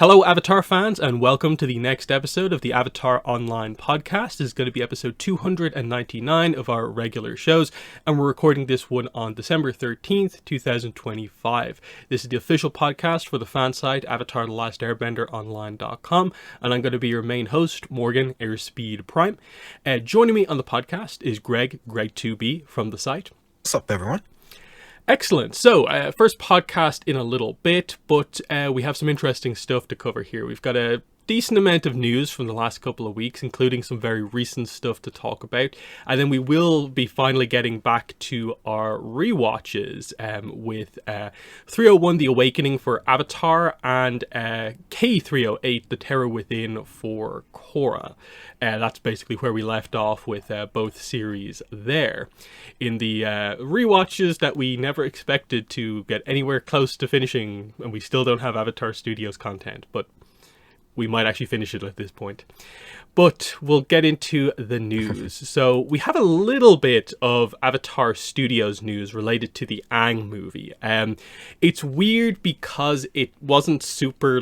Hello, Avatar fans, and welcome to the next episode of the Avatar Online podcast. This is going to be episode 299 of our regular shows, and we're recording this one on December 13th, 2025. This is the official podcast for the fan site, Avatar The Last Airbender Online.com, and I'm going to be your main host, Morgan Airspeed Prime. Joining me on the podcast is Greg2B from the site. What's up, everyone? Excellent. So, first podcast in a little bit, but we have some interesting stuff to cover here. We've got a decent amount of news from the last couple of weeks, including some very recent stuff to talk about. And then we will be finally getting back to our rewatches with 301 The Awakening for Avatar and K308 The Terror Within for Korra. That's basically where we left off with both series there. In the rewatches that we never expected to get anywhere close to finishing, and we still don't have Avatar Studios content, but we might actually finish it at this point. But we'll get into the news. So we have a little bit of Avatar Studios news related to the Aang movie. It's weird because it wasn't super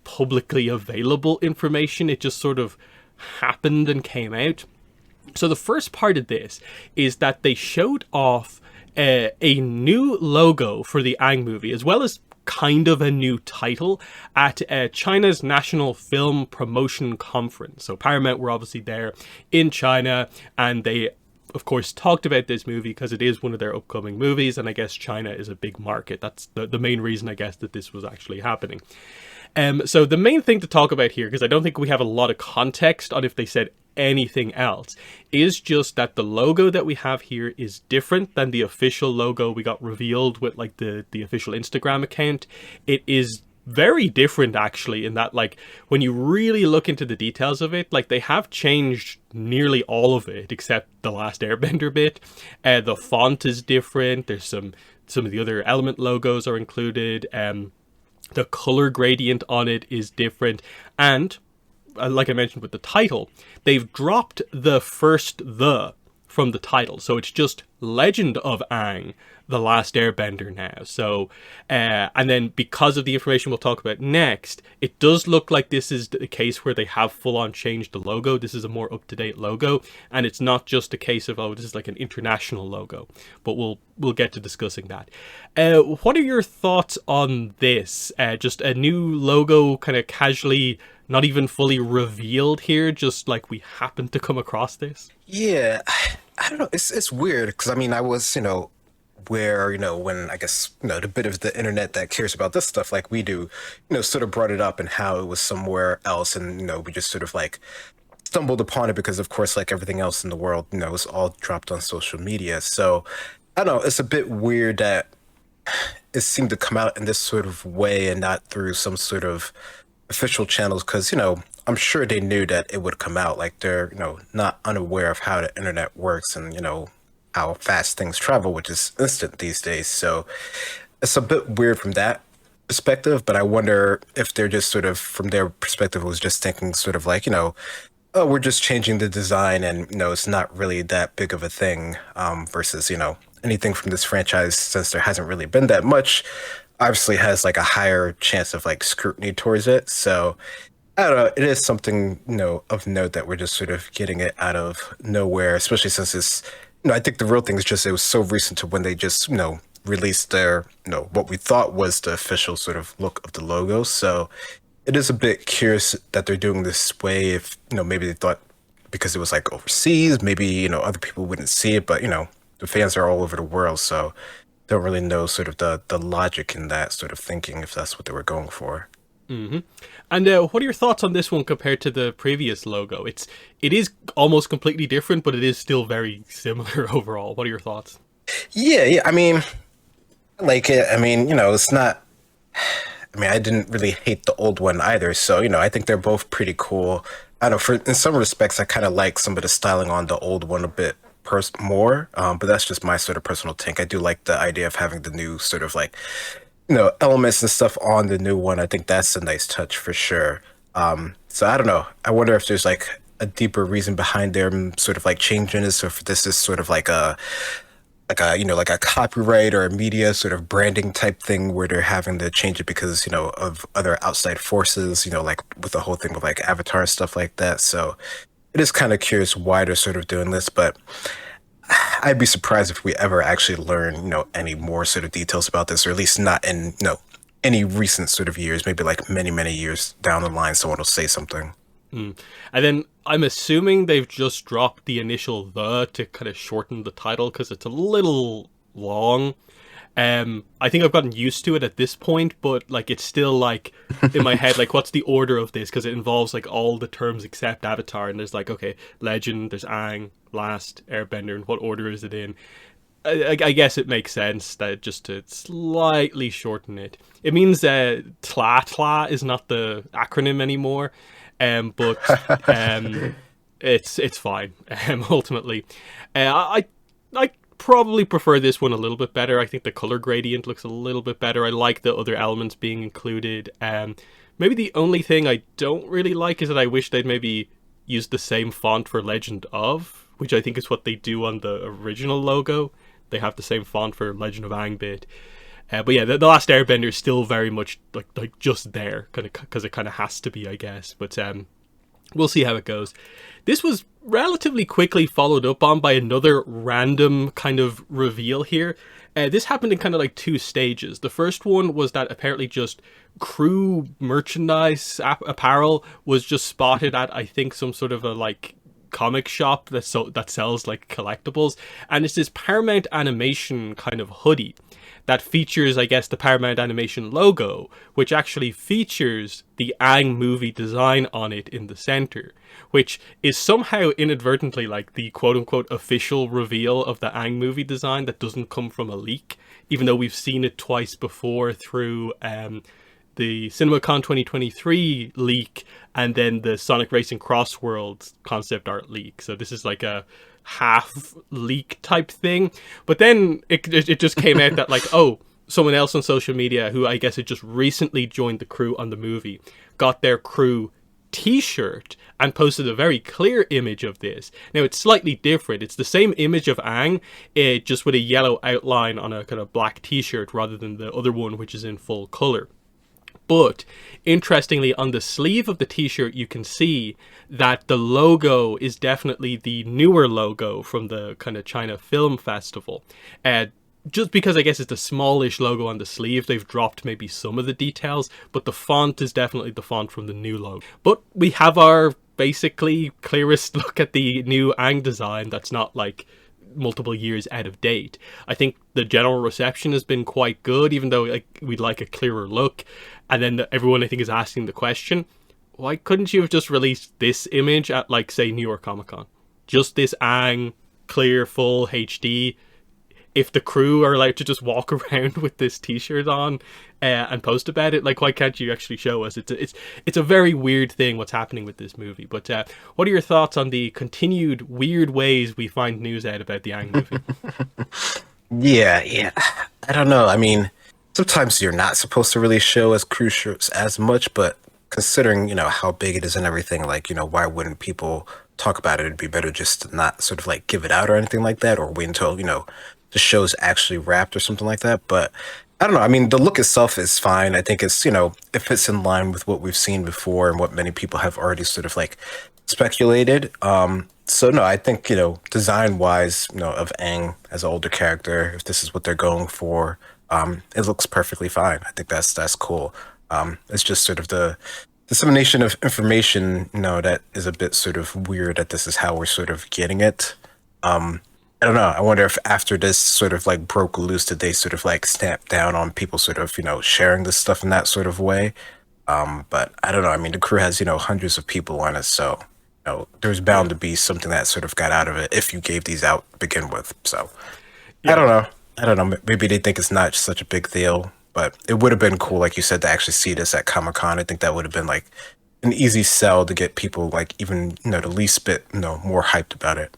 publicly available information. It just sort of happened and came out. So the first part of this is that they showed off a new logo for the Aang movie, as well as kind of a new title at China's National Film Promotion Conference. So Paramount were obviously there in China, and they of course talked about this movie because it is one of their upcoming movies, and I guess China is a big market. That's the main reason, I guess, that this was actually happening. So the main thing to talk about here, because I don't think we have a lot of context on if they said anything else, is just that the logo that we have here is different than the official logo we got revealed with the official Instagram account. It is very different actually, in that when you really look into the details of it, they have changed nearly all of it except the Last Airbender bit. The font is different. There's some of the other element logos are included. The color gradient on it is different, and like I mentioned with the title, they've dropped the first "the" from the title, so it's just Legend of Aang, The Last Airbender now. So, and then because of the information we'll talk about next, it does look like this is the case where they have full-on changed the logo. This is a more up-to-date logo, and it's not just a case of, oh, this is like an international logo. But we'll get to discussing that. What are your thoughts on this? Just a new logo, kind of casually, not even fully revealed here, just we happened to come across this? Yeah, I don't know. It's weird because I was, where, when I guess, the bit of the internet that cares about this stuff like we do, sort of brought it up and how it was somewhere else. And, we just sort of stumbled upon it because, of course, like everything else in the world, it's all dropped on social media. So I don't know. It's a bit weird that it seemed to come out in this sort of way and not through some sort of official channels, because I'm sure they knew that it would come out. They're not unaware of how the internet works and how fast things travel, which is instant these days. So it's a bit weird from that perspective, but I wonder if they're just sort of, from their perspective, was just thinking sort of oh, we're just changing the design and it's not really that big of a thing, versus anything from this franchise, since there hasn't really been that much, obviously has a higher chance of scrutiny towards it. So I don't know, it is something of note that we're just sort of getting it out of nowhere, especially since it's I think the real thing is just it was so recent to when they just released their what we thought was the official sort of look of the logo. So it is a bit curious that they're doing this way. If maybe they thought because it was overseas, maybe other people wouldn't see it, but the fans are all over the world, so don't really know sort of the logic in that sort of thinking, if that's what they were going for. Mm-hmm. And what are your thoughts on this one compared to the previous logo? It is almost completely different, but it is still very similar overall. What are your thoughts? Yeah. I mean, it's not. I didn't really hate the old one either. So I think they're both pretty cool. I don't know. In some respects, I kind of like some of the styling on the old one a bit more. But that's just my sort of personal take. I do like the idea of having the new sort of elements and stuff on the new one. I think that's a nice touch for sure. So I don't know. I wonder if there's a deeper reason behind them sort of changing this, or if this is sort of like a like a copyright or a media sort of branding type thing where they're having to change it because of other outside forces, like with the whole thing with like Avatar and stuff like that. So it is kind of curious why they're sort of doing this, but I'd be surprised if we ever actually learn any more sort of details about this, or at least not in any recent sort of years. Maybe like many years down the line someone will say something. And then I'm assuming they've just dropped the initial "the" to kind of shorten the title because it's a little long. I think I've gotten used to it at this point, but like it's still like in my head, like what's the order of this? Because it involves like all the terms except Avatar, and there's like, okay, Legend, there's Aang, Last, Airbender, and what order is it in? I guess it makes sense that just to slightly shorten it. It means TLA is not the acronym anymore, but it's fine. Ultimately, I probably prefer this one a little bit better. I think the color gradient looks a little bit better. I like the other elements being included. Maybe the only thing I don't really like is that I wish they'd maybe used the same font for Legend of, which I think is what they do on the original logo. They have the same font for Legend of Aang bit. But yeah, the Last Airbender is still very much like just there, kind of because it kind of has to be, I guess. But we'll see how it goes. This was relatively quickly followed up on by another random kind of reveal here. This happened in kind of like two stages. The first one was that apparently just crew merchandise apparel was just spotted at, I think, some sort of a like comic shop that sells like collectibles, and it's this Paramount Animation kind of hoodie that features, I guess, the Paramount Animation logo, which actually features the Aang movie design on it in the center, which is somehow inadvertently like the quote-unquote official reveal of the Aang movie design that doesn't come from a leak, even though we've seen it twice before through the CinemaCon 2023 leak and then the Sonic Racing Cross Worlds concept art leak. So this is like a half leak type thing. But then it just came out that like, oh, someone else on social media who I guess had just recently joined the crew on the movie got their crew t-shirt and posted a very clear image of this. Now it's slightly different. It's the same image of Aang, just with a yellow outline on a kind of black t-shirt rather than the other one which is in full color. But interestingly, on the sleeve of the t-shirt, you can see that the logo is definitely the newer logo from the kind of China Film Festival. Just because I guess it's a smallish logo on the sleeve, they've dropped maybe some of the details, but the font is definitely the font from the new logo. But we have our basically clearest look at the new Aang design that's not like multiple years out of date. I think the general reception has been quite good, even though like we'd like a clearer look. And then everyone I think is asking the question, why couldn't you have just released this image at like say New York Comic Con? Just this Aang clear full HD. If the crew are allowed to just walk around with this t-shirt on and post about it, like why can't you actually show us? It's a very weird thing what's happening with this movie. But what are your thoughts on the continued weird ways we find news out about the Aang movie? Yeah. I don't know. I mean, sometimes you're not supposed to really show as crew shirts as much, but considering, how big it is and everything, like, why wouldn't people talk about it? It'd be better just to not sort of like give it out or anything like that, or wait until, the show's actually wrapped or something like that. But I don't know. I mean, the look itself is fine. I think it's, it fits in line with what we've seen before and what many people have already sort of like speculated. So no, I think, design wise, of Aang as an older character, if this is what they're going for, it looks perfectly fine. I think that's cool. It's just sort of the dissemination of information, that is a bit sort of weird that this is how we're sort of getting it. I don't know. I wonder if after this sort of like broke loose, did they sort of like stamp down on people sort of, sharing this stuff in that sort of way? But I don't know. I mean, the crew has, hundreds of people on it. So, there's bound to be something that sort of got out of it if you gave these out to begin with. So yeah. I don't know. Maybe they think it's not such a big deal, but it would have been cool, like you said, to actually see this at Comic-Con. I think that would have been like an easy sell to get people like even, the least bit, more hyped about it.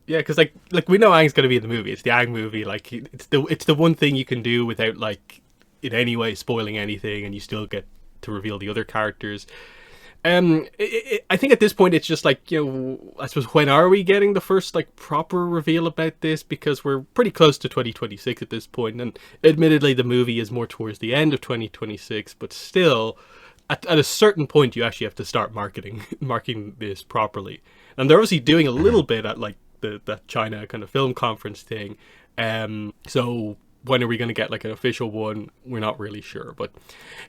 Yeah, because like we know Aang's gonna be in the movie. It's the Aang movie. Like it's the one thing you can do without like in any way spoiling anything, and you still get to reveal the other characters. I think at this point it's just like, I suppose, when are we getting the first like proper reveal about this? Because we're pretty close to 2026 at this point, and admittedly the movie is more towards the end of 2026, but still, at a certain point you actually have to start marketing this properly. And they're obviously doing a little bit at like the China kind of film conference thing. So when are we going to get like an official one? We're not really sure, but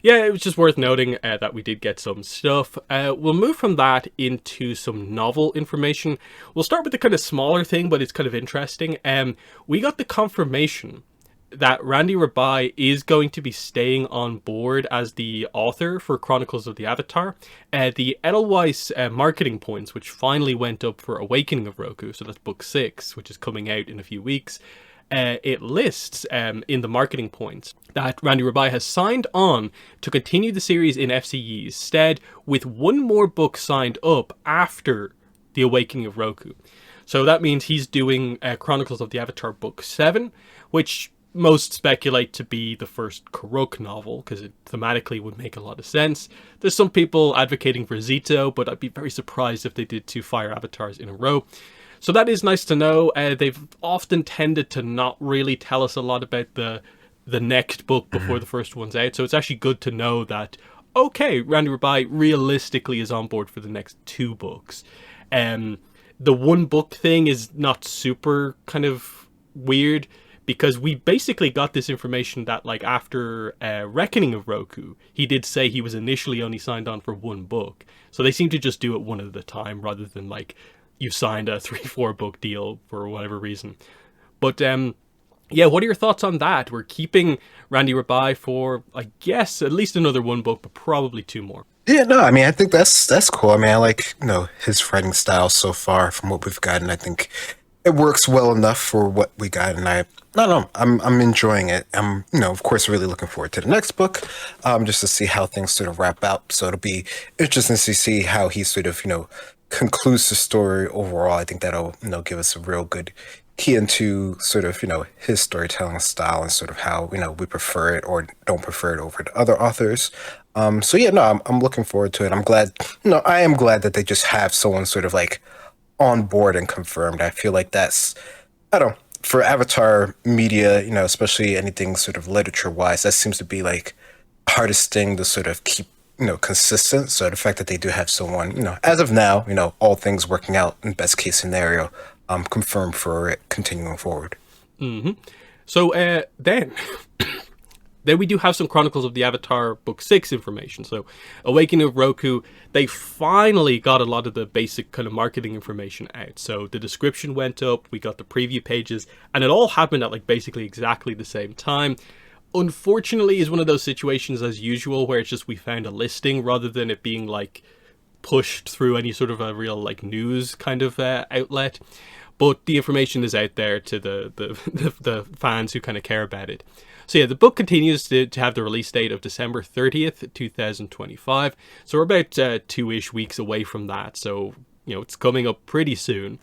yeah, it was just worth noting that we did get some stuff. We'll move from that into some novel information. We'll start with the kind of smaller thing, but it's kind of interesting. We got the confirmation that Randy Rabai is going to be staying on board as the author for Chronicles of the Avatar. The Edelweiss marketing points, which finally went up for Awakening of Roku, so that's book 6, which is coming out in a few weeks. It lists in the marketing points that Randy Rabai has signed on to continue the series in FCE's stead, with one more book signed up after The Awakening of Roku. So that means he's doing Chronicles of the Avatar book 7, which most speculate to be the first Korra novel, because it thematically would make a lot of sense. There's some people advocating for Zito, but I'd be very surprised if they did 2 fire avatars in a row. So that is nice to know. They've often tended to not really tell us a lot about the next book before the first one's out. So it's actually good to know that, okay, Randy Rabai realistically is on board for the next 2 books. The one book thing is not super kind of weird, because we basically got this information that like after Reckoning of Roku, he did say he was initially only signed on for 1 book. So they seem to just do it one at a time rather than like you signed a 3-4 book deal for whatever reason. But yeah, what are your thoughts on that? We're keeping Randy Rabai for, I guess, at least another 1 book, but probably 2 more. Yeah, no, I mean, I think that's cool. I mean, I like, his writing style so far from what we've gotten. I think it works well enough for what we got, and I'm enjoying it. I'm, of course, really looking forward to the next book, just to see how things sort of wrap up. So it'll be interesting to see how he sort of, concludes the story overall. I think that'll, give us a real good key into sort of, his storytelling style and sort of how, we prefer it or don't prefer it over to other authors. So yeah, no, I'm looking forward to it. I'm glad, I am glad that they just have someone sort of like on board and confirmed. I feel like that's, for Avatar media, especially anything sort of literature wise, that seems to be like hardest thing to sort of keep, consistent. So the fact that they do have someone, as of now, all things working out in best case scenario, confirmed for it continuing forward. Mm-hmm. So then we do have some Chronicles of the Avatar book 6 information. So Awakening of Roku, they finally got a lot of the basic kind of marketing information out. So the description went up, we got the preview pages, and it all happened at like basically exactly the same time. Unfortunately, is one of those situations as usual where it's just we found a listing rather than it being like pushed through any sort of a real like news kind of outlet. But the information is out there to the fans who kind of care about it. So yeah, the book continues to have the release date of December 30th, 2025. So we're about 2-ish weeks away from that. So, it's coming up pretty soon.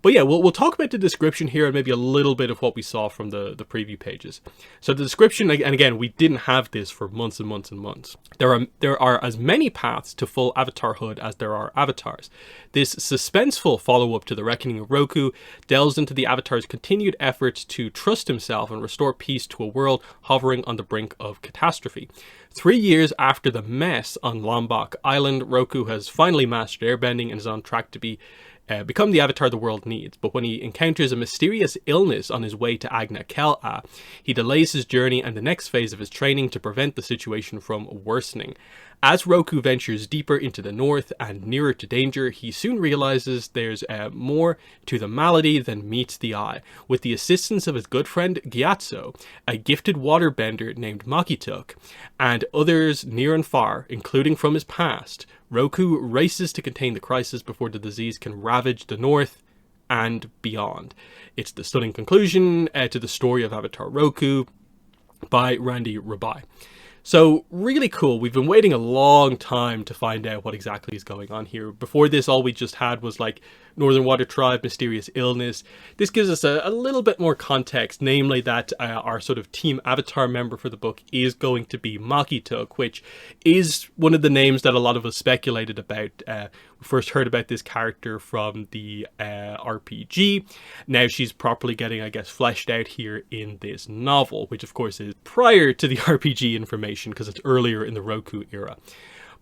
But yeah, we'll talk about the description here and maybe a little bit of what we saw from the preview pages. So the description, and again, we didn't have this for months and months and months. There are as many paths to full avatarhood as there are avatars. This suspenseful follow-up to The Reckoning of Roku delves into the avatar's continued efforts to trust himself and restore peace to a world hovering on the brink of catastrophe. 3 years after the mess on Lombok Island, Roku has finally mastered airbending and is on track to become the avatar the world needs. But when he encounters a mysterious illness on his way to Agna Kel-A, he delays his journey and the next phase of his training to prevent the situation from worsening. As Roku ventures deeper into the north and nearer to danger, he soon realizes there's more to the malady than meets the eye. With the assistance of his good friend Gyatso, a gifted waterbender named Makituk, and others near and far, including from his past, Roku races to contain the crisis before the disease can ravage the north and beyond. It's the stunning conclusion to the story of Avatar Roku by Randy Rabai. So really cool. We've been waiting a long time to find out what exactly is going on here. Before this, all we just had was like Northern Water Tribe, mysterious illness. This gives us a little bit more context, namely that our sort of Team Avatar member for the book is going to be Makituk, which is one of the names that a lot of us speculated about. We first heard about this character from the RPG. Now she's properly getting, I guess, fleshed out here in this novel, which of course is prior to the RPG information because it's earlier in the Roku era.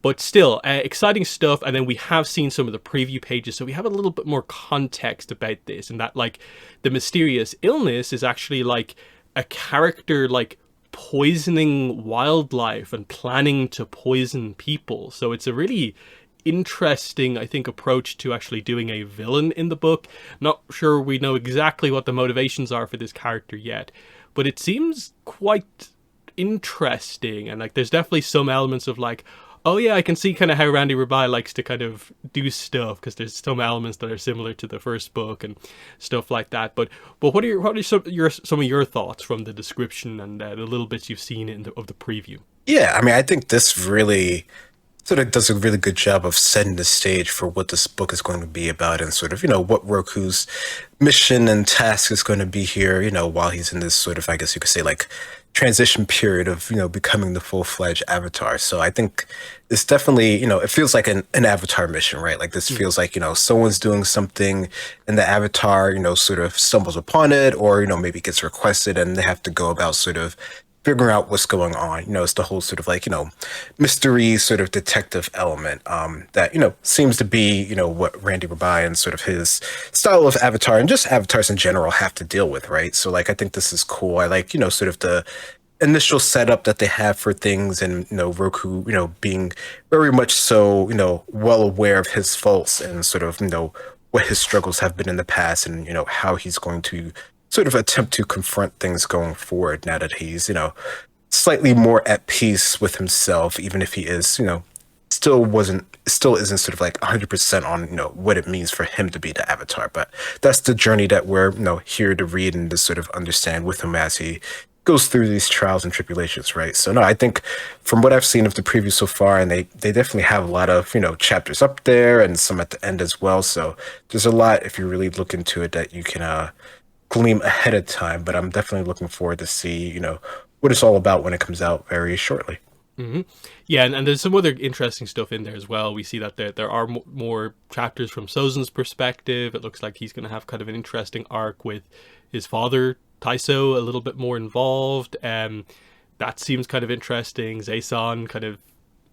But still, exciting stuff. And then we have seen some of the preview pages, so we have a little bit more context about this, and that like the mysterious illness is actually like a character like poisoning wildlife and planning to poison people. So it's a really interesting, I think, approach to actually doing a villain in the book. Not sure we know exactly what the motivations are for this character yet, but it seems quite interesting. And like there's definitely some elements of like, oh yeah, I can see kind of how Randy Rabai likes to kind of do stuff, because there's some elements that are similar to the first book and stuff like that. But what are some of your thoughts from the description and the little bits you've seen of the preview? Yeah, I mean, I think this really sort of does a really good job of setting the stage for what this book is going to be about, and sort of, what Roku's mission and task is going to be here, while he's in this sort of, I guess you could say, like, transition period of, becoming the full-fledged Avatar. So I think it's definitely, it feels like an Avatar mission, right? Like this feels like, someone's doing something and the Avatar, sort of stumbles upon it, or, maybe gets requested and they have to go about sort of figuring out what's going on. It's the whole sort of like, mystery sort of detective element that, seems to be, what Randy Rabai and sort of his style of Avatar and just Avatars in general have to deal with, right? So like, I think this is cool. I like, sort of the initial setup that they have for things, and, Roku, being very much so, well aware of his faults and sort of, what his struggles have been in the past, and, how he's going to sort of attempt to confront things going forward now that he's, slightly more at peace with himself, even if he is, still isn't sort of like 100% on, what it means for him to be the Avatar. But that's the journey that we're, here to read and to sort of understand with him as he goes through these trials and tribulations, right? So no, I think from what I've seen of the preview so far, and they definitely have a lot of, chapters up there and some at the end as well. So there's a lot, if you really look into it, that you can, gleam ahead of time. But I'm definitely looking forward to see, what it's all about when it comes out very shortly. Mm-hmm. Yeah, and there's some other interesting stuff in there as well. We see that there are more chapters from Sozin's perspective. It looks like he's going to have kind of an interesting arc with his father, Taiso, a little bit more involved. That seems kind of interesting. Zaison kind of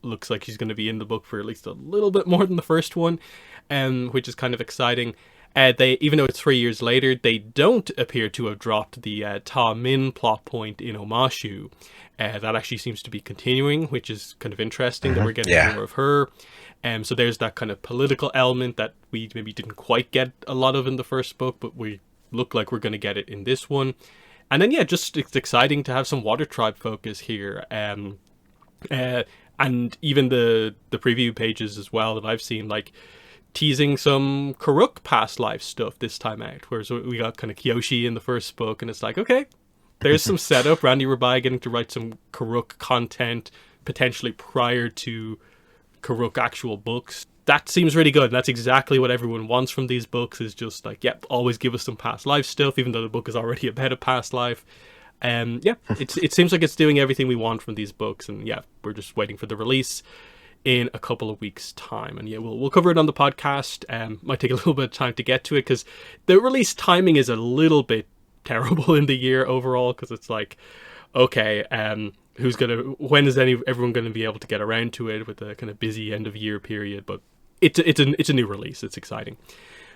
looks like she's going to be in the book for at least a little bit more than the first one, which is kind of exciting. They, even though it's 3 years later, they don't appear to have dropped the Ta Min plot point in Omashu. That actually seems to be continuing, which is kind of interesting that we're getting more of her. So there's that kind of political element that we maybe didn't quite get a lot of in the first book, but we look like we're going to get it in this one. And then, just it's exciting to have some Water Tribe focus here. And even the preview pages as well that I've seen, like, teasing some Karuk past life stuff this time out, whereas we got kind of Kyoshi in the first book, and it's like, okay, there's some setup. Randy Rabai getting to write some Karuk content potentially prior to Karuk actual books. That seems really good, and that's exactly what everyone wants from these books, is just like, always give us some past life stuff, even though the book is already about a past life. It seems like it's doing everything we want from these books, and we're just waiting for the release in a couple of weeks' time. And we'll cover it on the podcast. Might take a little bit of time to get to it, because the release timing is a little bit terrible in the year overall, because it's like, okay, when is everyone going to be able to get around to it with the kind of busy end of year period? But it's a new release. It's exciting.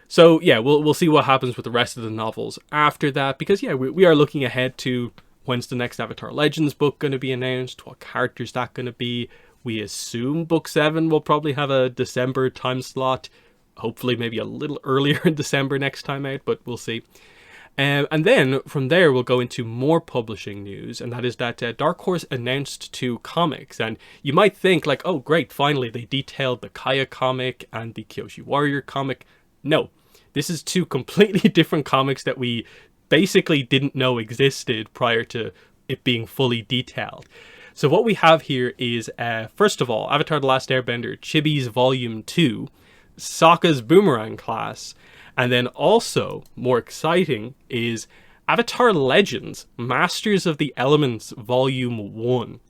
So we'll see what happens with the rest of the novels after that, because we are looking ahead to when's the next Avatar Legends book going to be announced, what characters that going to be. We assume book 7 will probably have a December time slot, hopefully maybe a little earlier in December next time out, but we'll see. And then from there, we'll go into more publishing news, and that is that Dark Horse announced 2 comics. And you might think, like, oh, great, finally, they detailed the Kaya comic and the Kyoshi Warrior comic. No, this is 2 completely different comics that we basically didn't know existed prior to it being fully detailed. So what we have here is, first of all, Avatar The Last Airbender, Chibi's Volume 2, Sokka's Boomerang Class, And then also, more exciting, is Avatar Legends, Masters of the Elements Volume 1.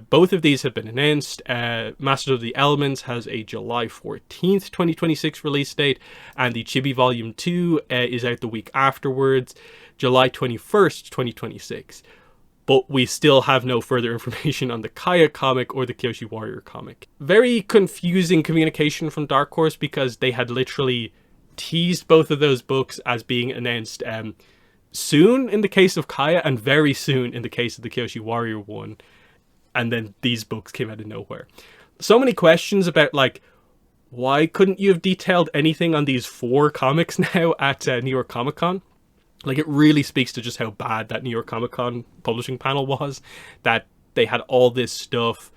Both of these have been announced. Masters of the Elements has a July 14th, 2026 release date, and the Chibi Volume 2 is out the week afterwards, July 21st, 2026. But we still have no further information on the Kaya comic or the Kyoshi Warrior comic. Very confusing communication from Dark Horse, because they had literally teased both of those books as being announced soon in the case of Kaya and very soon in the case of the Kyoshi Warrior one. And then these books came out of nowhere. So many questions about, like, why couldn't you have detailed anything on these 4 comics now at New York Comic Con? Like, it really speaks to just how bad that New York Comic Con publishing panel was, that they had all this stuff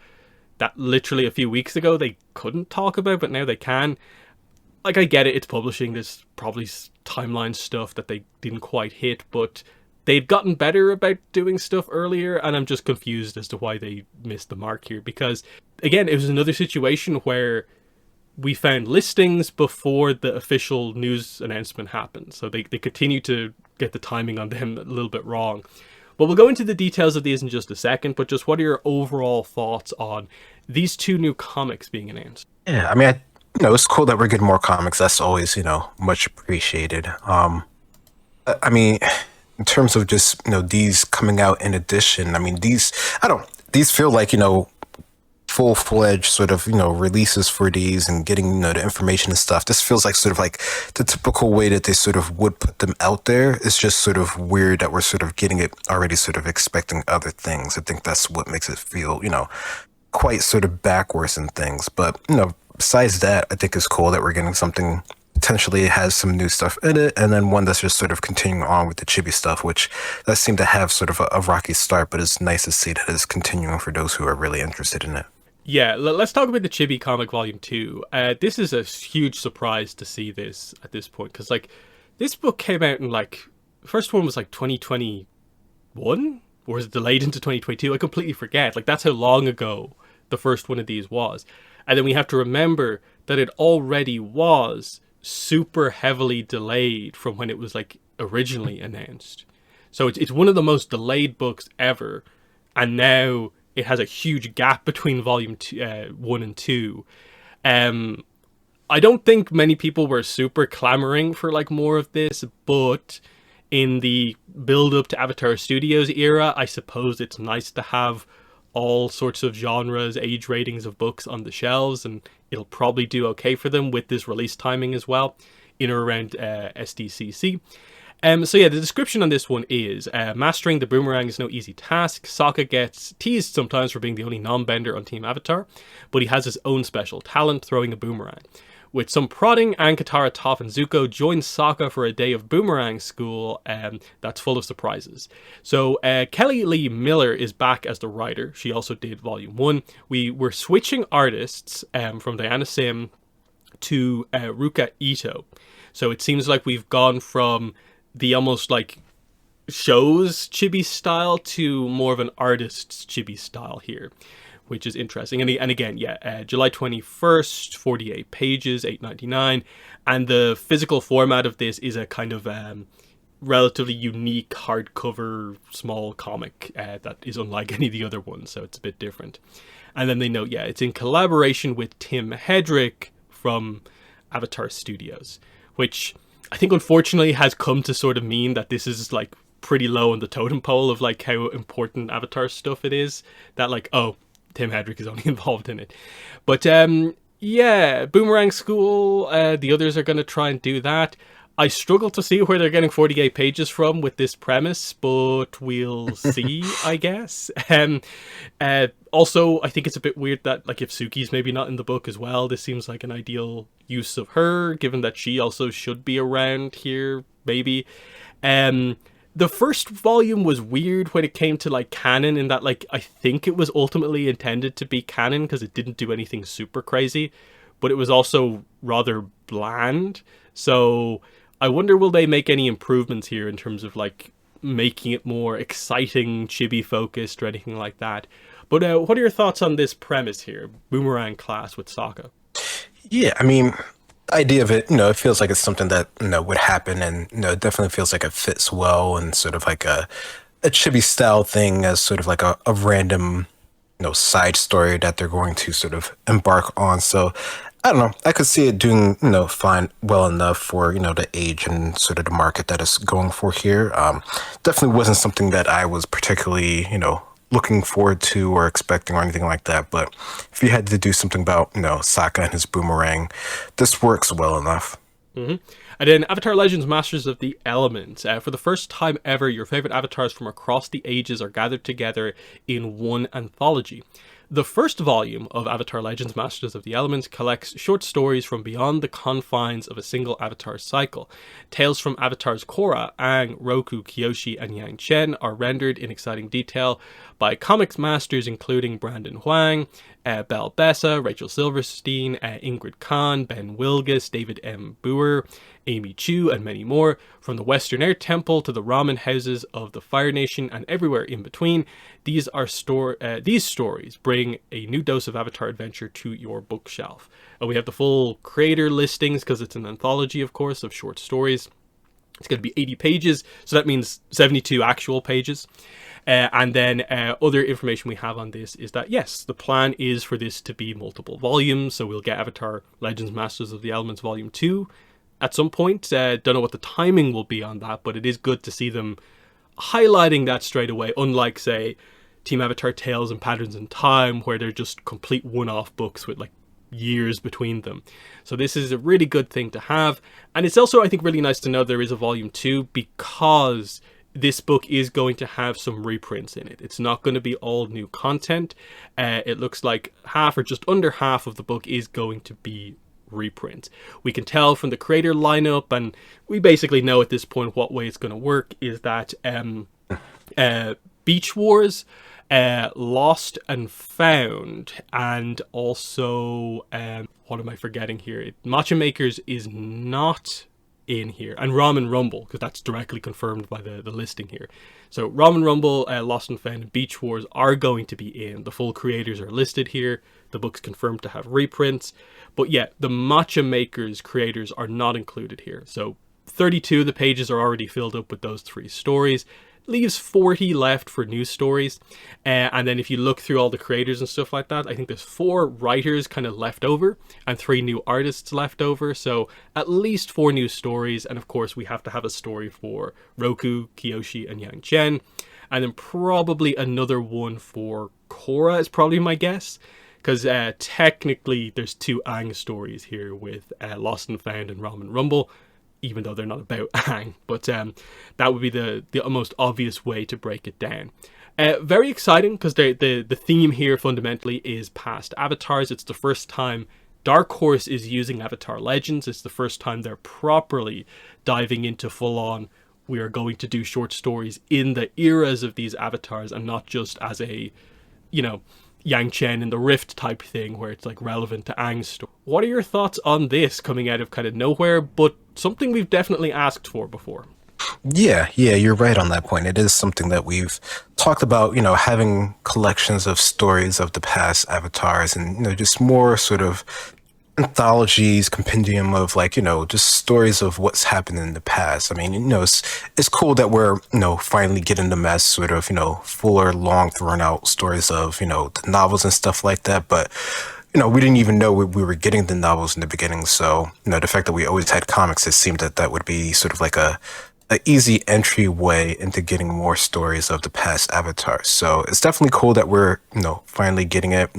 that literally a few weeks ago they couldn't talk about, but now they can. Like, I get it, it's publishing, there's probably timeline stuff that they didn't quite hit, but they'd gotten better about doing stuff earlier, and I'm just confused as to why they missed the mark here. Because, again, it was another situation where we found listings before the official news announcement happened. So they continue to get the timing on them a little bit wrong. But we'll go into the details of these in just a second, but just what are your overall thoughts on these 2 new comics being announced? Yeah, I mean, it's cool that we're getting more comics. That's always, much appreciated. I mean, in terms of just, these coming out in addition, I mean, these feel like, full-fledged sort of, releases for these and getting, the information and stuff. This feels like sort of like the typical way that they sort of would put them out there. It's just sort of weird that we're sort of getting it already, sort of expecting other things. I think that's what makes it feel, quite sort of backwards in things. But, besides that, I think it's cool that we're getting something potentially has some new stuff in it, and then one that's just sort of continuing on with the chibi stuff, which does seem to have sort of a rocky start, but it's nice to see that it's continuing for those who are really interested in it. Yeah, let's talk about the Chibi comic volume 2. This is a huge surprise to see this at this point, because, like, this book came out in, like, the first one was like 2021, or was it delayed into 2022? I completely forget. Like, that's how long ago the first one of these was. And then we have to remember that it already was super heavily delayed from when it was, like, originally announced. So it's one of the most delayed books ever, and now it has a huge gap between volume 1 and 2. I don't think many people were super clamoring for, like, more of this, but in the build-up to Avatar Studios era, I suppose it's nice to have all sorts of genres, age ratings of books on the shelves, and it'll probably do okay for them with this release timing as well, in or around SDCC. So yeah, the description on this one is, mastering the boomerang is no easy task. Sokka gets teased sometimes for being the only non-bender on Team Avatar, but he has his own special talent, throwing a boomerang. With some prodding, Aang, Katara, Toph, and Zuko join Sokka for a day of boomerang school that's full of surprises. So Kelly Lee Miller is back as the writer. She also did Volume 1. We were switching artists from Diana Sim to Ruka Ito. So it seems like we've gone from the almost like show's chibi style to more of an artist's chibi style here, which is interesting. And again, yeah, July 21st, 48 pages, $8.99. And the physical format of this is a kind of relatively unique hardcover small comic that is unlike any of the other ones, so it's a bit different. And then they note, yeah, it's in collaboration with Tim Hedrick from Avatar Studios, which I think unfortunately has come to sort of mean that this is like pretty low on the totem pole of like how important Avatar stuff it is, that like, oh, Tim Hedrick is only involved in it. But yeah, Boomerang School, the others are going to try and do that. I struggle to see where they're getting 48 pages from with this premise, but we'll see, I guess. Also, I think it's a bit weird that, like, if Suki's maybe not in the book as well, this seems like an ideal use of her, given that she also should be around here, maybe. The first volume was weird when it came to, like, canon, in that, like, I think it was ultimately intended to be canon because it didn't do anything super crazy, but it was also rather bland. So I wonder, will they make any improvements here in terms of, like, making it more exciting, chibi focused or anything like that? But what are your thoughts on this premise here, Boomerang class with Sokka? Yeah, I mean, idea of it, it feels like it's something that, would happen, and, it definitely feels like it fits well and sort of like a chibi style thing as sort of like a random, side story that they're going to sort of embark on. So I don't know. I could see it doing, fine, well enough for, the age and sort of the market that it's going for here. Definitely wasn't something that I was particularly, looking forward to or expecting or anything like that. But if you had to do something about, Sokka and his boomerang, this works well enough. Mm-hmm. And then Avatar Legends Masters of the Elements. For the first time ever, your favorite avatars from across the ages are gathered together in one anthology. The first volume of Avatar Legends Masters of the Elements collects short stories from beyond the confines of a single Avatar cycle. Tales from Avatars Korra, Aang, Roku, Kyoshi, and Yang Chen are rendered in exciting detail by comics masters including Brandon Huang, Belle Bessa, Rachel Silverstein, Ingrid Khan, Ben Wilgus, David M. Boer, Amy Chu, and many more. From the Western Air Temple to the ramen houses of the Fire Nation and everywhere in between, these stories bring a new dose of Avatar adventure to your bookshelf. We have the full creator listings because it's an anthology, of course, of short stories. It's going to be 80 pages, so that means 72 actual pages. And then other information we have on this is that, yes, the plan is for this to be multiple volumes. So we'll get Avatar Legends Masters of the Elements Volume 2 at some point. Don't know what the timing will be on that, but it is good to see them highlighting that straight away, unlike, say, Team Avatar Tales and Patterns in Time, where they're just complete one-off books with, like, years between them. So this is a really good thing to have. And it's also, I think, really nice to know there is a Volume 2, because this book is going to have some reprints in it. It's not going to be all new content. It looks like half or just under half of the book is going to be reprints. We can tell from the creator lineup, and we basically know at this point what way it's going to work, is that Beach Wars, Lost and Found, and also what am I forgetting here? Matcha Makers is not in here, and Ramen Rumble, because that's directly confirmed by the listing here. So Ramen Rumble, Lost and Found, and Beach Wars are going to be in. The full creators are listed here. The book's confirmed to have reprints. But yeah, the Matcha Makers creators are not included here. So 32 of the pages are already filled up with those 3 stories. Leaves 40 left for new stories. And then if you look through all the creators and stuff like that, I think there's 4 writers kind of left over and 3 new artists left over. So at least 4 new stories. And of course, we have to have a story for Roku, Kyoshi, and Yang Chen. And then probably another one for Korra is probably my guess. Because technically there's 2 Aang stories here with Lost and Found and Ramen Rumble, even though they're not about Aang. But that would be the most obvious way to break it down. Very exciting, because the theme here fundamentally is past avatars. It's the first time Dark Horse is using Avatar Legends. It's the first time they're properly diving into full-on, we are going to do short stories in the eras of these avatars, and not just as a, Yang Chen in the Rift type thing where it's like relevant to Aang's story. What are your thoughts on this coming out of kind of nowhere, but something we've definitely asked for before? Yeah, you're right on that point. It is something that we've talked about, having collections of stories of the past avatars, and, just more sort of anthologies, compendium of, like, just stories of what's happened in the past. I mean, it's cool that we're, finally getting them as sort of, fuller, long, thrown out stories of, the novels and stuff like that. But, we didn't even know we were getting the novels in the beginning. So, the fact that we always had comics, it seemed that would be sort of like a easy entryway into getting more stories of the past avatars. So it's definitely cool that we're, finally getting it.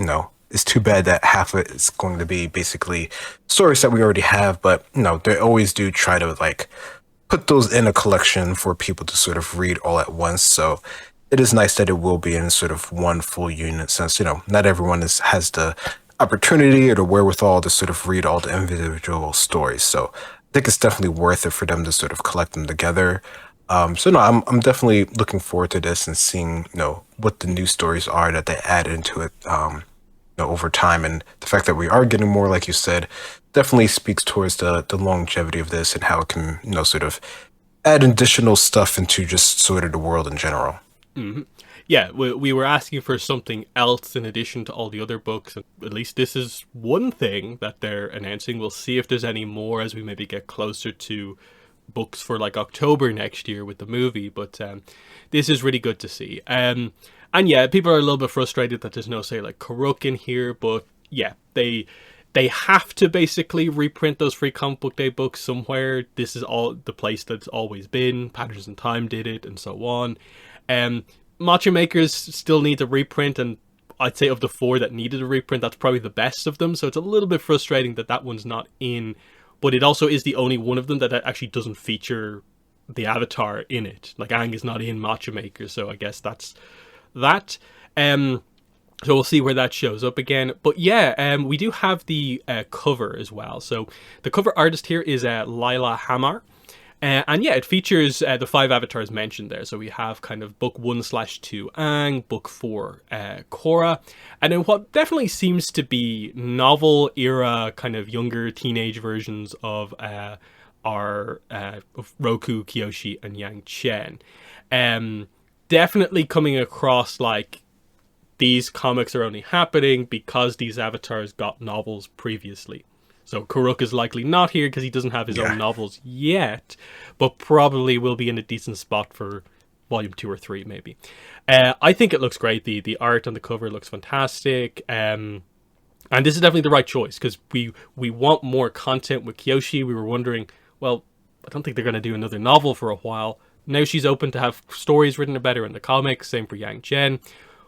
It's too bad that half of it is going to be basically stories that we already have, but they always do try to, like, put those in a collection for people to sort of read all at once. So it is nice that it will be in sort of one full unit, since not everyone has the opportunity or the wherewithal to sort of read all the individual stories. So I think it's definitely worth it for them to sort of collect them together. So no, I'm definitely looking forward to this and seeing what the new stories are that they add into it. Over time, and the fact that we are getting more, like you said, definitely speaks towards the longevity of this and how it can sort of add additional stuff into just sort of the world in general. Mm-hmm. yeah, we were asking for something else in addition to all the other books. And at least this is one thing that they're announcing. We'll see if there's any more as we maybe get closer to books for like October next year with the movie. But this is really good to see. And yeah, people are a little bit frustrated that there's no, say, like Karuk in here. But yeah, they have to basically reprint those free comic book day books somewhere. This is all the place that's always been. Patterns in Time did it, and so on. Matcha Makers still needs a reprint, and I'd say of the four that needed a reprint, that's probably the best of them. So it's a little bit frustrating that that one's not in, but it also is the only one of them that actually doesn't feature the Avatar in it. Like, Aang is not in Matcha Makers, so I guess that's that. So we'll see where that shows up again. But yeah, we do have the cover as well. So the cover artist here is Lila Hamar. And yeah, it features the 5 avatars mentioned there. So we have kind of book 1/2 Aang, book 4 Korra, and then what definitely seems to be novel era, kind of younger teenage versions of our of Roku, Kyoshi, and Yang Chen. Definitely coming across like these comics are only happening because these avatars got novels previously. So Karuk is likely not here because he doesn't have his own novels yet, but probably will be in a decent spot for volume 2 or 3 maybe. I think it looks great. The art on the cover looks fantastic. And this is definitely the right choice because we want more content with Kyoshi. We were wondering, well, I don't think they're going to do another novel for a while. Now she's open to have stories written about her in the comics. Same for Yang Chen.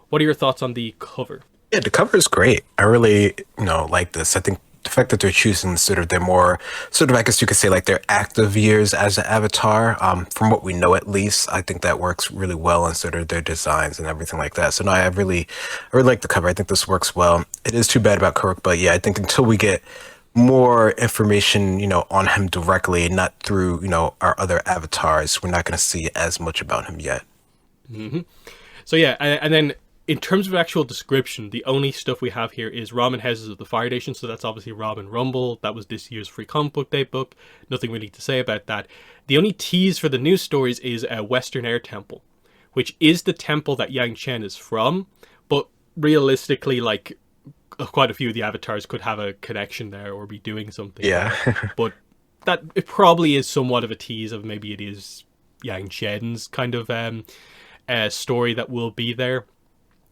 What are your thoughts on the cover? Yeah, the cover is great. I really, like this. I think the fact that they're choosing sort of their more, sort of, I guess you could say, like their active years as an avatar, from what we know at least, I think that works really well in sort of their designs and everything like that. So no, I really like the cover. I think this works well. It is too bad about Kirk, but yeah, I think until we get more information, on him directly, not through, our other avatars, we're not going to see as much about him yet. Mm-hmm. So yeah, and then in terms of actual description, the only stuff we have here is Ramen Houses of the Fire Nation. So that's obviously Ramen Rumble. That was this year's free comic book day book. Nothing really to say about that. The only tease for the news stories is a Western Air Temple, which is the temple that Yang Chen is from. But realistically, like, quite a few of the avatars could have a connection there or be doing something. Yeah. But that it probably is somewhat of a tease of maybe it is Yang Chen's kind of story that will be there.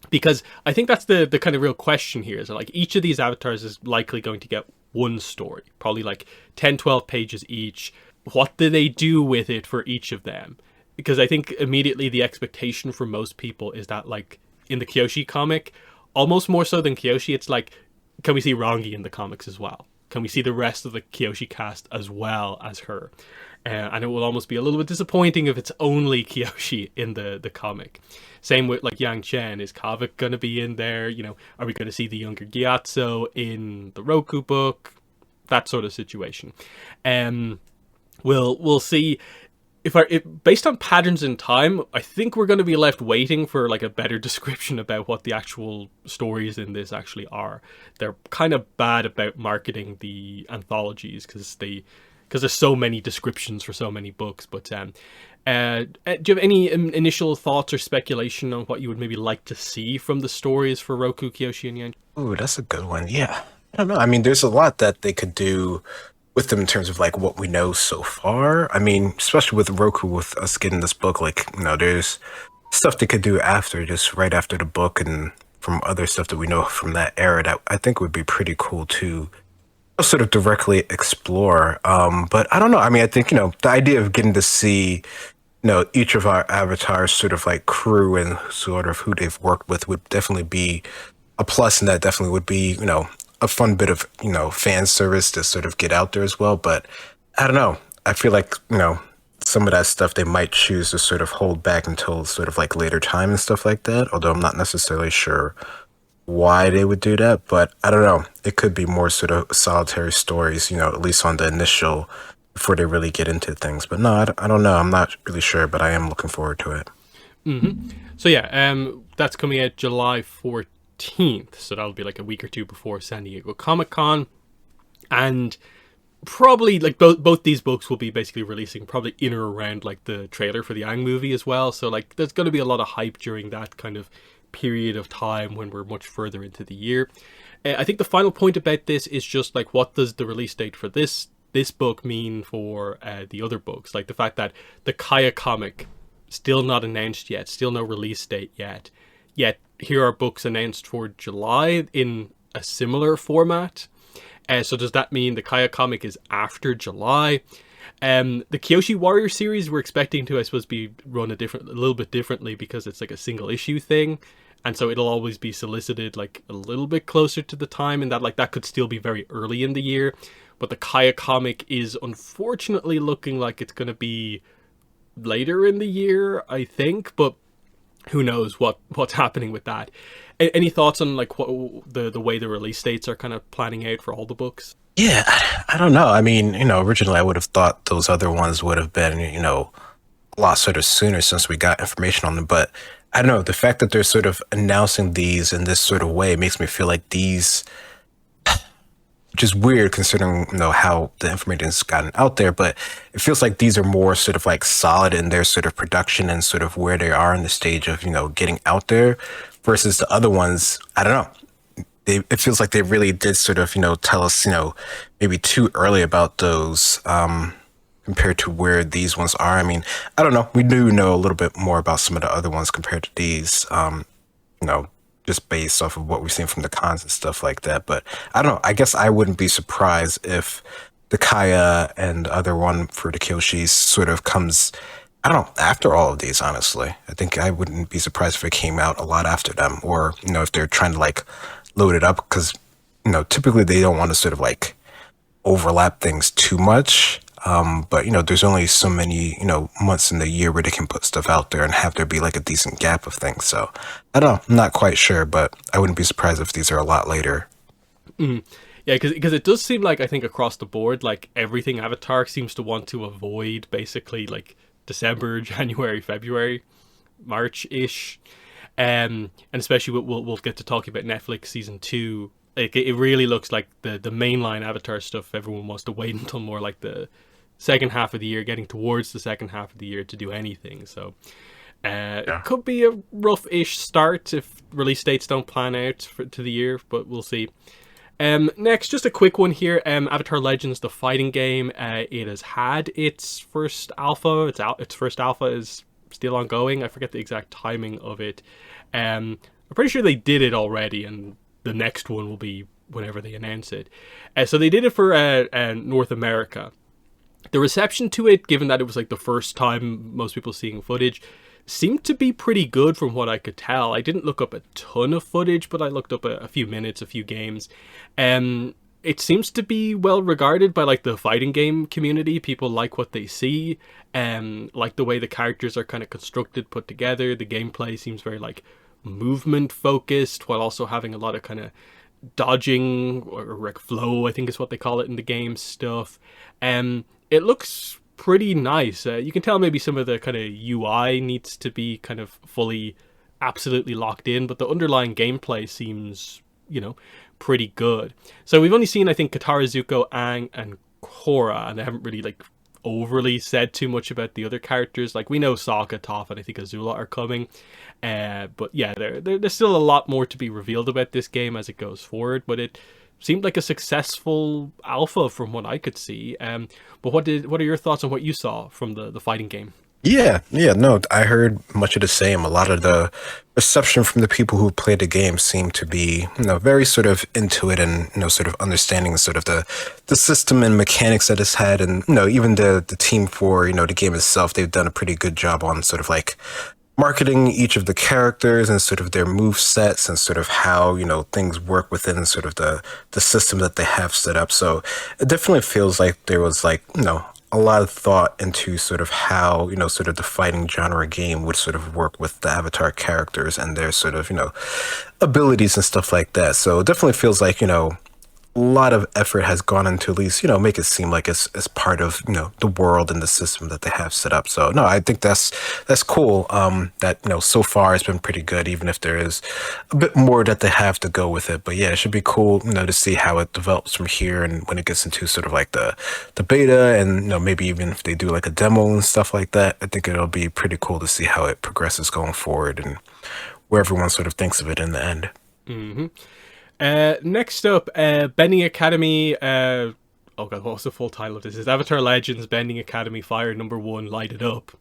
Because I think that's the kind of real question here is that, like, each of these avatars is likely going to get one story, probably like 10, 12 pages each. What do they do with it for each of them? Because I think immediately the expectation for most people is that, like, in the Kyoshi comic, almost more so than Kyoshi, it's like, can we see Rangi in the comics as well? Can we see the rest of the Kyoshi cast as well as her? And it will almost be a little bit disappointing if it's only Kyoshi in the comic. Same with like Yang Chen. Is Kavik going to be in there? Are we going to see the younger Gyatso in the Roku book? That sort of situation. We'll see. If based on Patterns in Time, I think we're going to be left waiting for like a better description about what the actual stories in this actually are. They're kind of bad about marketing the anthologies because there's so many descriptions for so many books. But do you have any initial thoughts or speculation on what you would maybe like to see from the stories for Roku, Kyoshi, and Yang? Ooh, that's a good one. Yeah. I don't know. I mean, there's a lot that they could do with them in terms of like what we know so far. I mean, especially with Roku, with us getting this book, like, there's stuff they could do after, just right after the book and from other stuff that we know from that era that I think would be pretty cool to sort of directly explore. But I don't know. I mean, I think, the idea of getting to see, each of our avatars sort of like crew and sort of who they've worked with would definitely be a plus. And that definitely would be, a fun bit of, fan service to sort of get out there as well. But I don't know. I feel like, some of that stuff they might choose to sort of hold back until sort of like later time and stuff like that. Although I'm not necessarily sure why they would do that, but I don't know. It could be more sort of solitary stories, at least on the initial, before they really get into things. But no, I don't know. I'm not really sure, but I am looking forward to it. Mm-hmm. So yeah, that's coming out July 14th. So that'll be like a week or two before San Diego Comic-Con. And Probably like both these books will be basically releasing probably in or around like the trailer for the Aang movie as well. So like there's going to be a lot of hype during that kind of period of time when we're much further into the year. I think the final point about this is just like what does the release date for this book mean for the other books? Like the fact that the Kaya comic still not announced yet, still no release date yet. Yet here are books announced for July in a similar format. So does that mean the Kaya comic is after July? The Kyoshi Warrior series we're expecting to, I suppose, be run a little bit differently because it's like a single issue thing, and so it'll always be solicited like a little bit closer to the time, and that like that could still be very early in the year. But the Kaya comic is unfortunately looking like it's going to be later in the year, I think, but who knows what's happening with that. Any thoughts on like what the way the release dates are kind of planning out for all the books? Yeah, I don't know. I mean, originally I would have thought those other ones would have been, a lot sort of sooner since we got information on them. But I don't know. The fact that they're sort of announcing these in this sort of way makes me feel like these, which is weird considering, how the information has gotten out there. But it feels like these are more sort of like solid in their sort of production and sort of where they are in the stage of, getting out there versus the other ones. I don't know. It feels like they really did sort of, tell us, maybe too early about those compared to where these ones are. I mean, I don't know. We do know a little bit more about some of the other ones compared to these, just based off of what we've seen from the cons and stuff like that. But I don't know. I guess I wouldn't be surprised if the Kaya and the other one for the Kyoshis sort of comes, I don't know, after all of these, honestly. I think I wouldn't be surprised if it came out a lot after them, or, if they're trying to like load it up, because, typically they don't want to sort of like overlap things too much. But, there's only so many, months in the year where they can put stuff out there and have there be like a decent gap of things. So I don't know, I'm not quite sure, but I wouldn't be surprised if these are a lot later. Mm. Yeah, because it does seem like, I think across the board, like everything Avatar seems to want to avoid basically like December, January, February, March-ish. And especially we'll get to talking about Netflix season 2. Like it really looks like the mainline Avatar stuff, everyone wants to wait until more like the second half of the year, getting towards the second half of the year to do anything. So it could be a rough-ish start if release dates don't plan out to the year, but we'll see. Next, just a quick one here. Avatar Legends, the fighting game. It has had its first alpha. Its first alpha is still ongoing. I forget the exact timing of it. I'm pretty sure they did it already, and the next one will be whenever they announce it. So they did it for North America. The reception to it, given that it was like the first time most people seeing footage, seemed to be pretty good from what I could tell. I didn't look up a ton of footage, but I looked up a few minutes, a few games. It seems to be well regarded by like the fighting game community. People like what they see, like the way the characters are kind of constructed, put together. The gameplay seems very like movement focused, while also having a lot of kind of dodging or flow, I think is what they call it in the game stuff. It looks pretty nice. You can tell maybe some of the kind of UI needs to be kind of fully absolutely locked in, but the underlying gameplay seems, pretty good. So we've only seen, I think, Katara, Zuko, Aang, and Korra, and they haven't really like overly said too much about the other characters. Like we know Sokka, Toph, and I think Azula are coming, but yeah, there's still a lot more to be revealed about this game as it goes forward. But it seemed like a successful alpha from what I could see. But what are your thoughts on what you saw from the fighting game? Yeah, no, I heard much of the same. A lot of the reception from the people who played the game seemed to be, very sort of into it and, sort of understanding sort of the system and mechanics that it's had. And, even the team for, the game itself, they've done a pretty good job on sort of like marketing each of the characters and sort of their move sets and sort of how, things work within sort of the system that they have set up. So it definitely feels like there was like, a lot of thought into sort of how, sort of the fighting genre game would sort of work with the Avatar characters and their sort of, abilities and stuff like that. So it definitely feels like, a lot of effort has gone into at least, make it seem like it's part of, the world and the system that they have set up. So no, I think that's cool. That, so far it's been pretty good, even if there is a bit more that they have to go with it. But yeah, it should be cool, to see how it develops from here and when it gets into sort of like the beta and, maybe even if they do like a demo and stuff like that, I think it'll be pretty cool to see how it progresses going forward and where everyone sort of thinks of it in the end. Mm-hmm. Next up, Bending Academy. Oh god, what was the full title of this? It's Avatar Legends Bending Academy Fire Number 1 Light It Up.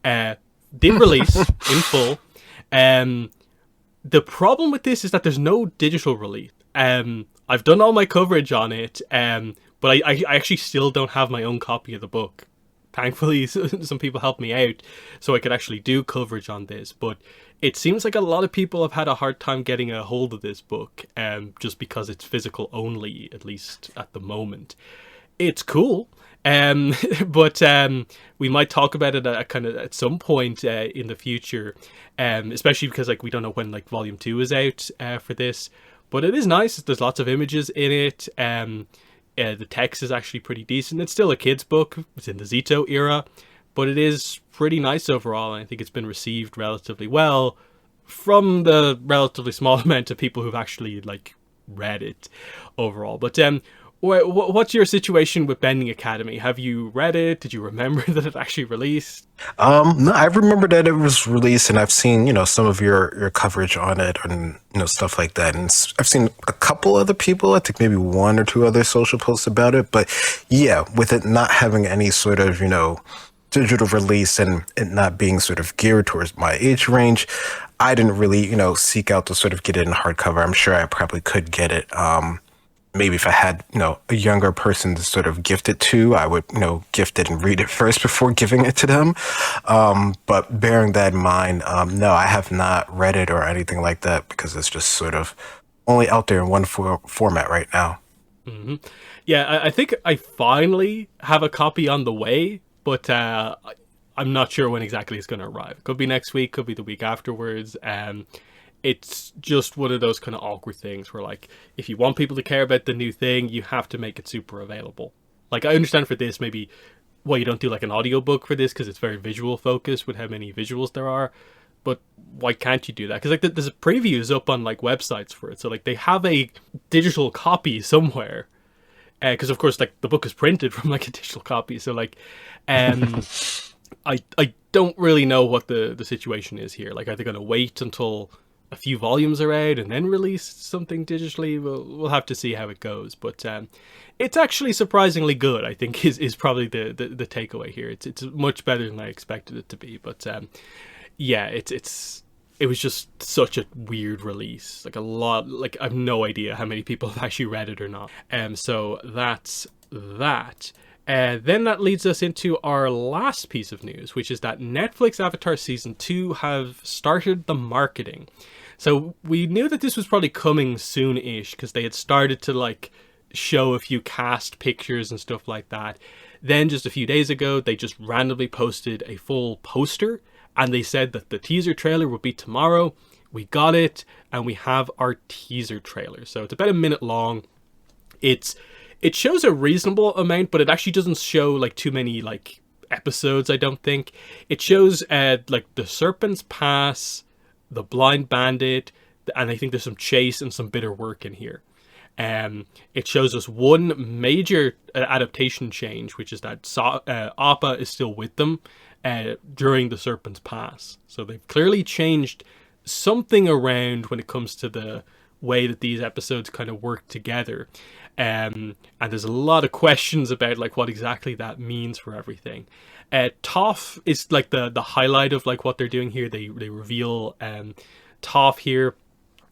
Did release in full. The problem with this is that there's no digital release. I've done all my coverage on it, but I actually still don't have my own copy of the book. Thankfully, some people helped me out so I could actually do coverage on this. But it seems like a lot of people have had a hard time getting a hold of this book, just because it's physical only, at least at the moment. It's cool, but we might talk about it at some point in the future, especially because like we don't know when like Volume 2 is out for this. But it is nice. There's lots of images in it. The text is actually pretty decent. It's still a kid's book. It's in the Zito era, but it is pretty nice overall. And I think it's been received relatively well from the relatively small amount of people who've actually like read it overall. But what's your situation with Bending Academy? Have you read it? Did you remember that it actually released? No, I remember that it was released, and I've seen, some of your coverage on it and, stuff like that. And I've seen a couple other people, I think maybe one or two other social posts about it. But yeah, with it not having any sort of, digital release and it not being sort of geared towards my age range, I didn't really, seek out to sort of get it in hardcover. I'm sure I probably could get it. Maybe if I had, a younger person to sort of gift it to, I would, gift it and read it first before giving it to them. But bearing that in mind, no, I have not read it or anything like that because it's just sort of only out there in one format right now. Mm-hmm. Yeah, I think I finally have a copy on the way, but I'm not sure when exactly it's going to arrive. Could be next week, could be the week afterwards. It's just one of those kind of awkward things where, like, if you want people to care about the new thing, you have to make it super available. Like, I understand for this, maybe, well, you don't do, like, an audiobook for this because it's very visual focused with how many visuals there are. But why can't you do that? Because, like, there's previews up on, like, websites for it. So, like, they have a digital copy somewhere. Because, of course, like, the book is printed from, like, a digital copy. So, like, I don't really know what the situation is here. Like, are they going to wait until a few volumes are out and then release something digitally? We'll have to see how it goes. But it's actually surprisingly good, I think, is probably the takeaway here. It's much better than I expected it to be. But yeah, it was just such a weird release. Like, a lot, like, I have no idea how many people have actually read it or not. So that's that. Then that leads us into our last piece of news, which is that Netflix Avatar Season 2 have started the marketing. So we knew that this was probably coming soon-ish because they had started to, like, show a few cast pictures and stuff like that. Then just a few days ago, they just randomly posted a full poster and they said that the teaser trailer would be tomorrow. We got it, and we have our teaser trailer. So it's about a minute long. It shows a reasonable amount, but it actually doesn't show like too many like episodes, I don't think. It shows like the Serpent's Pass, the Blind Bandit, and I think there's some chase and some bitter work in here. It shows us one major adaptation change, which is that Appa is still with them during the Serpent's Pass. So they've clearly changed something around when it comes to the way that these episodes kind of work together. And there's a lot of questions about like what exactly that means for everything. Toph is like the highlight of like what they're doing here. They reveal Toph here.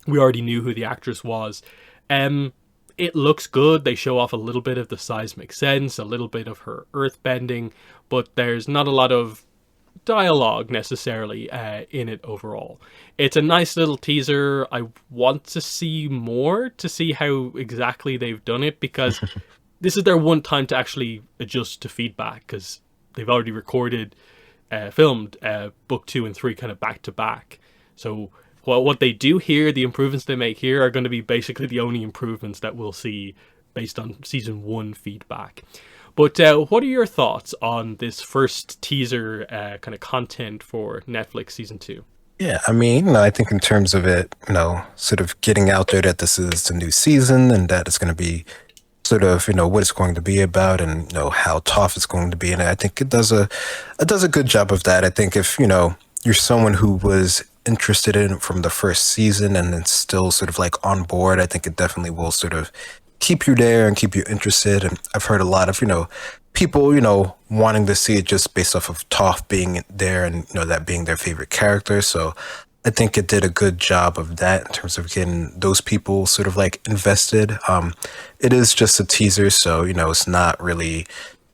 We already knew who the actress was. It looks good. They show off a little bit of the seismic sense, a little bit of her earth bending, but there's not a lot of dialogue necessarily in it overall. It's a nice little teaser. I want to see more to see how exactly they've done it, because this is their one time to actually adjust to feedback, because they've already filmed book 2 and 3 kind of back to back. So what they do here, the improvements they make here, are going to be basically the only improvements that we'll see based on season 1 feedback. But what are your thoughts on this first teaser kind of content for Netflix season 2? Yeah, I mean, I think in terms of it, sort of getting out there that this is the new season and that it's going to be sort of, what it's going to be about and, how tough it's going to be. And I think it does a good job of that. I think if, you're someone who was interested in it from the first season and then still sort of like on board, I think it definitely will sort of keep you there and keep you interested. And I've heard a lot of, people, wanting to see it just based off of Toph being there and, that being their favorite character. So I think it did a good job of that in terms of getting those people sort of like invested. It is just a teaser, so, it's not really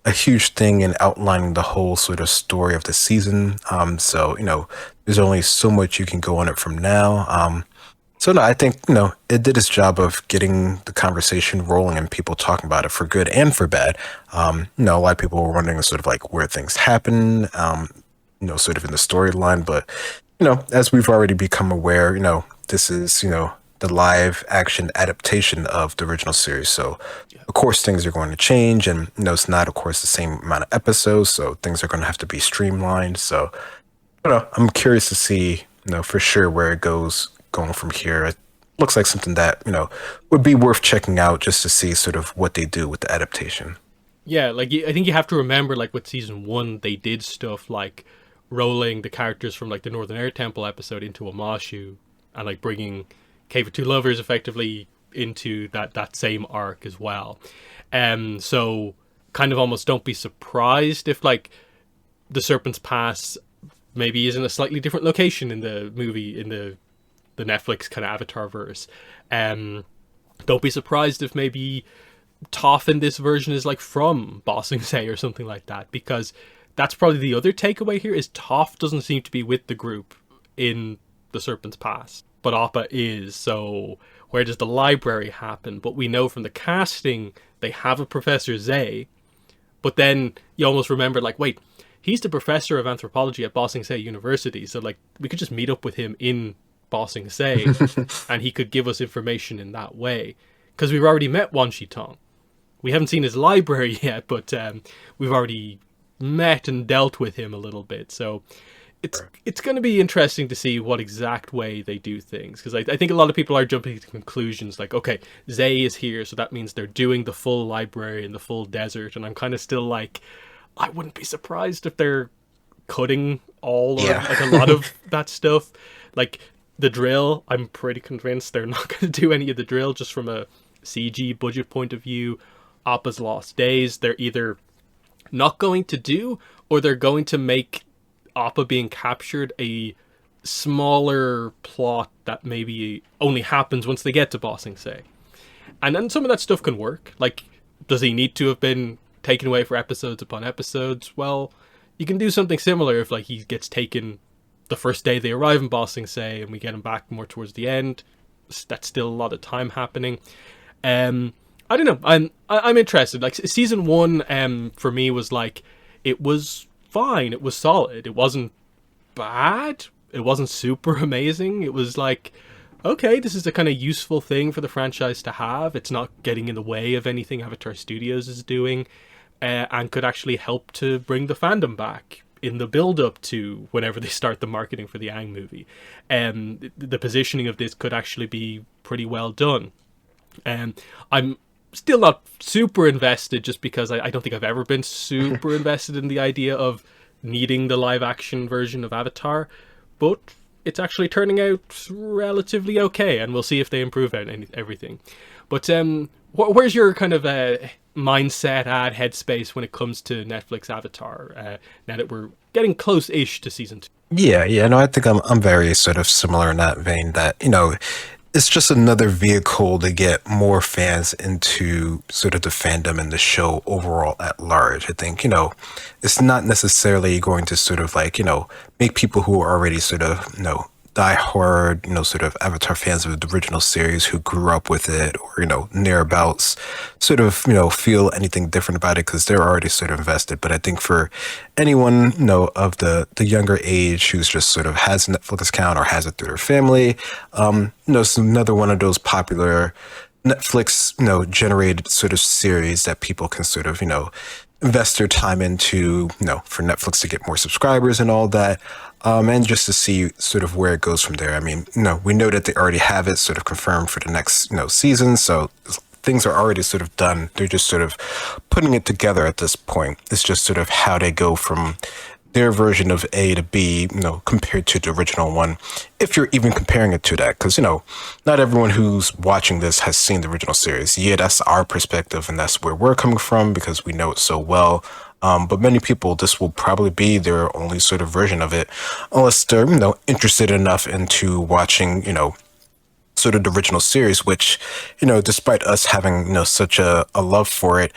a huge thing in outlining the whole sort of story of the season. So, there's only so much you can go on it from now. So no, I think, it did its job of getting the conversation rolling and people talking about it for good and for bad. A lot of people were wondering sort of like where things happen, sort of in the storyline. But, as we've already become aware, this is, the live action adaptation of the original series. So of course things are going to change and, it's not, of course, the same amount of episodes. So things are going to have to be streamlined. So, I'm curious to see, for sure where it goes going from here. It looks like something that, would be worth checking out just to see sort of what they do with the adaptation. Yeah, like I think you have to remember, like with season 1, they did stuff like rolling the characters from like the Northern Air Temple episode into Amashu and like bringing K308 Lovers effectively into that same arc as well. So kind of almost don't be surprised if like the Serpent's Pass maybe is in a slightly different location in the movie, in the Netflix kind of Avatar verse. Don't be surprised if maybe Toph in this version is like from Ba Sing Se or something like that, because that's probably the other takeaway here is Toph doesn't seem to be with the group in the Serpent's Pass, but Appa is. So where does the library happen? But we know from the casting they have a Professor Zay, but then you almost remember like, wait, he's the professor of anthropology at Ba Sing Se University, so like we could just meet up with him in Ba Sing Se and he could give us information in that way, because we've already met Wan Shi Tong. We haven't seen his library yet, but we've already met and dealt with him a little bit. So it's going to be interesting to see what exact way they do things, because I think a lot of people are jumping to conclusions like, okay, Zay is here, so that means they're doing the full library in the full desert, and I'm kind of still like, I wouldn't be surprised if they're cutting all or like a lot of that stuff. Like the drill, I'm pretty convinced they're not going to do any of the drill just from a CG budget point of view. Appa's Lost Days, they're either not going to do, or they're going to make Appa being captured a smaller plot that maybe only happens once they get to Ba Sing Se. And then some of that stuff can work. Like, does he need to have been taken away for episodes upon episodes? Well, you can do something similar if like he gets taken the first day they arrive in Ba Sing Se and we get him back more towards the end. That's still a lot of time happening. I don't know. I'm interested. Like season 1, for me was like, it was fine. It was solid. It wasn't bad. It wasn't super amazing. It was like, okay, this is a kind of useful thing for the franchise to have. It's not getting in the way of anything Avatar Studios is doing, and could actually help to bring the fandom back in the build-up to whenever they start the marketing for the Aang movie. The positioning of this could actually be pretty well done. I'm still not super invested, just because I don't think I've ever been super invested in the idea of needing the live-action version of Avatar, but it's actually turning out relatively okay, and we'll see if they improve everything. But where's your kind of mindset at headspace when it comes to Netflix Avatar, now that we're getting close-ish to season 2? Yeah, no, I think I'm very sort of similar in that vein, that, it's just another vehicle to get more fans into sort of the fandom and the show overall at large. I think, it's not necessarily going to sort of like, make people who are already sort of, diehard, sort of Avatar fans of the original series who grew up with it, or, nearabouts, sort of, feel anything different about it because they're already sort of invested. But I think for anyone, of the younger age who's just sort of has a Netflix account or has it through their family, it's another one of those popular Netflix, generated sort of series that people can sort of, invest their time into, for Netflix to get more subscribers and all that. And just to see sort of where it goes from there. I mean, we know that they already have it sort of confirmed for the next, season. So things are already sort of done. They're just sort of putting it together at this point. It's just sort of how they go from their version of A to B, compared to the original one, if you're even comparing it to that. Because, not everyone who's watching this has seen the original series. Yeah, that's our perspective, and that's where we're coming from because we know it so well. But many people, this will probably be their only sort of version of it, unless they're, interested enough into watching, sort of the original series, which, despite us having, such a love for it,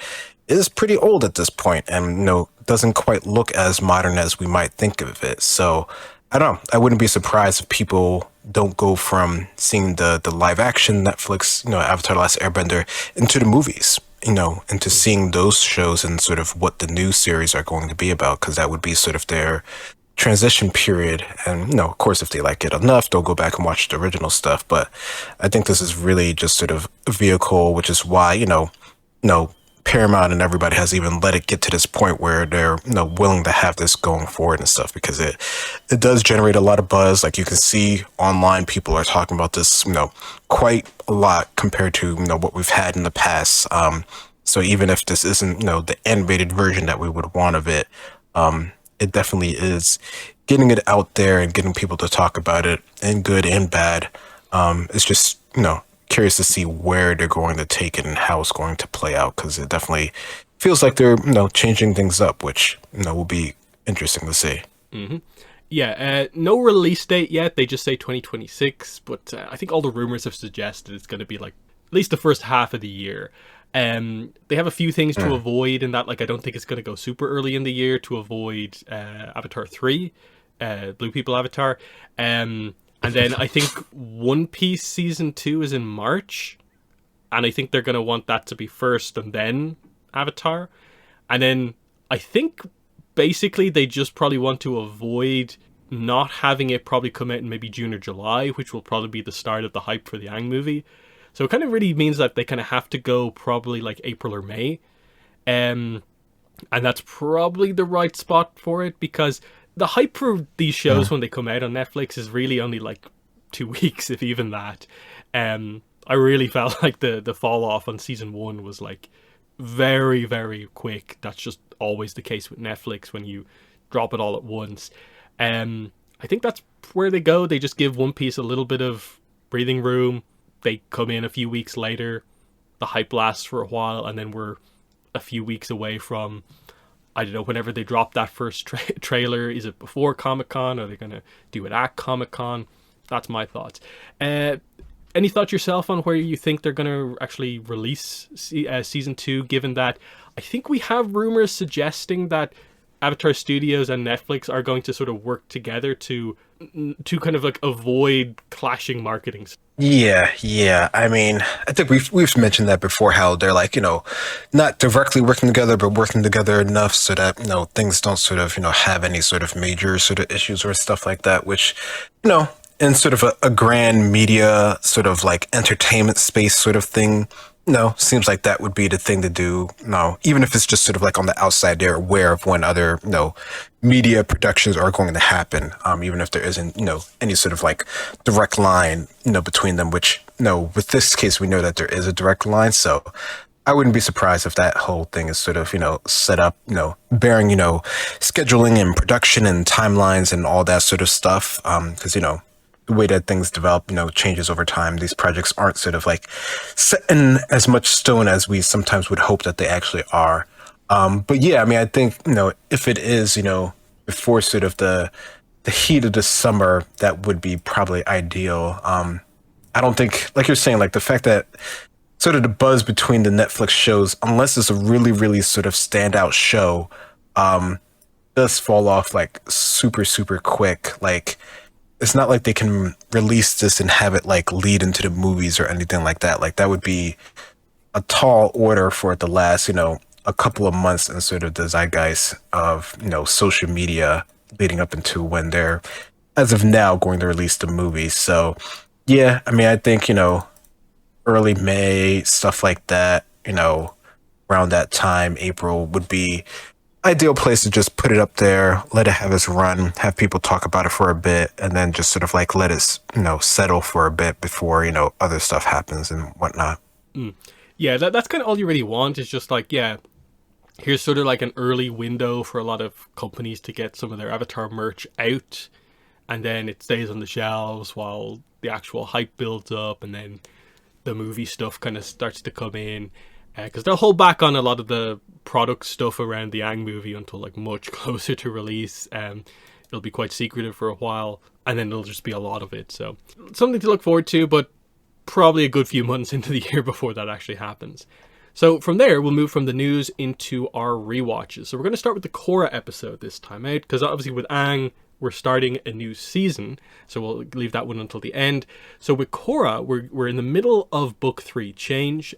is pretty old at this point and, doesn't quite look as modern as we might think of it. So I don't know. I wouldn't be surprised if people don't go from seeing the live action Netflix, Avatar: The Last Airbender into the movies, into seeing those shows and sort of what the new series are going to be about, because that would be sort of their transition period. And, of course, if they like it enough, they'll go back and watch the original stuff. But I think this is really just sort of a vehicle, which is why, Paramount and everybody has even let it get to this point where they're willing to have this going forward and stuff, because it does generate a lot of buzz. Like you can see online, people are talking about this quite a lot compared to what we've had in the past. So even if this isn't the animated version that we would want of it, it definitely is getting it out there and getting people to talk about it, in good and bad. It's just curious to see where they're going to take it and how it's going to play out, because it definitely feels like they're changing things up, which will be interesting to see. Mm-hmm. Yeah, no release date yet. They just say 2026, but I think all the rumors have suggested it's going to be like at least the first half of the year. They have a few things to avoid in that, like I don't think it's going to go super early in the year to avoid Avatar 3, Blue People Avatar. And then I think One Piece Season 2 is in March. And I think they're going to want that to be first and then Avatar. And then I think basically they just probably want to avoid not having it probably come out in maybe June or July, which will probably be the start of the hype for the Aang movie. So it kind of really means that they kind of have to go probably like April or May. And that's probably the right spot for it, because the hype for these shows when they come out on Netflix is really only like 2 weeks, if even that. I really felt like the fall off on season 1 was like very, very quick. That's just always the case with Netflix when you drop it all at once. I think that's where they go. They just give One Piece a little bit of breathing room. They come in a few weeks later. The hype lasts for a while, and then we're a few weeks away from, I don't know, whenever they drop that first trailer. Is it before Comic-Con? Are they going to do it at Comic-Con? That's my thoughts. Any thoughts yourself on where you think they're going to actually release Season 2, given that I think we have rumors suggesting that Avatar Studios and Netflix are going to sort of work together to kind of like avoid clashing marketing. Yeah. I mean, I think we've mentioned that before, how they're like, not directly working together, but working together enough so that, things don't sort of, have any sort of major sort of issues or stuff like that, which, in sort of a grand media sort of like entertainment space sort of thing, seems like that would be the thing to do. Even if it's just sort of like on the outside, they're aware of when other, media productions are going to happen. Even if there isn't, any sort of like direct line, between them, which, with this case, we know that there is a direct line. So I wouldn't be surprised if that whole thing is sort of, set up, bearing, scheduling and production and timelines and all that sort of stuff. Because, the way that things develop, changes over time. These projects aren't sort of like set in as much stone as we sometimes would hope that they actually are. But yeah, I mean, I think, if it is, before sort of the heat of the summer, that would be probably ideal. I don't think, like you're saying, like the fact that sort of the buzz between the Netflix shows, unless it's a really, really sort of standout show, does fall off like super, super quick. Like, it's not like they can release this and have it like lead into the movies or anything like that. Like that would be a tall order for it to last, a couple of months in sort of the zeitgeist of, social media leading up into when they're, as of now, going to release the movie. So yeah, I mean, I think, early May, stuff like that, around that time, April would be ideal place to just put it up there, let it have its run, have people talk about it for a bit, and then just sort of like let it, settle for a bit before, other stuff happens and whatnot. Yeah, that's kind of all you really want is just like, yeah, here's sort of like an early window for a lot of companies to get some of their Avatar merch out, and then it stays on the shelves while the actual hype builds up, and then the movie stuff kind of starts to come in. Because they'll hold back on a lot of the product stuff around the Aang movie until like much closer to release. It'll be quite secretive for a while, and then there'll just be a lot of it. So something to look forward to, but probably a good few months into the year before that actually happens. So from there, we'll move from the news into our rewatches. So we're going to start with the Korra episode this time out, because obviously with Aang, we're starting a new season, so we'll leave that one until the end. So with Korra, we're in the middle of Book 3, Change,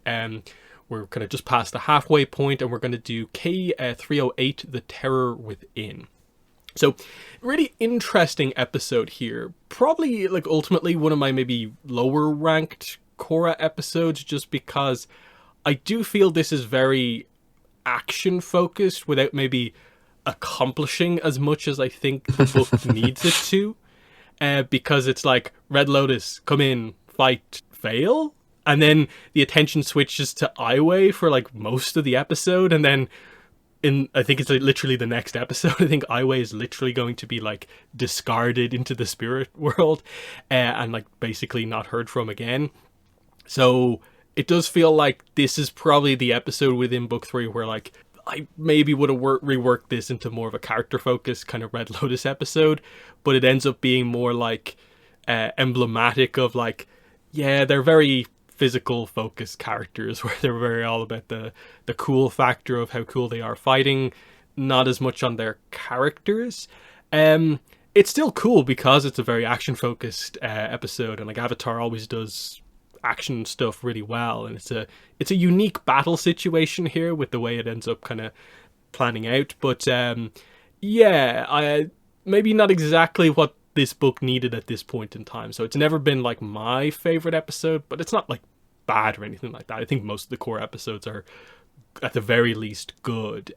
we're kind of just past the halfway point, and we're going to do K308 The Terror Within. So, really interesting episode here. Probably, like, ultimately one of my maybe lower ranked Korra episodes, just because I do feel this is very action focused without maybe accomplishing as much as I think the book needs it to. Because it's like, Red Lotus, come in, fight, fail. And then the attention switches to Aiwei for like most of the episode, and then I think it's like literally the next episode, I think Aiwei is literally going to be like discarded into the spirit world, and like basically not heard from again. So it does feel like this is probably the episode within Book 3 where like I maybe would have reworked this into more of a character focused kind of Red Lotus episode, but it ends up being more like emblematic of like, yeah, they're very physical focused characters where they're very all about the cool factor of how cool they are fighting, not as much on their characters. It's still cool because it's a very action focused episode, and like Avatar always does action stuff really well, and it's a unique battle situation here with the way it ends up kind of planning out. But yeah, I maybe not exactly what this book needed at this point in time. So it's never been like my favorite episode, but it's not like bad or anything like that. I think most of the core episodes are at the very least good.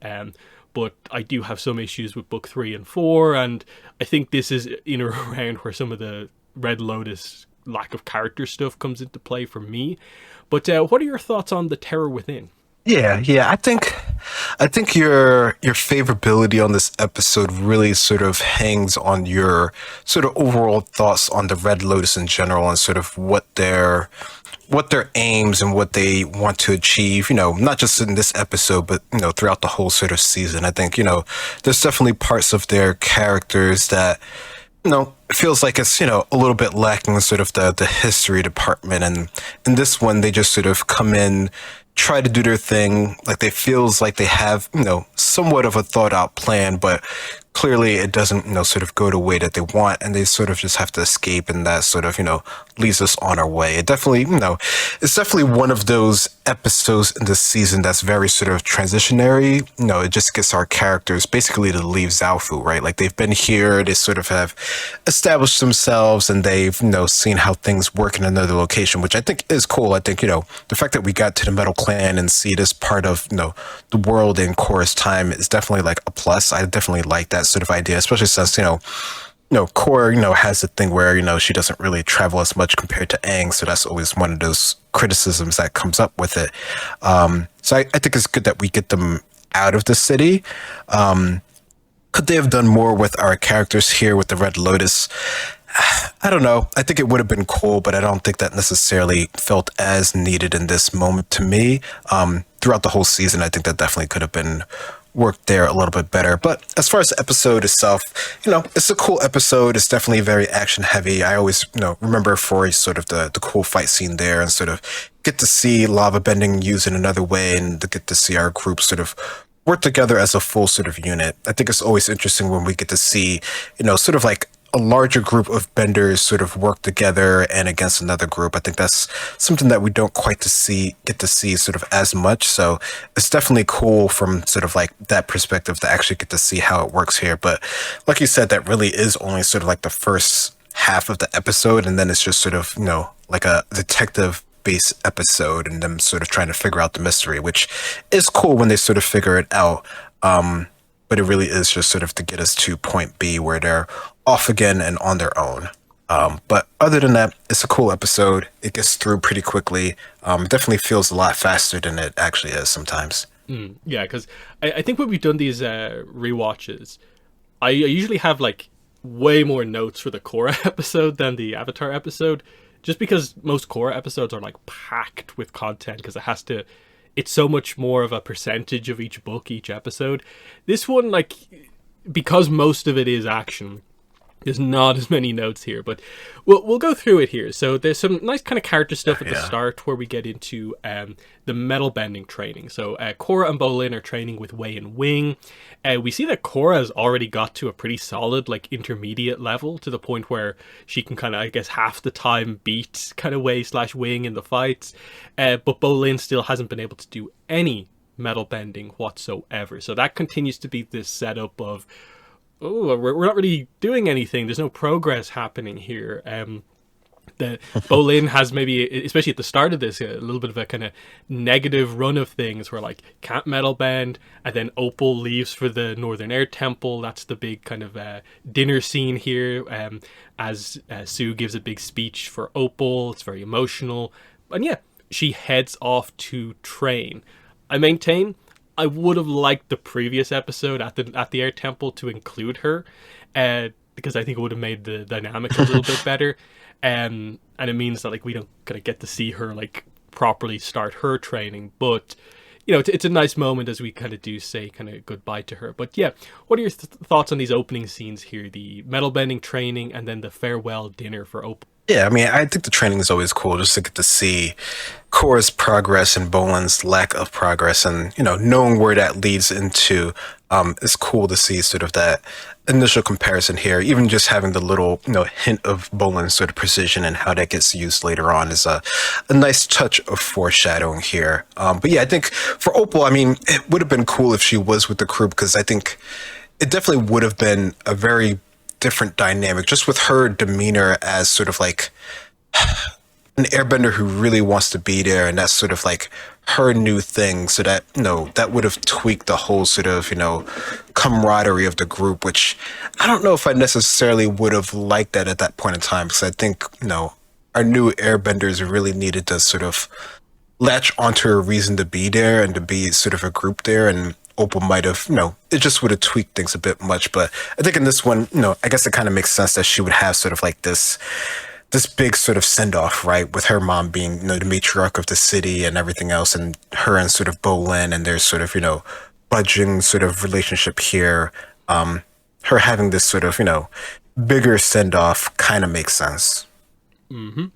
But I do have some issues with book 3 and 4, and I think this is in or around where some of the Red Lotus lack of character stuff comes into play for me. But what are your thoughts on The Terror Within? Yeah. I think your favorability on this episode really sort of hangs on your sort of overall thoughts on the Red Lotus in general, and sort of what their aims and what they want to achieve, not just in this episode, but, throughout the whole sort of season. I think, there's definitely parts of their characters that, it feels like it's, a little bit lacking in sort of the history department. And in this one, they just sort of come in, try to do their thing. Like they feels like they have, somewhat of a thought out plan, but clearly it doesn't, sort of go the way that they want. And they sort of just have to escape, and that sort of, leads us on our way. It definitely, it's definitely one of those episodes in this season that's very sort of transitionary. It just gets our characters basically to leave Zaofu, right? Like they've been here, they sort of have established themselves, and they've, seen how things work in another location, which I think is cool. I think, the fact that we got to the Metal Clan and see this part of, the world in Korra's time is definitely like a plus. I definitely like that sort of idea, especially since, Korra, has the thing where, she doesn't really travel as much compared to Aang. So that's always one of those criticisms that comes up with it. So I think it's good that we get them out of the city. Could they have done more with our characters here with the Red Lotus? I don't know. I think it would have been cool, but I don't think that necessarily felt as needed in this moment to me. Throughout the whole season, I think that definitely could have been worked there a little bit better. But as far as the episode itself, it's a cool episode. It's definitely very action heavy. I always, remember for sort of the cool fight scene there, and sort of get to see lava bending used in another way, and to get to see our group sort of work together as a full sort of unit. I think it's always interesting when we get to see, sort of like a larger group of benders sort of work together and against another group. I think that's something that we don't quite get to see sort of as much. So it's definitely cool from sort of like that perspective to actually get to see how it works here. But like you said, that really is only sort of like the first half of the episode, and then it's just sort of, like a detective based episode and them sort of trying to figure out the mystery, which is cool when they sort of figure it out. But it really is just sort of to get us to point B where they're off again and on their own. But other than that, it's a cool episode. It gets through pretty quickly. It definitely feels a lot faster than it actually is sometimes. Yeah, because I think when we've done these rewatches, I usually have like way more notes for the Korra episode than the Avatar episode, just because most Korra episodes are like packed with content because it's so much more of a percentage of each book, each episode. This one, like, because most of it is action, there's not as many notes here, but we'll go through it here. So there's some nice kind of character stuff at the start where we get into the metal bending training. So Korra and Bolin are training with Wei and Wing. We see that Korra has already got to a pretty solid, like, intermediate level, to the point where she can kind of, I guess, half the time beat kind of Wei/Wing in the fights. But Bolin still hasn't been able to do any metal bending whatsoever. So that continues to be this setup of, oh, we're not really doing anything. There's no progress happening here. The Bolin has maybe, especially at the start of this, a little bit of a kind of negative run of things where, like, can't metal bend, and then Opal leaves for the Northern Air Temple. That's the big kind of dinner scene here, as Sue gives a big speech for Opal. It's very emotional. And yeah, she heads off to train. I maintain I would have liked the previous episode at the Air Temple to include her, because I think it would have made the dynamic a little bit better. And it means that, like, we don't kind of get to see her, like, properly start her training. But, you know, it's a nice moment as we kind of do say kind of goodbye to her. But yeah, what are your thoughts on these opening scenes here? The metal bending training and then the farewell dinner for Opal. Yeah, I mean, I think the training is always cool just to get to see Korra's progress and Bolin's lack of progress, and, you know, knowing where that leads into. It's cool to see sort of that initial comparison here. Even just having the little, you know, hint of Bolin's sort of precision and how that gets used later on is a nice touch of foreshadowing here. But yeah, I think for Opal, I mean, it would have been cool if she was with the crew, because I think it definitely would have been a very different dynamic just with her demeanor as sort of like an airbender who really wants to be there, and that's sort of like her new thing. So that, you know, that would have tweaked the whole sort of, you know, camaraderie of the group, which I don't know if I necessarily would have liked that at that point in time, because I think, you know, our new airbenders really needed to sort of latch onto a reason to be there and to be sort of a group there, and Opal might have, you know, it just would have tweaked things a bit much. But I think in this one, you know, I guess it kind of makes sense that she would have sort of like this big sort of send-off, right, with her mom being, you know, the matriarch of the city and everything else, and her and sort of Bolin and their sort of, you know, budging sort of relationship here. Her having this sort of, you know, bigger send-off kind of makes sense. Mm-hmm.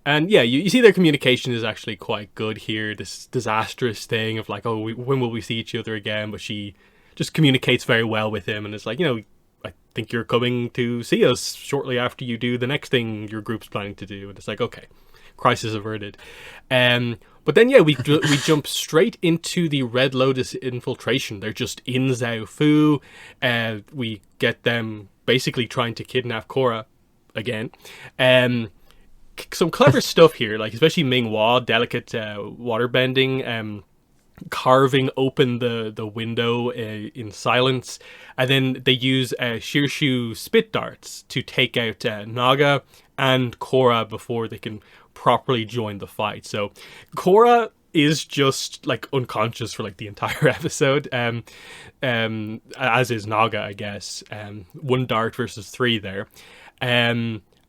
And yeah, you see their communication is actually quite good here. This disastrous thing of like, oh, when will we see each other again? But she just communicates very well with him, and it's like, you know, I think you're coming to see us shortly after you do the next thing your group's planning to do. And it's like, okay, crisis averted. But then, yeah, we jump straight into the Red Lotus infiltration. They're just in Zaofu. We get them basically trying to kidnap Korra again. Some clever stuff here, like especially Ming-Hua, delicate waterbending, carving open the window in silence, and then they use Shirshu spit darts to take out Naga and Korra before they can properly join the fight. So Korra is just like unconscious for like the entire episode, as is Naga, I guess. 1 dart versus 3 there.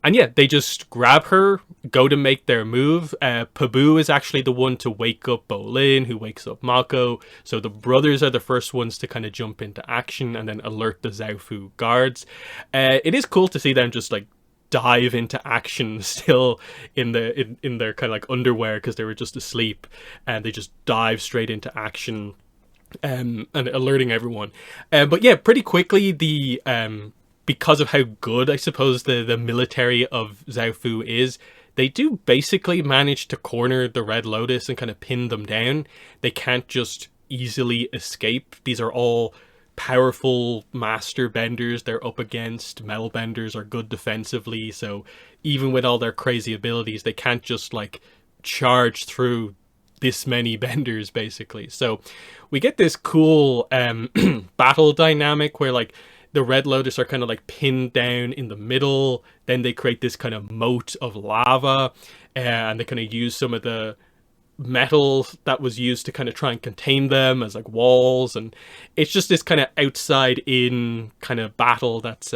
And yeah, they just grab her, go to make their move. Pabu is actually the one to wake up Bolin, who wakes up Mako. So the brothers are the first ones to kind of jump into action and then alert the Zaofu guards. It is cool to see them just like dive into action still in their kind of like underwear, because they were just asleep, and they just dive straight into action and alerting everyone. But yeah, pretty quickly because of how good, I suppose, the military of Zaofu is, they do basically manage to corner the Red Lotus and kind of pin them down. They can't just easily escape. These are all powerful master benders they're up against. Metal benders are good defensively, so even with all their crazy abilities, they can't just like charge through this many benders, basically. So we get this cool battle dynamic where like the Red Lotus are kind of like pinned down in the middle. Then they create this kind of moat of lava, and they kind of use some of the metal that was used to kind of try and contain them as like walls. And it's just this kind of outside in kind of battle that's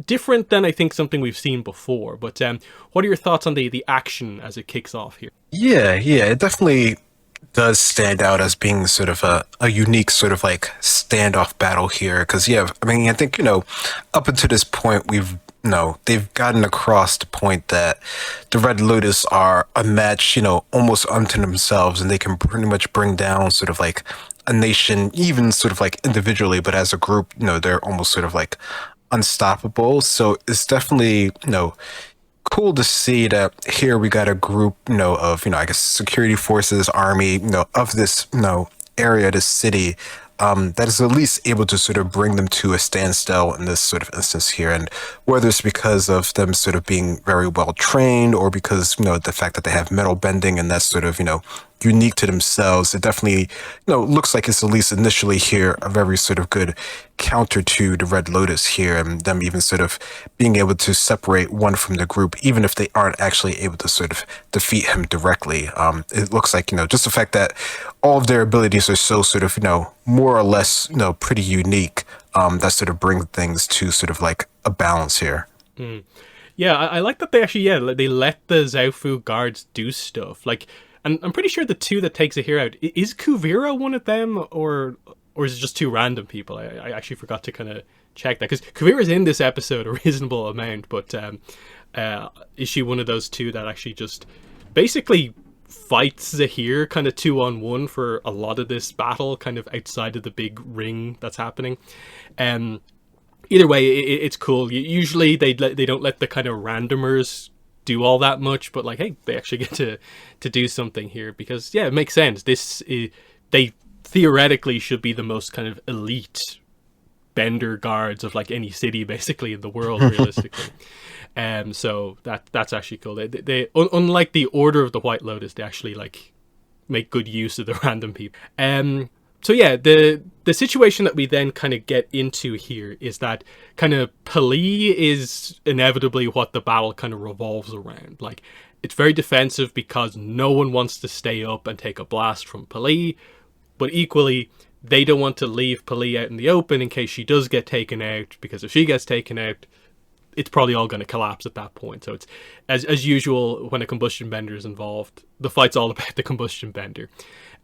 different than I think something we've seen before. But what are your thoughts on the action as it kicks off here? Yeah, it definitely does stand out as being sort of a unique sort of like standoff battle here. Because, yeah, I mean, I think, up until this point, they've gotten across the point that the Red Lotus are a match, almost unto themselves, and they can pretty much bring down sort of like a nation, even sort of like individually, but as a group, they're almost sort of like unstoppable. So it's definitely, cool to see that here we got a group, of, I guess security forces, army, of this, area, this city, that is at least able to sort of bring them to a standstill in this sort of instance here. And whether it's because of them sort of being very well trained or because, the fact that they have metal bending and that's sort of, unique to themselves, it definitely, looks like it's at least initially here a very sort of good counter to the Red Lotus here, and them even sort of being able to separate one from the group, even if they aren't actually able to sort of defeat him directly. It looks like, just the fact that all of their abilities are so sort of, more or less, pretty unique, that sort of bring things to sort of like a balance here. Mm. Yeah, I like that they actually, they let the Zaofu guards do stuff. Like, and I'm pretty sure the two that takes Zahir out, is Kuvira one of them, or is it just two random people? I actually forgot to kind of check that, because Kuvira's in this episode a reasonable amount, but is she one of those two that actually just basically fights Zahir kind of 2-on-1 for a lot of this battle, kind of outside of the big ring that's happening? Either way, it's cool. Usually they don't let the kind of randomers do all that much, but like, hey, they actually get to do something here, because yeah, it makes sense. They theoretically should be the most kind of elite bender guards of like any city basically in the world, realistically. So that's actually cool. They unlike the Order of the White Lotus, they actually like make good use of the random people. So yeah, the situation that we then kind of get into here is that kind of Pali is inevitably what the battle kind of revolves around. Like, it's very defensive because no one wants to stay up and take a blast from Pali, but equally they don't want to leave Pali out in the open in case she does get taken out, because if she gets taken out, it's probably all going to collapse at that point. So it's as usual when a combustion bender is involved, the fight's all about the combustion bender.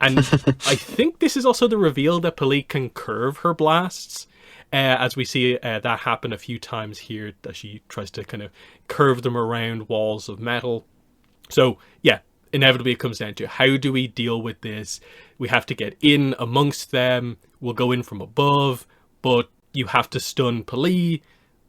And I think this is also the reveal that Pali can curve her blasts, as we see that happen a few times here, that she tries to kind of curve them around walls of metal. So yeah, inevitably it comes down to, how do we deal with this? We have to get in amongst them. We'll go in from above, but you have to stun Pali,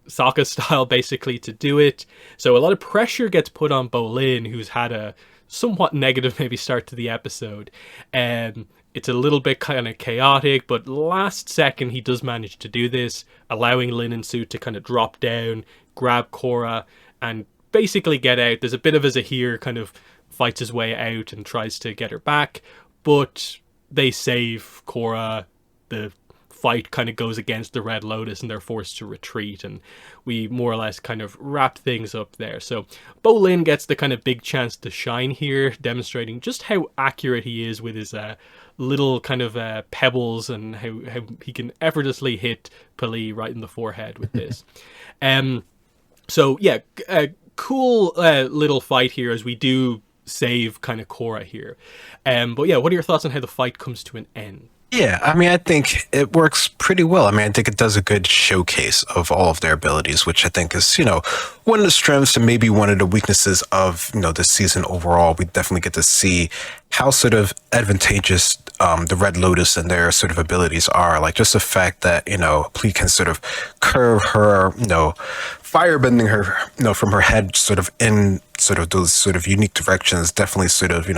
Sokka style, basically, to do it. So a lot of pressure gets put on Bolin, who's had a somewhat negative maybe start to the episode. It's a little bit kind of chaotic, but last second he does manage to do this, allowing Linen Suit to kind of drop down, grab Korra, and basically get out. There's a bit of a Zahir kind of fights his way out and tries to get her back, but they save Korra. The fight kind of goes against the Red Lotus and they're forced to retreat, and we more or less kind of wrap things up there. So Bolin gets the kind of big chance to shine here, demonstrating just how accurate he is with his little kind of pebbles, and how he can effortlessly hit Pali right in the forehead with this. So yeah, a cool little fight here as we do save kind of Korra here. But yeah, what are your thoughts on how the fight comes to an end? Yeah, I mean, I think it works pretty well. I mean, I think it does a good showcase of all of their abilities, which I think is, one of the strengths and maybe one of the weaknesses of, this season overall. We definitely get to see how sort of advantageous the Red Lotus and their sort of abilities are. Like, just the fact that, Pli can sort of curve her, firebending her, from her head sort of in sort of those sort of unique directions definitely sort of,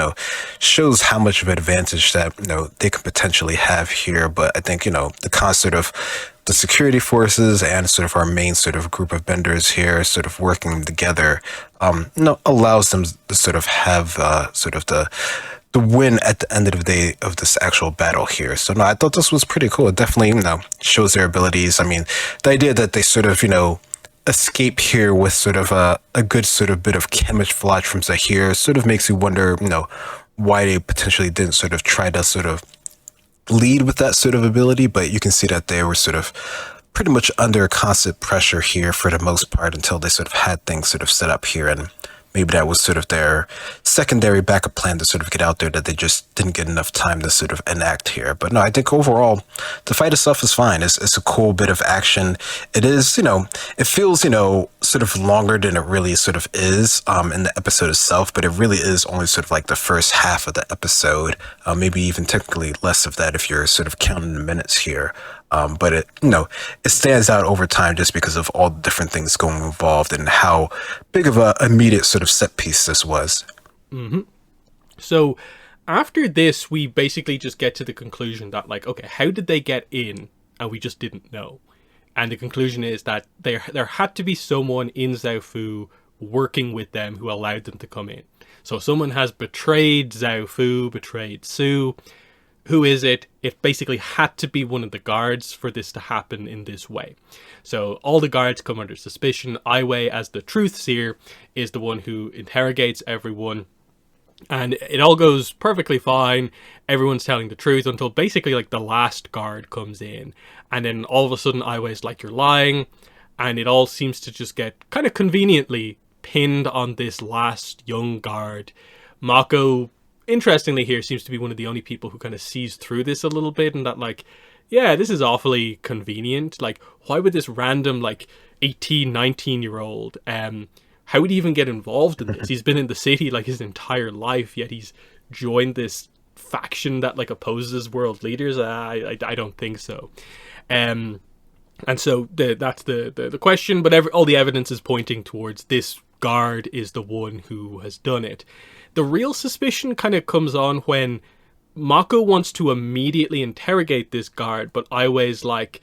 shows how much of an advantage that, they can potentially have here. But I think, the concept of the security forces and sort of our main sort of group of benders here sort of working together, allows them to sort of have sort of the win at the end of the day of this actual battle here. So no, I thought this was pretty cool. It definitely, shows their abilities. I mean, the idea that they sort of, escape here with sort of a good sort of bit of camouflage from Zahir sort of makes you wonder, why they potentially didn't sort of try to sort of lead with that sort of ability, but you can see that they were sort of pretty much under constant pressure here for the most part until they sort of had things sort of set up here, and maybe that was sort of their secondary backup plan to sort of get out there that they just didn't get enough time to sort of enact here. But no, I think overall the fight itself is fine. It's a cool bit of action. It is, it feels, sort of longer than it really sort of is in the episode itself, but it really is only sort of like the first half of the episode, maybe even technically less of that if you're sort of counting the minutes here. But it, it stands out over time just because of all the different things going involved and how big of a immediate sort of set piece this was. Mm-hmm. So after this, we basically just get to the conclusion that, like, okay, how did they get in? And we just didn't know. And the conclusion is that there had to be someone in Zhao working with them who allowed them to come in. So someone has betrayed Zhao, betrayed Su. Who is it? It basically had to be one of the guards for this to happen in this way. So all the guards come under suspicion. Ai Wei, as the truth seer, is the one who interrogates everyone. And it all goes perfectly fine. Everyone's telling the truth until basically like the last guard comes in. And then all of a sudden Ai Wei's like, you're lying. And it all seems to just get kind of conveniently pinned on this last young guard. Mako, interestingly here, seems to be one of the only people who kind of sees through this a little bit, and that, like, yeah, this is awfully convenient. Like, why would this random, like, 18, 19-year-old, how would he even get involved in this? He's been in the city, like, his entire life, yet he's joined this faction that, like, opposes world leaders? I don't think so. And so that's the question, but all the evidence is pointing towards this guard is the one who has done it. The real suspicion kind of comes on when Mako wants to immediately interrogate this guard, but Ai Wei's like,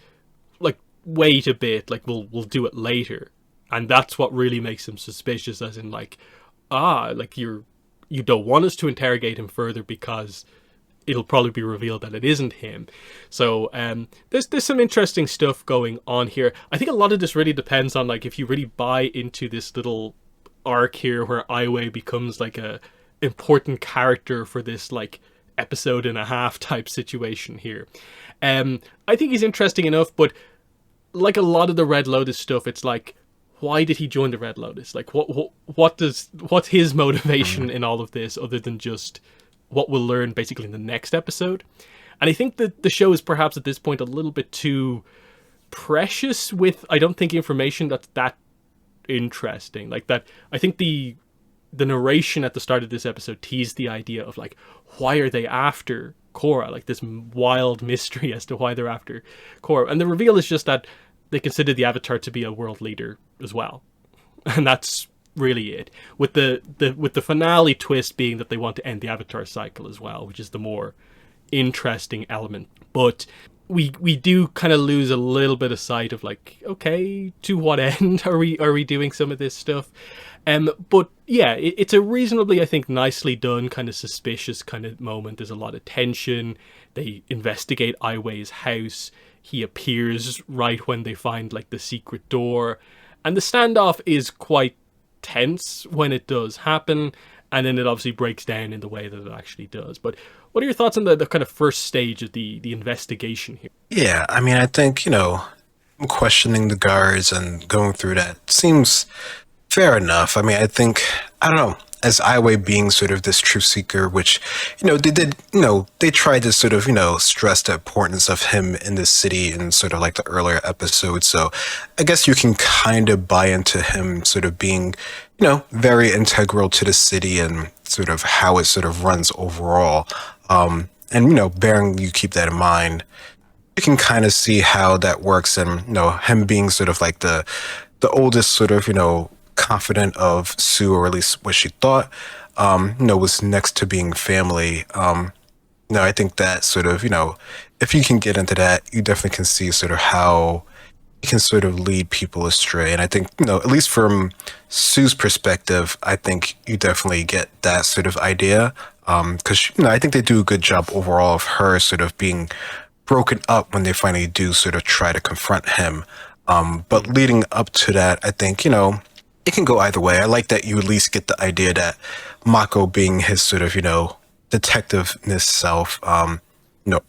wait a bit, like, we'll do it later. And that's what really makes him suspicious, as in, like, like, you don't want us to interrogate him further because it'll probably be revealed that it isn't him. So there's some interesting stuff going on here. I think a lot of this really depends on, like, if you really buy into this little arc here where Ai Wei becomes like a important character for this, like, episode and a half type situation here. I think he's interesting enough, but like a lot of the Red Lotus stuff, it's like, why did he join the Red Lotus? Like, what's his motivation in all of this other than just what we'll learn basically in the next episode? And I think that the show is perhaps at this point a little bit too precious with, I don't think, information that's that interesting. Like, that, I think the narration at the start of this episode teased the idea of, like, why are they after Korra? Like, this wild mystery as to why they're after Korra. And the reveal is just that they consider the Avatar to be a world leader as well. And that's really it. With the finale twist being that they want to end the Avatar cycle as well, which is the more interesting element. But we do kind of lose a little bit of sight of, like, okay, to what end are we doing some of this stuff? But yeah, it's a reasonably, I think, nicely done kind of suspicious kind of moment. There's a lot of tension. They investigate Ai Wei's house. He appears right when they find, like, the secret door. And the standoff is quite tense when it does happen. And then it obviously breaks down in the way that it actually does. But what are your thoughts on the kind of first stage of the investigation here? Yeah, I mean, I think, questioning the guards and going through that seems fair enough. I mean, I think, I don't know, as Ai Wei being sort of this truth seeker, which, they did, they tried to sort of, stress the importance of him in the city in sort of like the earlier episodes. So I guess you can kind of buy into him sort of being, very integral to the city and sort of how it sort of runs overall. And, bearing you keep that in mind, you can kind of see how that works. And, him being sort of like the oldest sort of, confidant of Su, or at least what she thought, was next to being family. No, I think that sort of, if you can get into that, you definitely can see sort of how it can sort of lead people astray. And I think, at least from Sue's perspective, I think you definitely get that sort of idea. Because, I think they do a good job overall of her sort of being broken up when they finally do sort of try to confront him. But leading up to that, I think, it can go either way. I like that you at least get the idea that Mako being his sort of, detectiveness self,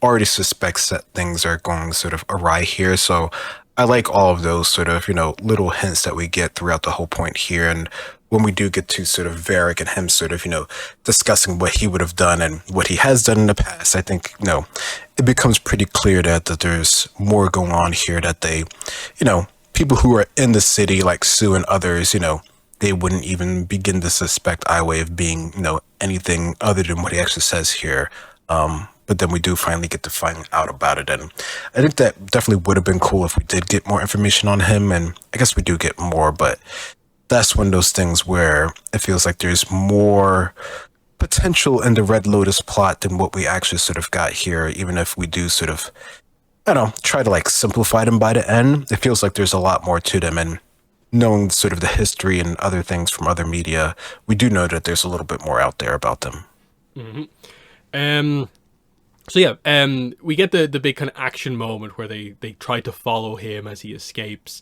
already suspects that things are going sort of awry here. So I like all of those sort of, little hints that we get throughout the whole point here. And when we do get to sort of Varric and him sort of, discussing what he would have done and what he has done in the past, I think, it becomes pretty clear that there's more going on here, that they, people who are in the city like Sue and others, they wouldn't even begin to suspect Iway of being, anything other than what he actually says here. But then we do finally get to find out about it. And I think that definitely would have been cool if we did get more information on him. And I guess we do get more, but that's one of those things where it feels like there's more potential in the Red Lotus plot than what we actually sort of got here, even if we do sort of, I don't know, try to like simplify them by the end. It feels like there's a lot more to them. And knowing sort of the history and other things from other media, we do know that there's a little bit more out there about them. Mm-hmm. So yeah, we get the big kind of action moment where they try to follow him as he escapes.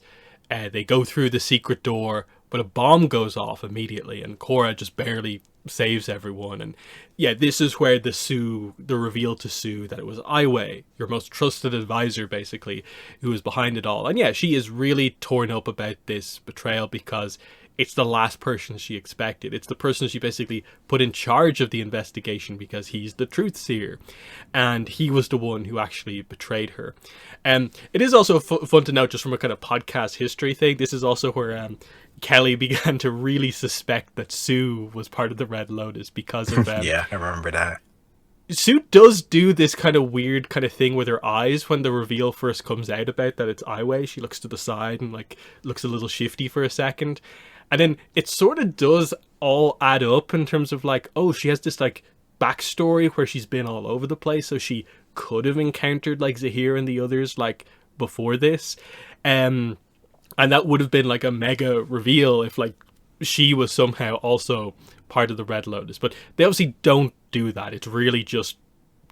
They go through the secret door, but a bomb goes off immediately, and Korra just barely saves everyone. And yeah, this is where the reveal to Sue that it was Iway, your most trusted advisor, basically, who was behind it all. And yeah, she is really torn up about this betrayal because it's the last person she expected. It's the person she basically put in charge of the investigation because he's the truth seer. And he was the one who actually betrayed her. It is also fun to note, just from a kind of podcast history thing, this is also where Kelly began to really suspect that Sue was part of the Red Lotus because of... yeah, I remember that. Sue does do this kind of weird kind of thing with her eyes when the reveal first comes out about that it's Iway. She looks to the side and like looks a little shifty for a second. And then it sort of does all add up in terms of like, oh, she has this like backstory where she's been all over the place. So she could have encountered like Zahir and the others like before this. And that would have been like a mega reveal if like she was somehow also part of the Red Lotus. But they obviously don't do that. It's really just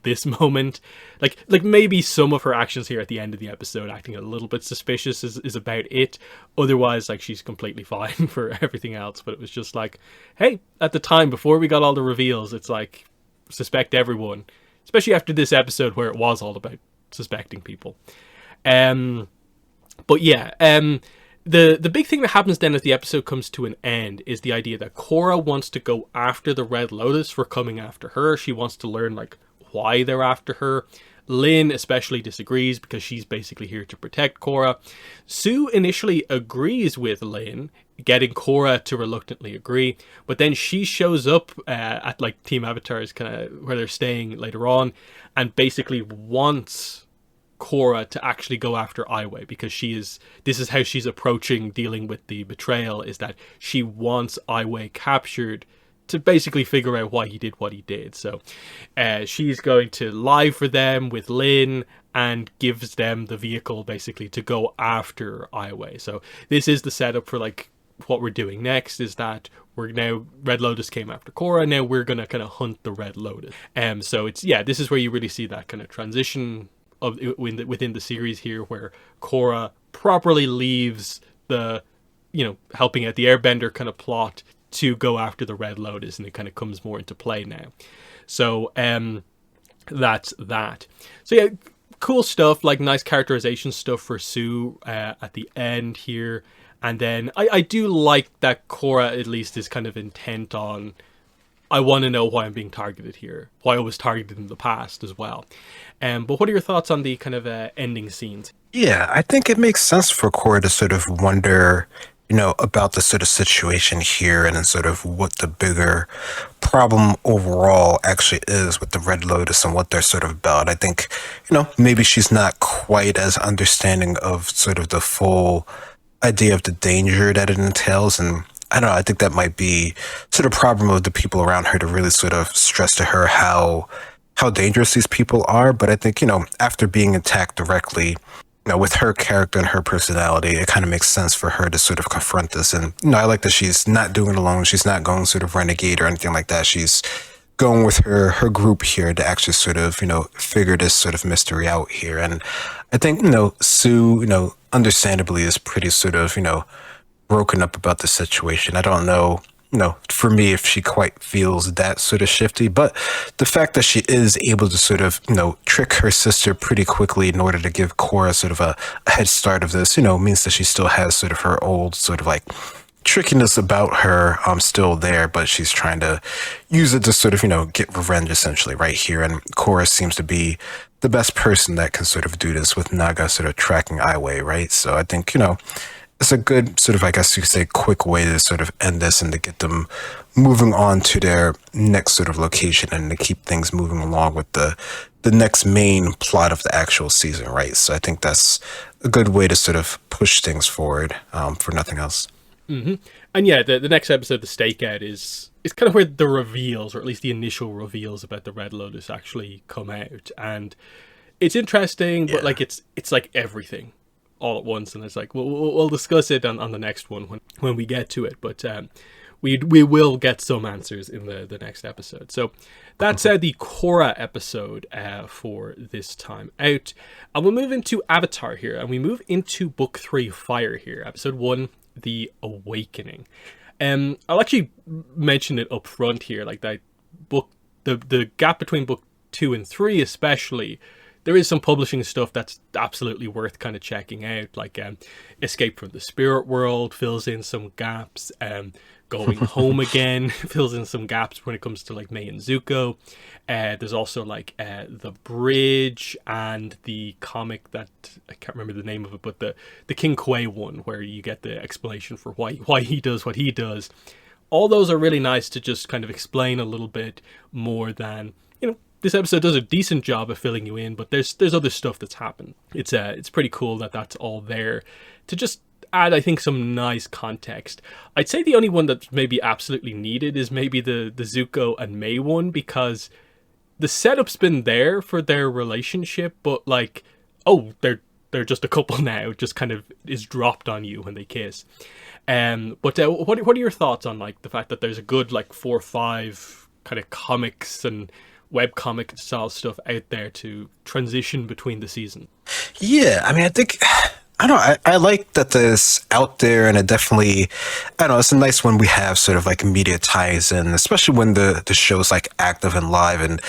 this moment. Like maybe some of her actions here at the end of the episode acting a little bit suspicious is about it. Otherwise, like, she's completely fine for everything else. But it was just like, hey, at the time before we got all the reveals, it's like suspect everyone, especially after this episode where it was all about suspecting people. But yeah, the big thing that happens then as the episode comes to an end is the idea that Korra wants to go after the Red Lotus for coming after her. She wants to learn like why they're after her. Lynn especially disagrees because she's basically here to protect Korra. Sue initially agrees with Lynn, getting Korra to reluctantly agree, but then she shows up at like Team Avatar's kind of where they're staying later on, and basically wants Korra to actually go after Iway because this is how she's approaching dealing with the betrayal, is that she wants Iway captured to basically figure out why he did what he did. So she's going to lie for them with Lynn and gives them the vehicle basically to go after Iway. So this is the setup for like what we're doing next, is that we're now, Red Lotus came after Korra, now we're gonna kind of hunt the Red Lotus. So it's, yeah, this is where you really see that kind of transition of within the series here, where Korra properly leaves the, helping out the Airbender kind of plot to go after the Red Lotus, and it kind of comes more into play now. So that's that. So yeah, cool stuff, like nice characterization stuff for Sue at the end here. And then I do like that Korra at least is kind of intent on, I want to know why I'm being targeted here, why I was targeted in the past as well. But what are your thoughts on the kind of ending scenes? Yeah, I think it makes sense for Korra to sort of wonder, about the sort of situation here and then sort of what the bigger problem overall actually is with the Red Lotus and what they're sort of about. I think, maybe she's not quite as understanding of sort of the full idea of the danger that it entails. And I don't know, I think that might be sort of problem of the people around her to really sort of stress to her how how dangerous these people are. But I think, after being attacked directly, with her character and her personality, it kind of makes sense for her to sort of confront this. And, I like that she's not doing it alone. She's not going sort of renegade or anything like that. She's going with her group here to actually sort of, figure this sort of mystery out here. And I think, Sue, understandably is pretty sort of, broken up about the situation. I don't know, for me, if she quite feels that sort of shifty, but the fact that she is able to sort of, trick her sister pretty quickly in order to give Korra sort of a head start of this, means that she still has sort of her old sort of like trickiness about her still there, but she's trying to use it to sort of, get revenge essentially right here. And Korra seems to be the best person that can sort of do this with Naga sort of tracking Ai Wei, right? So I think, it's a good sort of, I guess you could say, quick way to sort of end this and to get them moving on to their next sort of location and to keep things moving along with the next main plot of the actual season, right? So I think that's a good way to sort of push things forward, for nothing else. Mm-hmm. And yeah, the next episode, the Stakeout, is kind of where the reveals, or at least the initial reveals about the Red Lotus actually come out. And it's interesting, but like it's like everything all at once, and it's like we'll discuss it on the next one when we get to it, but we will get some answers in the next episode. So that's the Korra episode for this time out, and we'll move into Avatar here, and we move into Book 3 Fire here, episode 1, The Awakening. I'll actually mention it up front here, like that book, the gap between book 2 and 3 especially. There is some publishing stuff that's absolutely worth kind of checking out, like Escape from the Spirit World fills in some gaps, Going Home Again fills in some gaps when it comes to like Mei and Zuko. There's also like The Bridge and the comic that, I can't remember the name of it, but the King Kwei one, where you get the explanation for why he does what he does. All those are really nice to just kind of explain a little bit more than, this episode does a decent job of filling you in, but there's other stuff that's happened. It's pretty cool that that's all there to just add, I think, some nice context. I'd say the only one that's maybe absolutely needed is maybe the Zuko and Mei one, because the setup's been there for their relationship, but like, oh, they're just a couple now, just kind of is dropped on you when they kiss. But what are your thoughts on like the fact that there's a good like 4 or 5 kind of comics and webcomic style stuff out there to transition between the season? Yeah, I mean, I think, I don't know, I like that this out there, and it definitely, I don't know, it's a nice when we have sort of like media ties in, especially when the show's like active and live, and,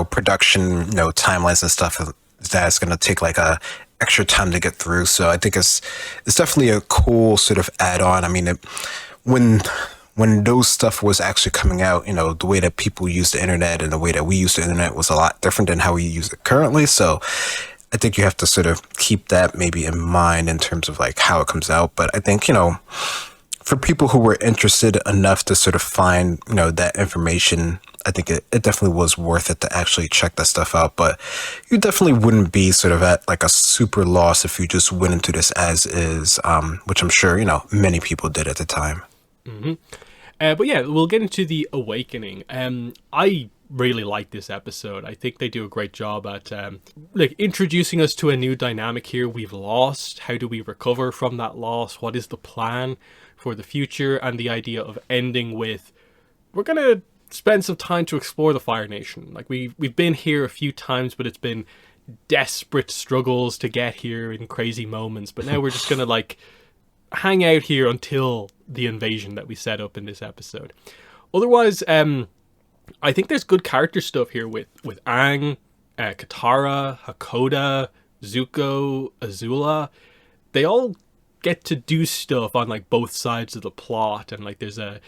production, timelines and stuff that's going to take like a extra time to get through. So I think it's definitely a cool sort of add-on. I mean, when those stuff was actually coming out, the way that people use the internet and the way that we use the internet was a lot different than how we use it currently. So I think you have to sort of keep that maybe in mind in terms of like how it comes out. But I think, for people who were interested enough to sort of find, that information, I think it definitely was worth it to actually check that stuff out. But you definitely wouldn't be sort of at like a super loss if you just went into this as is, which I'm sure, many people did at the time. Mm-hmm. But yeah, we'll get into The Awakening. I really like this episode. I think they do a great job at like introducing us to a new dynamic here. We've lost. How do we recover from that loss? What is the plan for the future? And the idea of ending with, we're going to spend some time to explore the Fire Nation. Like we've been here a few times, but it's been desperate struggles to get here in crazy moments. But now we're just going to like hang out here until the invasion that we set up in this episode. Otherwise, I think there's good character stuff here with Aang, Katara, Hakoda, Zuko, Azula. They all get to do stuff on like both sides of the plot, and like there's a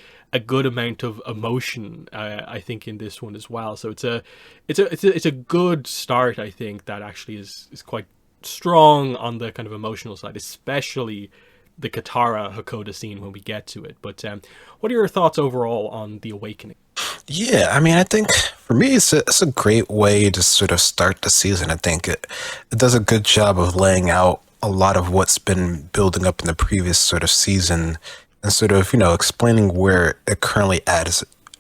good amount of emotion, I think, in this one as well. So it's a good start, I think, that actually is quite strong on the kind of emotional side, especially the Katara Hakoda scene when we get to it. But what are your thoughts overall on The Awakening? Yeah, I mean, I think for me, it's a great way to sort of start the season. I think it does a good job of laying out a lot of what's been building up in the previous sort of season and sort of, explaining where it currently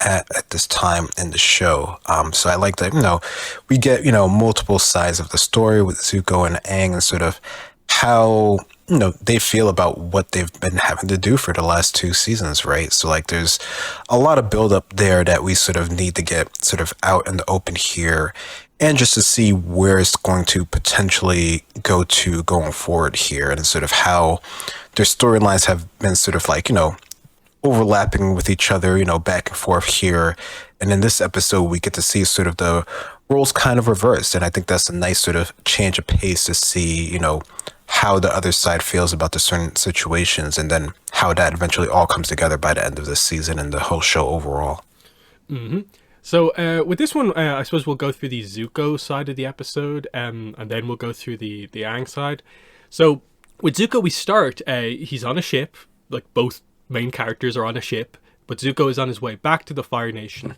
at this time in the show. So I like that, we get, multiple sides of the story with Zuko and Aang and sort of how, they feel about what they've been having to do for the last 2 seasons, right? So like there's a lot of buildup there that we sort of need to get sort of out in the open here, and just to see where it's going to potentially go to going forward here, and sort of how their storylines have been sort of like, overlapping with each other, back and forth here. And in this episode, we get to see sort of the roles kind of reversed. And I think that's a nice sort of change of pace to see, how the other side feels about the certain situations, and then how that eventually all comes together by the end of this season and the whole show overall. Mm-hmm. So with this one, I suppose we'll go through the Zuko side of the episode, and then we'll go through the Aang side. So with Zuko, we start, he's on a ship, like both main characters are on a ship, but Zuko is on his way back to the Fire Nation.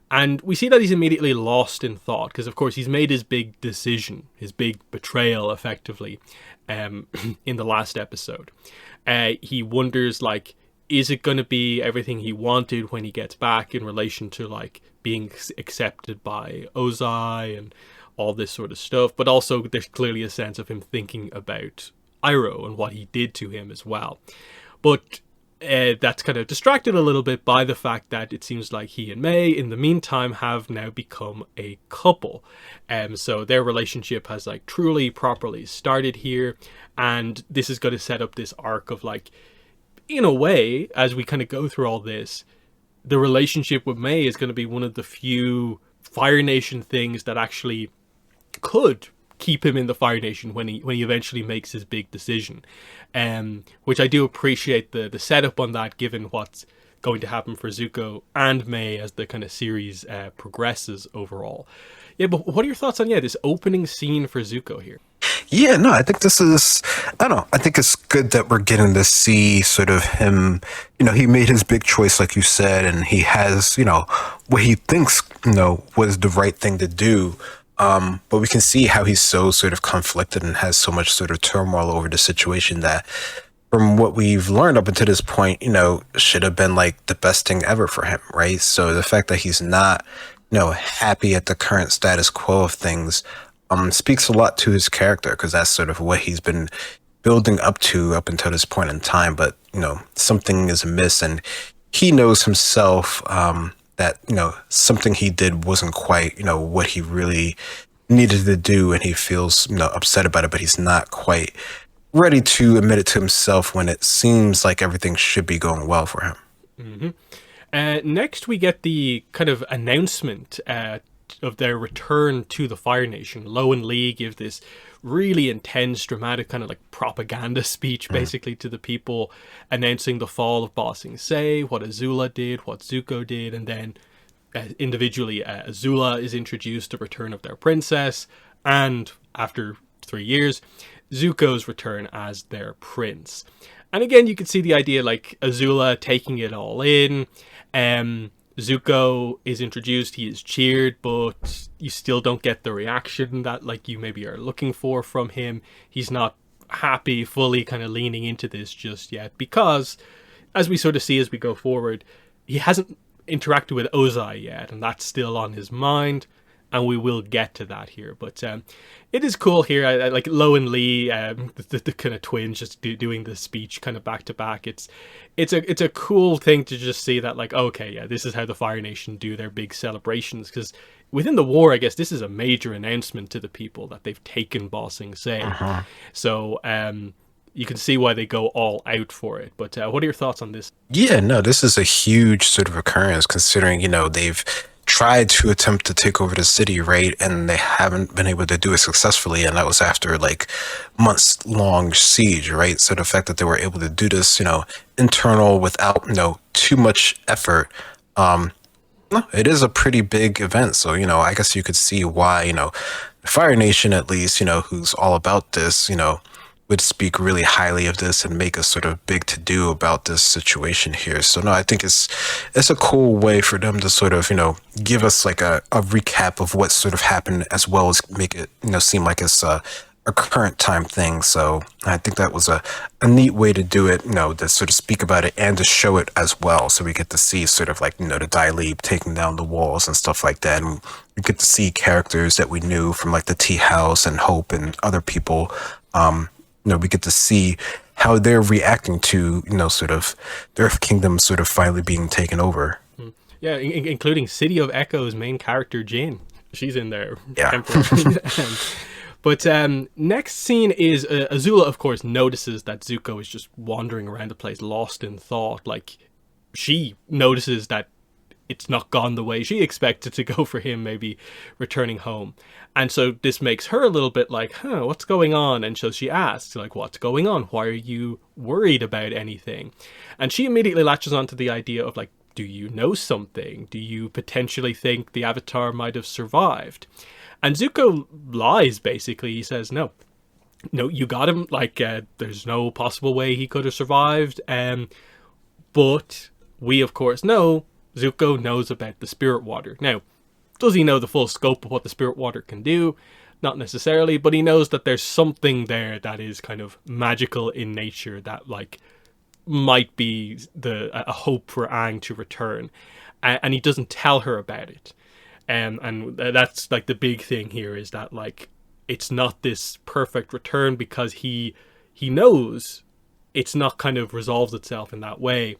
And we see that he's immediately lost in thought, because of course he's made his big decision, his big betrayal, effectively, in the last episode. He wonders, like, is it going to be everything he wanted when he gets back in relation to, like, being accepted by Ozai and all this sort of stuff? But also there's clearly a sense of him thinking about Iroh and what he did to him as well. But that's kind of distracted a little bit by the fact that it seems like he and May, in the meantime, have now become a couple. So their relationship has, like, truly, properly started here. And this is going to set up this arc of, like, in a way, as we kind of go through all this, the relationship with May is going to be one of the few Fire Nation things that actually could keep him in the Fire Nation when he eventually makes his big decision, which I do appreciate the setup on that, given what's going to happen for Zuko and May as the kind of series progresses overall. Yeah, but what are your thoughts on this opening scene for Zuko here? Yeah, no, I think this is, I don't know, I think it's good that we're getting to see sort of him, he made his big choice, like you said, and he has, what he thinks, was the right thing to do. But we can see how he's so sort of conflicted and has so much sort of turmoil over the situation that, from what we've learned up until this point, should have been like the best thing ever for him, right? So the fact that he's not, happy at the current status quo of things, speaks a lot to his character, because that's sort of what he's been building up to up until this point in time. But, something is amiss, and he knows himself, that, something he did wasn't quite, what he really needed to do, and he feels, upset about it, but he's not quite ready to admit it to himself when it seems like everything should be going well for him. Mm-hmm. Next, we get the kind of announcement of their return to the Fire Nation. Lo and Lee give this really intense, dramatic kind of like propaganda speech, basically, to the people, announcing the fall of Ba Sing Se, what Azula did, what Zuko did, and then individually Azula is introduced, the return of their princess, and after 3 years, Zuko's return as their prince. And again, you can see the idea, like, Azula taking it all in. Zuko is introduced, he is cheered, but you still don't get the reaction that, like, you maybe are looking for from him. He's not happy, fully kind of leaning into this just yet, because, as we sort of see as we go forward, he hasn't interacted with Ozai yet, and that's still on his mind, and we will get to that here. But it is cool here. I like Lo and Lee, the kind of twins, just doing the speech kind of back to back. It's a cool thing to just see that, like, okay, yeah, this is how the Fire Nation do their big celebrations, because within the war, I guess this is a major announcement to the people that they've taken Ba Sing Se. So you can see why they go all out for it. But what are your thoughts on this? Yeah, no, this is a huge sort of occurrence, considering, they've tried to attempt to take over the city, right? And they haven't been able to do it successfully. And that was after like months long siege, right? So the fact that they were able to do this, internal without, too much effort, it is a pretty big event. So, I guess you could see why, the Fire Nation, at least, who's all about this, would speak really highly of this and make a sort of big to-do about this situation here. So no, I think it's a cool way for them to sort of, give us like a recap of what sort of happened, as well as make it, seem like it's a a current time thing. So I think that was a neat way to do it, to sort of speak about it and to show it as well. So we get to see sort of like, the Dai taking down the walls and stuff like that. And we get to see characters that we knew from like the Tea House and Hope and other people. We get to see how they're reacting to, sort of the Earth Kingdom sort of finally being taken over. Yeah, including City of Echo's main character, Jin. She's in there. Yeah. But next scene is Azula, of course, notices that Zuko is just wandering around the place, lost in thought. Like, she notices that it's not gone the way she expected to go for him, maybe returning home. And so this makes her a little bit like, what's going on? And so she asks, like, what's going on? Why are you worried about anything? And she immediately latches onto the idea of, like, do you know something? Do you potentially think the Avatar might have survived? And Zuko lies, basically. He says, no, you got him. Like, there's no possible way he could have survived. But we, of course, know Zuko knows about the spirit water. Now, does he know the full scope of what the spirit water can do? Not necessarily, but he knows that there's something there that is kind of magical in nature that, like, might be a hope for Aang to return. And he doesn't tell her about it. And that's like the big thing here, is that, like, it's not this perfect return because he knows it's not kind of resolves itself in that way.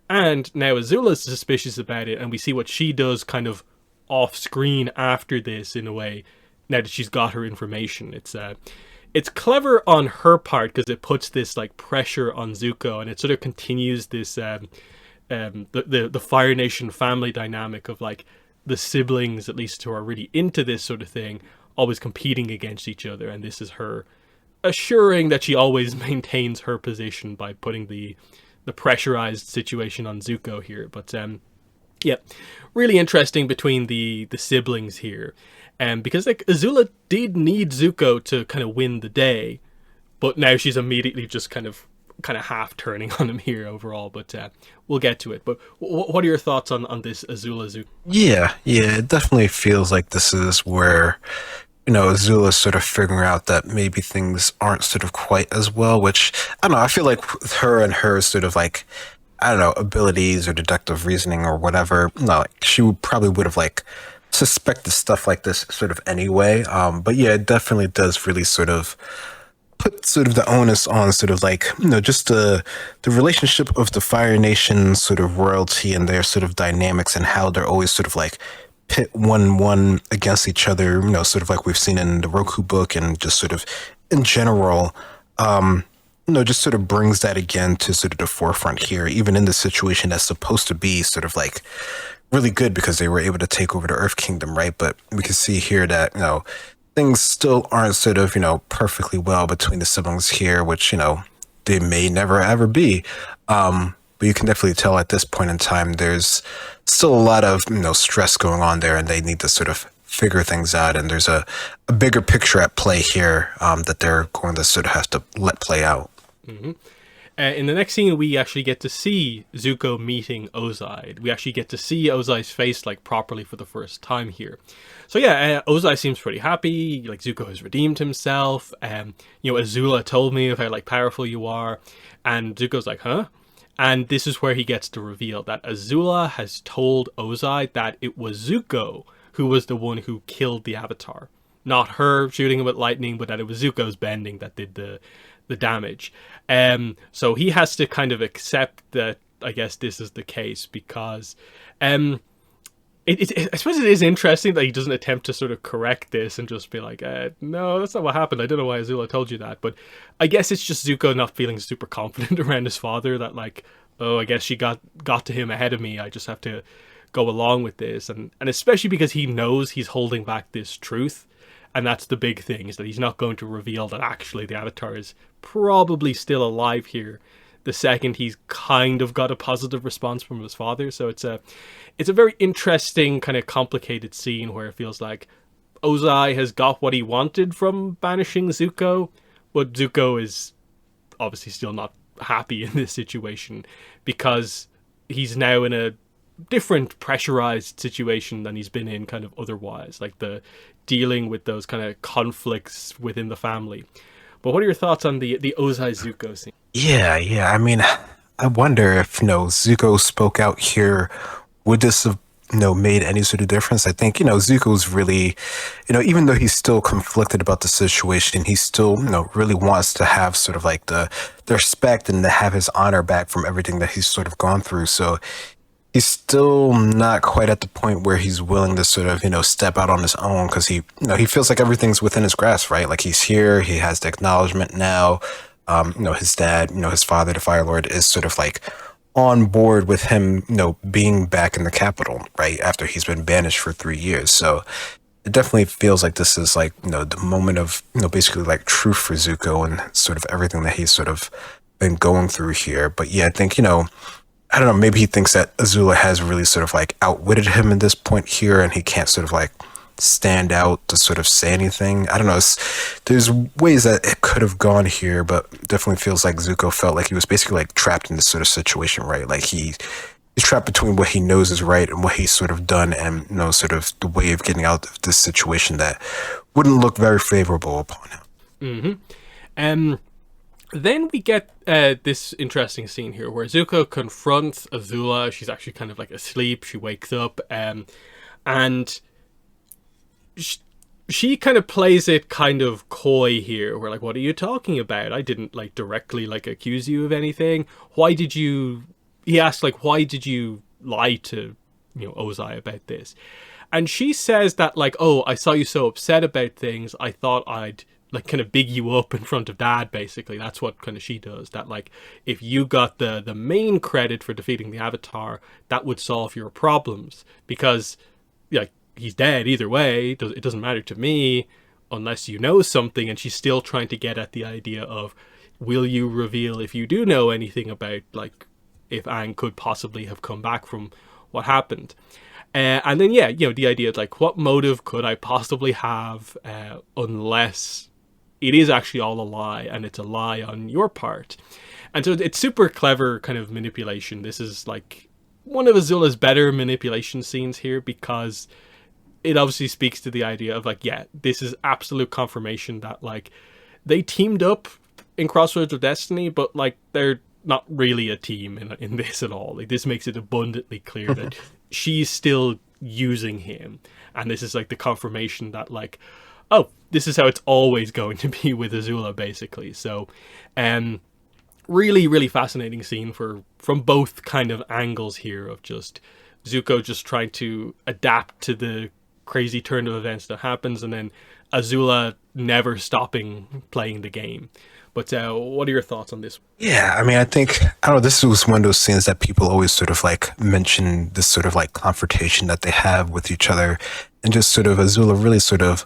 And now Azula's suspicious about it, and we see what she does kind of off screen after this, in a way, now that she's got her information. It's clever on her part because it puts this, like, pressure on Zuko, and it sort of continues this the Fire Nation family dynamic of, like, the siblings, at least who are really into this sort of thing, always competing against each other. And this is her assuring that she always maintains her position by putting the pressurized situation on Zuko here. But yeah, really interesting between the siblings here. Because, like, Azula did need Zuko to kind of win the day, but now she's immediately just kind of half turning on him here overall. But we'll get to it. But what are your thoughts on this Azula Zuko? Yeah, it definitely feels like this is where, Azula's sort of figuring out that maybe things aren't sort of quite as well, which, I don't know, I feel like with her and her sort of, like, I don't know, abilities or deductive reasoning or whatever, no, like, she probably would have, like, suspected stuff like this sort of anyway. But yeah, it definitely does really sort of put sort of the onus on sort of, like, just the relationship of the Fire Nation sort of royalty and their sort of dynamics, and how they're always sort of like pit one against each other, sort of like we've seen in the Roku book, and just sort of in general, just sort of brings that again to sort of the forefront here, even in the situation that's supposed to be sort of like really good because they were able to take over the Earth Kingdom, right? But we can see here that, things still aren't sort of, perfectly well between the siblings here, which, they may never ever be. But you can definitely tell at this point in time, there's still a lot of, stress going on there, and they need to sort of figure things out. And there's a bigger picture at play here that they're going to sort of have to let play out. Mm-hmm. In the next scene, we actually get to see Zuko meeting Ozai. We actually get to see Ozai's face, like, properly for the first time here. So yeah, Ozai seems pretty happy. Like, Zuko has redeemed himself. Azula told me of how, like, powerful you are. And Zuko's like, huh? And this is where he gets to reveal that Azula has told Ozai that it was Zuko who was the one who killed the Avatar. Not her shooting him with lightning, but that it was Zuko's bending that did the damage. So he has to kind of accept that, I guess, this is the case, because I suppose it is interesting that he doesn't attempt to sort of correct this and just be like, no, that's not what happened. I don't know why Azula told you that. But I guess it's just Zuko not feeling super confident around his father, that, like, oh, I guess she got to him ahead of me. I just have to go along with this. And especially because he knows he's holding back this truth. And that's the big thing, is that he's not going to reveal that actually the Avatar is probably still alive here the second he's kind of got a positive response from his father. So it's a very interesting, kind of complicated scene where it feels like Ozai has got what he wanted from banishing Zuko, but Zuko is obviously still not happy in this situation because he's now in a different pressurized situation than he's been in kind of otherwise. Like, the dealing with those kind of conflicts within the family. But what are your thoughts on the Ozai Zuko scene? Yeah. I mean, I wonder if, Zuko spoke out here, would this have, made any sort of difference? I think, Zuko's really, even though he's still conflicted about the situation, he still, really wants to have sort of like the respect and to have his honor back from everything that he's sort of gone through. So he's still not quite at the point where he's willing to sort of, step out on his own because he feels like everything's within his grasp, right? Like he's here, he has the acknowledgement now. His dad, his father, the Fire Lord, is sort of like on board with him, being back in the capital, right? After he's been banished for 3 years. So it definitely feels like this is like, the moment of, basically like truth for Zuko and sort of everything that he's sort of been going through here. But yeah, I think, I don't know, maybe he thinks that Azula has really sort of like outwitted him at this point here and he can't sort of like stand out to sort of say anything. I don't know. There's ways that it could have gone here, but definitely feels like Zuko felt like he was basically like trapped in this sort of situation, right? Like he's trapped between what he knows is right and what he's sort of done and, sort of the way of getting out of this situation that wouldn't look very favorable upon him. Then we get this interesting scene here where Zuko confronts Azula. She's actually kind of like asleep. She wakes up and she kind of plays it kind of coy here. We're like, what are you talking about? I didn't like directly like accuse you of anything. He asked like, why did you lie to, Ozai about this? And she says that like, oh, I saw you so upset about things. I thought I'd like kind of big you up in front of Dad, basically. That's what kind of she does. That like, if you got the main credit for defeating the Avatar, that would solve your problems. Because like, he's dead either way. It doesn't matter to me unless you know something. And she's still trying to get at the idea of, will you reveal if you do know anything about like if Aang could possibly have come back from what happened? And then the idea of like, what motive could I possibly have unless it is actually all a lie and it's a lie on your part? And so it's super clever kind of manipulation. This is like one of Azula's better manipulation scenes here because it obviously speaks to the idea of like, yeah, this is absolute confirmation that like they teamed up in Crossroads of Destiny, but like they're not really a team in this at all. Like this makes it abundantly clear that she's still using him. And this is like the confirmation that like, oh, this is how it's always going to be with Azula, basically. So, really, really fascinating scene from both kind of angles here of just Zuko just trying to adapt to the crazy turn of events that happens, and then Azula never stopping playing the game. But what are your thoughts on this? Yeah, I mean, I don't know, this was one of those scenes that people always sort of like mention this sort of like confrontation that they have with each other, and just sort of Azula really sort of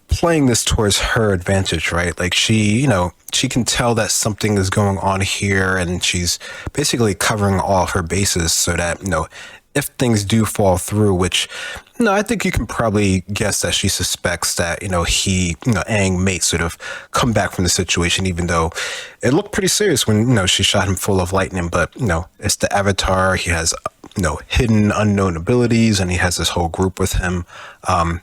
playing this towards her advantage, right? Like she can tell that something is going on here and she's basically covering all her bases so that, if things do fall through, which, I think you can probably guess that she suspects that, Aang may sort of come back from the situation, even though it looked pretty serious when, she shot him full of lightning. But, it's the Avatar. He has, hidden unknown abilities and he has this whole group with him.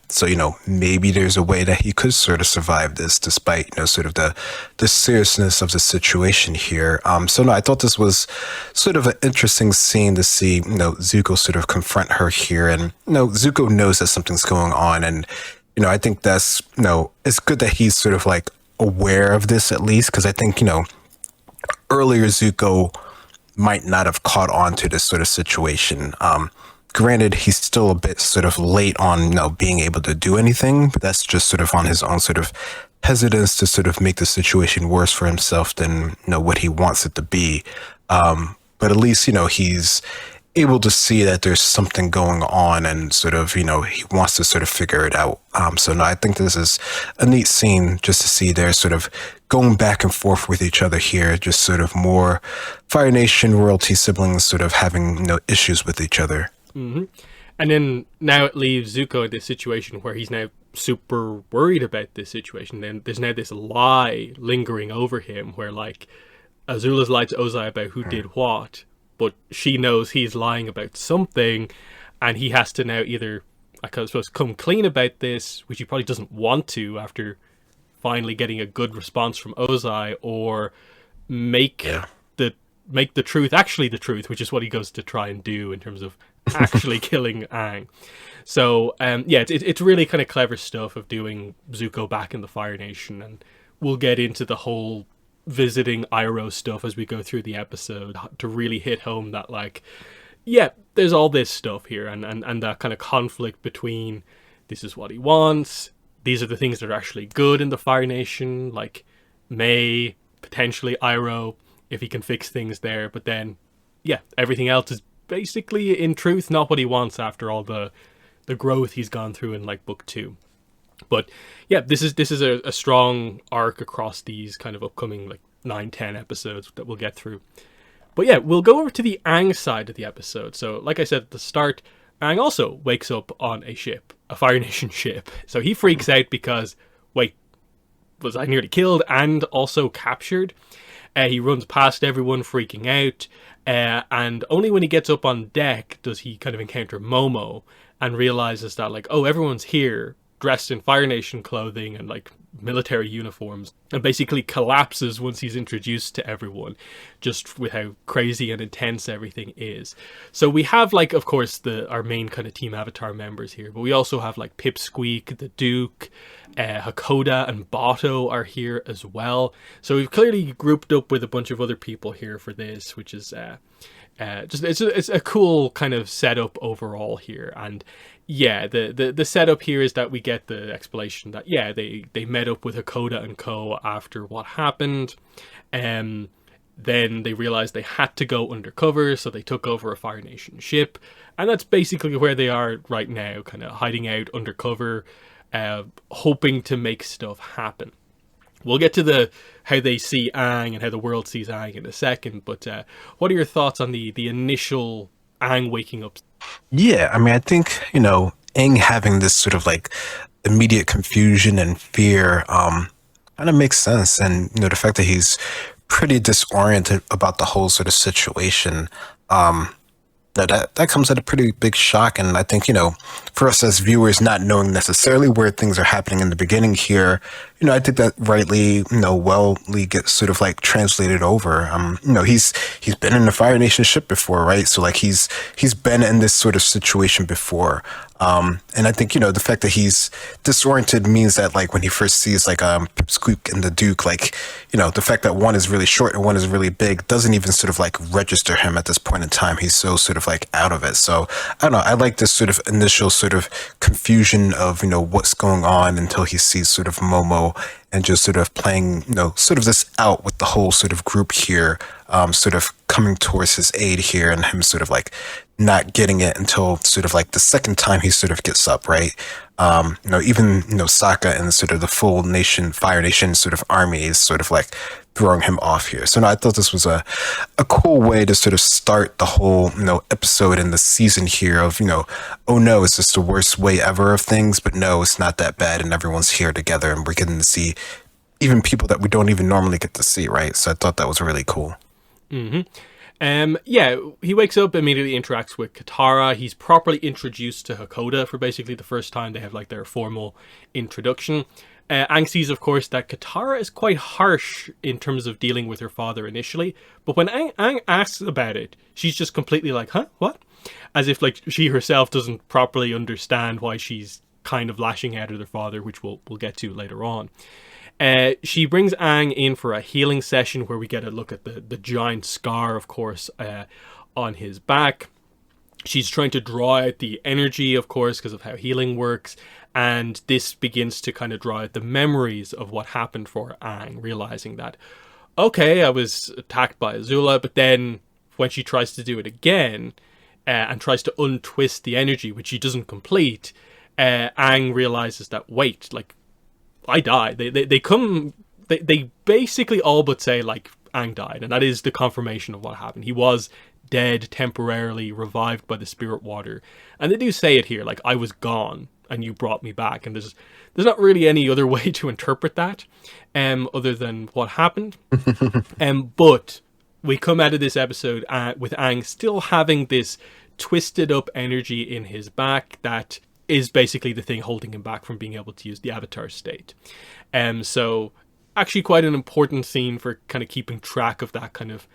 So, maybe there's a way that he could sort of survive this despite, sort of the seriousness of the situation here. So, no, I thought this was sort of an interesting scene to see, Zuko sort of confront her here. And, Zuko knows that something's going on. And, I think that's, it's good that he's sort of like aware of this at least. Because I think, earlier Zuko might not have caught on to this sort of situation. Granted, he's still a bit sort of late on, being able to do anything, but that's just sort of on his own sort of hesitance to sort of make the situation worse for himself than, what he wants it to be. But at least, he's able to see that there's something going on and sort of, he wants to sort of figure it out. So no, I think this is a neat scene just to see they're sort of going back and forth with each other here, just sort of more Fire Nation royalty siblings sort of having issues with each other. Mm-hmm. And then now it leaves Zuko in this situation where he's now super worried about this situation. Then there's now this lie lingering over him where like Azula's lied to Ozai about who did what, but she knows he's lying about something and he has to now either I suppose, come clean about this, which he probably doesn't want to after finally getting a good response from Ozai, or make make the truth actually the truth, which is what he goes to try and do in terms of actually killing Aang. So it's really kind of clever stuff of doing Zuko back in the Fire Nation, and we'll get into the whole visiting Iroh stuff as we go through the episode to really hit home that, like, yeah, there's all this stuff here, and that kind of conflict between this is what he wants, these are the things that are actually good in the Fire Nation, like May, potentially Iroh, if he can fix things there, but then, yeah, everything else is basically, in truth, not what he wants after all the growth he's gone through in, like, book 2. But yeah, this is a strong arc across these kind of upcoming, like, 9-10 episodes that we'll get through. But yeah, we'll go over to the Aang side of the episode. So, like I said at the start, Aang also wakes up on a ship, a Fire Nation ship. So he freaks out because, wait, was I nearly killed and also captured? He runs past everyone freaking out, and only when he gets up on deck does he kind of encounter Momo and realizes that, like, oh, everyone's here dressed in Fire Nation clothing and, like, military uniforms, and basically collapses once he's introduced to everyone, just with how crazy and intense everything is. So we have, like, of course, our main kind of Team Avatar members here, but we also have, like, Pipsqueak, the Duke, Hakoda and Bato are here as well. So we've clearly grouped up with a bunch of other people here for this, which is it's a cool kind of setup overall here. And yeah, the setup here is that we get the explanation that, yeah, they met up with Hakoda and co after what happened. Then they realized they had to go undercover, so they took over a Fire Nation ship. And that's basically where they are right now, kind of hiding out undercover, hoping to make stuff happen. We'll get to how they see Aang and how the world sees Aang in a second, but what are your thoughts on the initial Aang waking up? Yeah, I mean, I think, Aang having this sort of, like, immediate confusion and fear kind of makes sense. And, the fact that he's pretty disoriented about the whole sort of situation, that comes at a pretty big shock. And I think, for us as viewers, not knowing necessarily where things are happening in the beginning here, I think that rightly, wellly gets sort of, like, translated over. He's been in the Fire Nation ship before, right? So, like, he's been in this sort of situation before. And I think, the fact that he's disoriented means that, like, when he first sees, like, Pipsqueak and the Duke, like, the fact that one is really short and one is really big doesn't even sort of, like, register him at this point in time. He's so sort of, like, out of it. So, I don't know. I like this sort of initial sort of confusion of, what's going on until he sees sort of Momo and just sort of playing, sort of this out with the whole sort of group here, sort of coming towards his aid here, and him sort of, like, not getting it until sort of, like, the second time he sort of gets up, right? Even, Sokka and sort of the full Fire Nation sort of army is sort of, like, throwing him off here. So, no, I thought this was a cool way to sort of start the whole, episode in the season here of, oh no, is this the worst way ever of things? But no, it's not that bad, and everyone's here together, and we're getting to see even people that we don't even normally get to see, right? So I thought that was really cool. Mm-hmm. He wakes up, immediately interacts with Katara. He's properly introduced to Hakoda for basically the first time. They have, like, their formal introduction. Aang sees, of course, that Katara is quite harsh in terms of dealing with her father initially, but when Aang asks about it, she's just completely like, huh? What? As if, like, she herself doesn't properly understand why she's kind of lashing out at her father, which we'll get to later on. She brings Aang in for a healing session where we get a look at the giant scar, of course, on his back. She's trying to draw out the energy, of course, because of how healing works. And this begins to kind of draw out the memories of what happened for Aang, realizing that, okay, I was attacked by Azula, but then when she tries to do it again and tries to untwist the energy, which she doesn't complete, Aang realizes that, wait, like, I died. They basically all but say, like, Aang died, and that is the confirmation of what happened. He was dead, temporarily revived by the spirit water, and they do say it here, like, I was gone and you brought me back, and there's not really any other way to interpret that other than what happened. But we come out of this episode with Aang still having this twisted up energy in his back that is basically the thing holding him back from being able to use the Avatar state. So actually quite an important scene for kind of keeping track of that kind of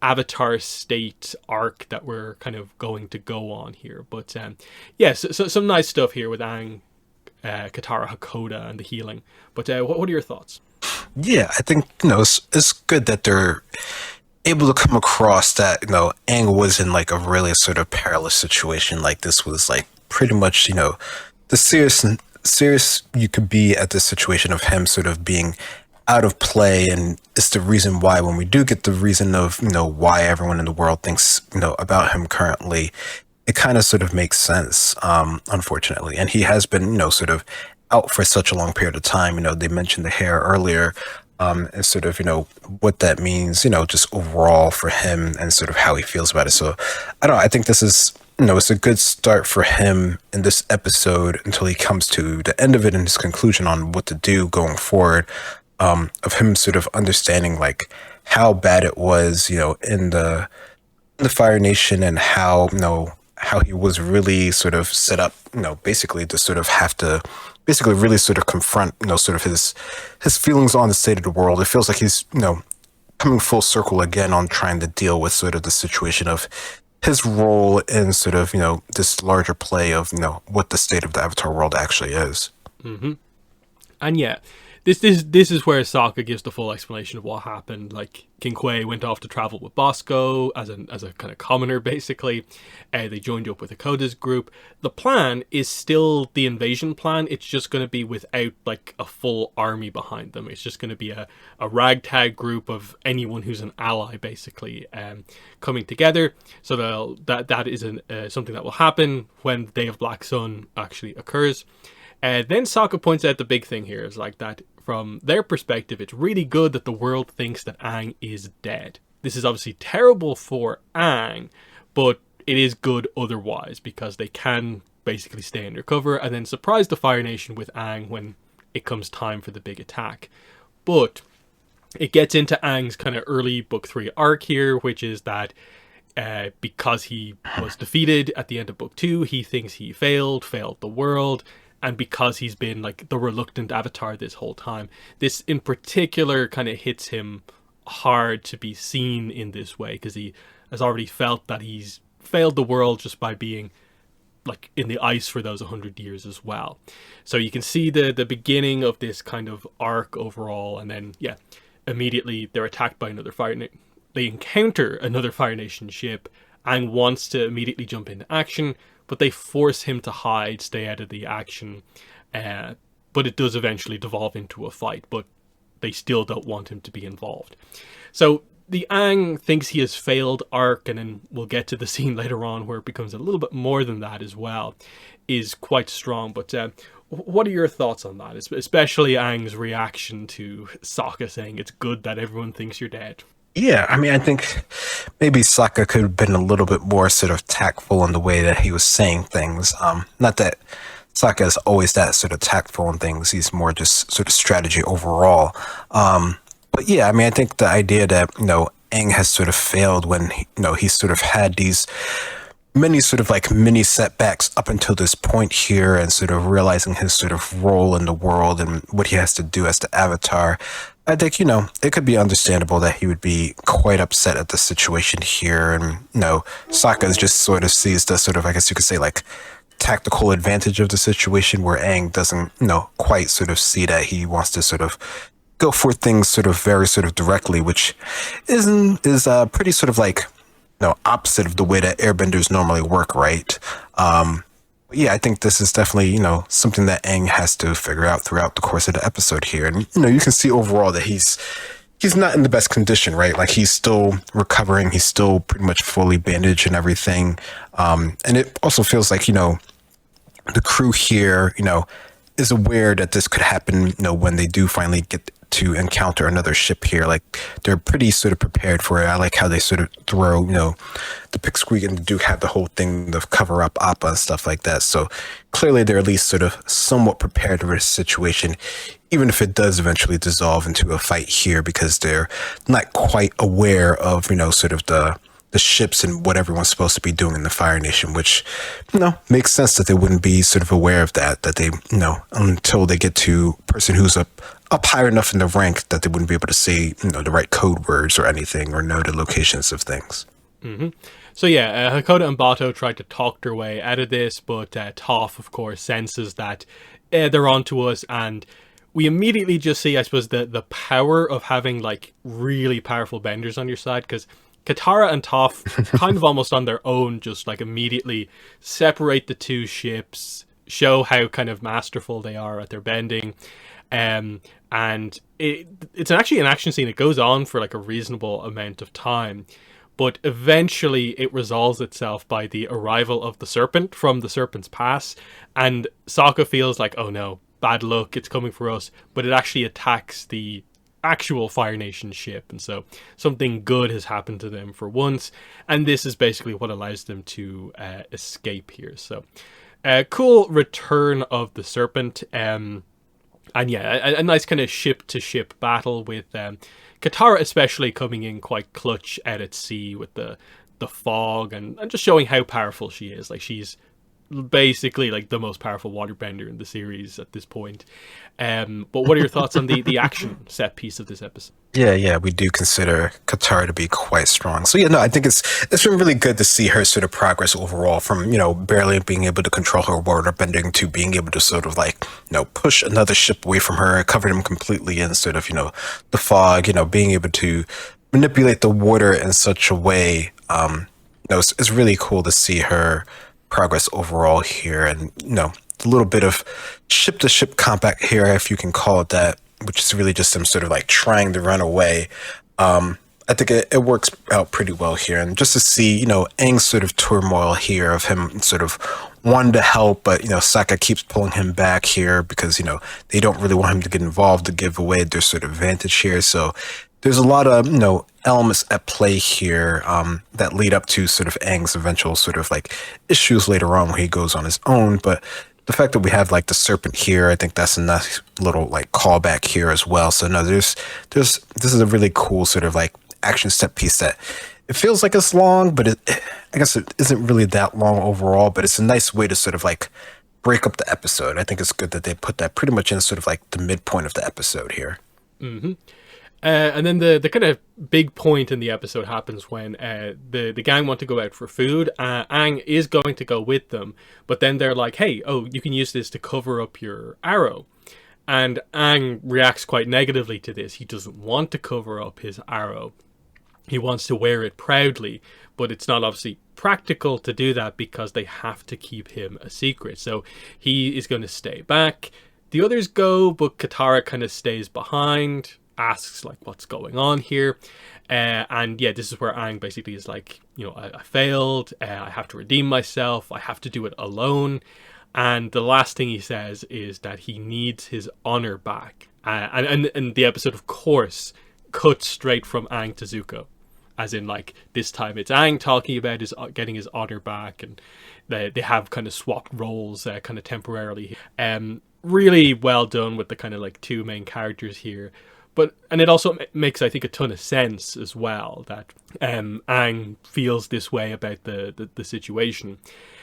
Avatar state arc that we're kind of going to go on here. But so some nice stuff here with Aang, Katara, Hakoda, and the healing. But what are your thoughts? Yeah, I think, it's good that they're able to come across that, Aang was in like a really sort of perilous situation. Like this was like pretty much, the serious you could be at this situation of him sort of being out of play, and it's the reason why when we do get the reason of why everyone in the world thinks about him currently, it kind of sort of makes sense, unfortunately. And he has been sort of out for such a long period of time. They mentioned the hair earlier, and sort of what that means, just overall for him and sort of how he feels about it. So I think this is it's a good start for him in this episode until he comes to the end of it and his conclusion on what to do going forward. Of him sort of understanding like how bad it was, in the Fire Nation, and how how he was really sort of set up, basically to sort of have to basically really sort of confront, sort of his feelings on the state of the world. It feels like he's, coming full circle again on trying to deal with sort of the situation of his role in sort of, this larger play of, what the state of the Avatar world actually is. Mm-hmm. And yeah, this is where Sokka gives the full explanation of what happened. Like, King Kwei went off to travel with Bosco as a kind of commoner, basically. They joined up with Hakoda's group. The plan is still the invasion plan. It's just going to be without like a full army behind them. It's just going to be a ragtag group of anyone who's an ally, basically, coming together. So that is something that will happen when the Day of Black Sun actually occurs. Then Sokka points out the big thing here is like that from their perspective, it's really good that the world thinks that Aang is dead. This is obviously terrible for Aang, but it is good otherwise because they can basically stay undercover and then surprise the Fire Nation with Aang when it comes time for the big attack. But it gets into Aang's kind of early Book 3 arc here, which is that because he was defeated at the end of Book 2, he thinks he failed the world. And because he's been like the reluctant Avatar this whole time, this in particular kind of hits him hard to be seen in this way, because he has already felt that he's failed the world just by being like in the ice for those 100 years as well. So you can see the beginning of this kind of arc overall, and then immediately they're attacked by another they encounter another Fire Nation ship. Aang wants to immediately jump into action, but they force him to hide, stay out of the action. But it does eventually devolve into a fight, but they still don't want him to be involved. So the Aang thinks he has failed arc, and then we'll get to the scene later on where it becomes a little bit more than that as well, is quite strong. But what are your thoughts on that? Especially Aang's reaction to Sokka saying it's good that everyone thinks you're dead. Yeah, I mean, I think maybe Sokka could have been a little bit more sort of tactful in the way that he was saying things. Not that Sokka is always that sort of tactful in things. He's more just sort of strategy overall. But yeah, I mean, I think the idea that, Aang has sort of failed when, he's sort of had these many sort of like mini setbacks up until this point here, and sort of realizing his sort of role in the world and what he has to do as the Avatar. I think, it could be understandable that he would be quite upset at the situation here. And, Sokka just sort of sees the sort of, I guess you could say, like, tactical advantage of the situation, where Aang doesn't, quite sort of see that. He wants to sort of go for things sort of very sort of directly, which is pretty sort of like, opposite of the way that airbenders normally work, right? Yeah, I think this is definitely, something that Aang has to figure out throughout the course of the episode here. And, you can see overall that he's not in the best condition, right? Like, he's still recovering. He's still pretty much fully bandaged and everything. And it also feels like, the crew here, is aware that this could happen, when they do finally get to encounter another ship here. Like, they're pretty sort of prepared for it. I like how they sort of throw, the Pipsqueak and the Duke have the whole thing to cover up Appa and stuff like that. So clearly they're at least sort of somewhat prepared for this situation, even if it does eventually dissolve into a fight here, because they're not quite aware of, sort of the the ships and what everyone's supposed to be doing in the Fire Nation, which, makes sense that they wouldn't be sort of aware of that they, until they get to a person who's up higher enough in the rank that they wouldn't be able to say, the right code words or anything or know the locations of things. Mm-hmm. So yeah, Hakoda and Bato tried to talk their way out of this, but Toph, of course, senses that they're onto us, and we immediately just see, I suppose, the power of having like really powerful benders on your side, because Katara and Toph, kind of almost on their own, just like immediately separate the two ships, show how kind of masterful they are at their bending. And it's actually an action scene. It goes on for like a reasonable amount of time, but eventually it resolves itself by the arrival of the serpent from the Serpent's Pass, and Sokka feels like, oh no, bad luck, it's coming for us, but it actually attacks the actual Fire Nation ship, and so something good has happened to them for once, and this is basically what allows them to escape here. So cool return of the serpent, and yeah, a nice kind of ship-to-ship battle with Katara especially coming in quite clutch out at sea with the fog and just showing how powerful she is. Like, she's basically like the most powerful waterbender in the series at this point. But what are your thoughts on the action set piece of this episode? Yeah, we do consider Katara to be quite strong. So I think it's been really good to see her sort of progress overall from, barely being able to control her waterbending to being able to sort of like, push another ship away from her, cover them completely in sort of, the fog, being able to manipulate the water in such a way. It's really cool to see her progress overall here, and a little bit of ship to ship combat here, if you can call it that, which is really just them sort of like trying to run away. I think it works out pretty well here, and just to see Aang's sort of turmoil here of him sort of wanting to help, but Sokka keeps pulling him back here because they don't really want him to get involved to give away their sort of advantage here. So there's a lot of elements at play here that lead up to sort of Aang's eventual sort of like issues later on when he goes on his own. But the fact that we have like the serpent here, I think that's a nice little like callback here as well. So this is a really cool sort of like action set piece that it feels like it's long, but I guess it isn't really that long overall. But it's a nice way to sort of like break up the episode. I think it's good that they put that pretty much in sort of like the midpoint of the episode here. Mm-hmm. And then the kind of big point in the episode happens when the gang want to go out for food. Aang is going to go with them, but then they're like, hey, you can use this to cover up your arrow. And Aang reacts quite negatively to this. He doesn't want to cover up his arrow. He wants to wear it proudly, but it's not obviously practical to do that because they have to keep him a secret. So he is going to stay back. The others go, but Katara kind of stays behind, asks like what's going on here, and yeah, this is where Aang basically is like, I failed, I have to redeem myself, I have to do it alone. And the last thing he says is that he needs his honor back, and the episode of course cuts straight from Aang to Zuko, as in like this time it's Aang talking about his getting his honor back, and they have kind of swapped roles kind of temporarily. Really well done with the kind of like two main characters here. And it also makes, I think, a ton of sense as well that Aang feels this way about the situation.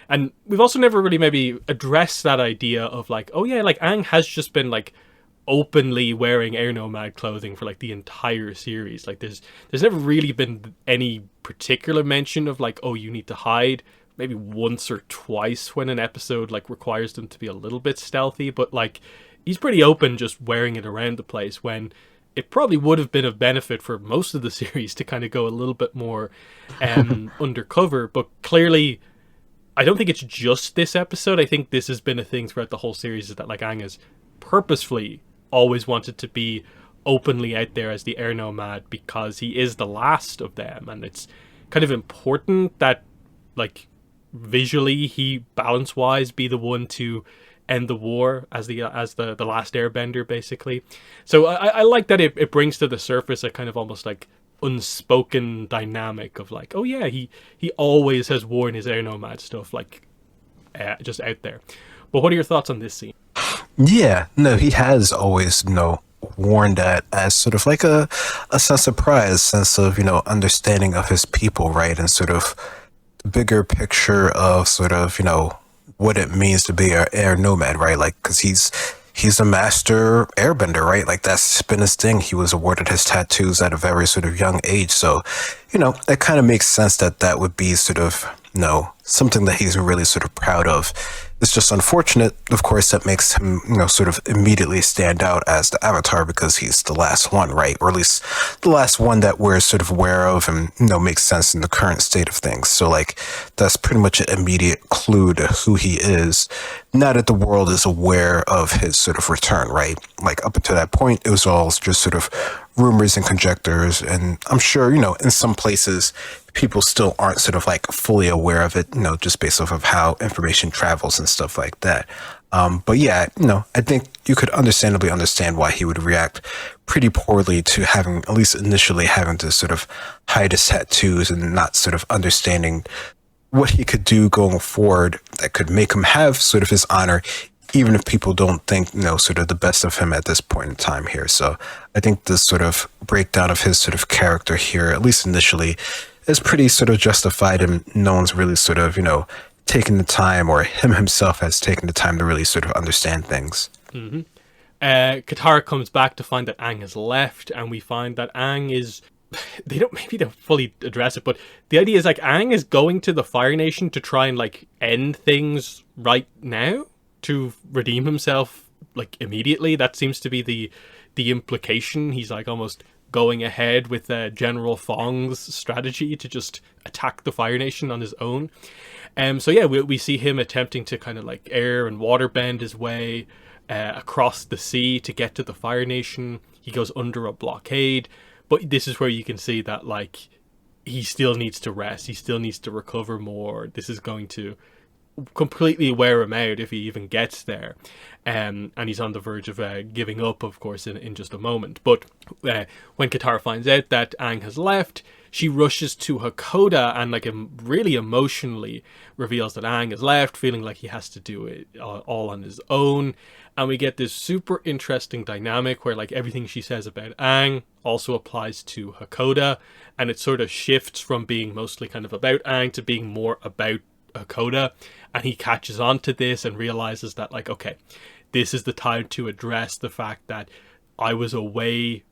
And we've also never really maybe addressed that idea of like, oh yeah, like Aang has just been like openly wearing Air Nomad clothing for like the entire series. Like there's never really been any particular mention of like, oh, you need to hide. Maybe once or twice when an episode like requires them to be a little bit stealthy, but like he's pretty open just wearing it around the place, when it probably would have been of benefit for most of the series to kind of go a little bit more undercover. But clearly, I don't think it's just this episode. I think this has been a thing throughout the whole series, is that like Aang has purposefully always wanted to be openly out there as the Air Nomad because he is the last of them, and it's kind of important that like visually he balance wise be the one to end the war as the last airbender basically. So I like that it brings to the surface a kind of almost like unspoken dynamic of like, oh yeah, he always has worn his Air Nomad stuff like just out there. But what are your thoughts on this scene? Yeah, no, he has always worn that as sort of like a sense of pride, a sense of, understanding of his people, right? And sort of the bigger picture of sort of, what it means to be an air nomad, right? Like, because he's a master airbender, right? Like that's been his thing. He was awarded his tattoos at a very sort of young age. So, it kind of makes sense that that would be sort of, something that he's really sort of proud of. It's just unfortunate, of course, that makes him, sort of immediately stand out as the Avatar because he's the last one, right? Or at least the last one that we're sort of aware of and, makes sense in the current state of things. So, like, that's pretty much an immediate clue to who he is. Now that the world is aware of his sort of return, right? Like, up until that point, it was all just sort of rumors and conjectures. And I'm sure, in some places, people still aren't sort of like fully aware of it, just based off of how information travels and stuff like that. But yeah, I think you could understandably understand why he would react pretty poorly to having, at least initially, having to sort of hide his tattoos and not sort of understanding what he could do going forward that could make him have sort of his honor, even if people don't think, sort of the best of him at this point in time here. So I think this sort of breakdown of his sort of character here, at least initially, is pretty sort of justified, and no one's really sort of, taken the time, or him himself has taken the time to really sort of understand things. Mm-hmm. Katara comes back to find that Aang has left, and we find that Aang is... They don't fully address it, but the idea is like Aang is going to the Fire Nation to try and like end things right now, to redeem himself like immediately. That seems to be the implication. He's like almost going ahead with General Fong's strategy to just attack the Fire Nation on his own. So yeah, we see him attempting to kind of like air and water bend his way across the sea to get to the Fire Nation. He goes under a blockade, but this is where you can see that like he still needs to rest. He still needs to recover more. This is going to completely wear him out if he even gets there. And he's on the verge of giving up, of course, in just a moment. But when Katara finds out that Aang has left, she rushes to Hakoda and like really emotionally reveals that Aang has left, feeling like he has to do it all on his own. And we get this super interesting dynamic where like everything she says about Aang also applies to Hakoda, and it sort of shifts from being mostly kind of about Aang to being more about Hakoda. And he catches on to this and realizes that like, okay, this is the time to address the fact that I was away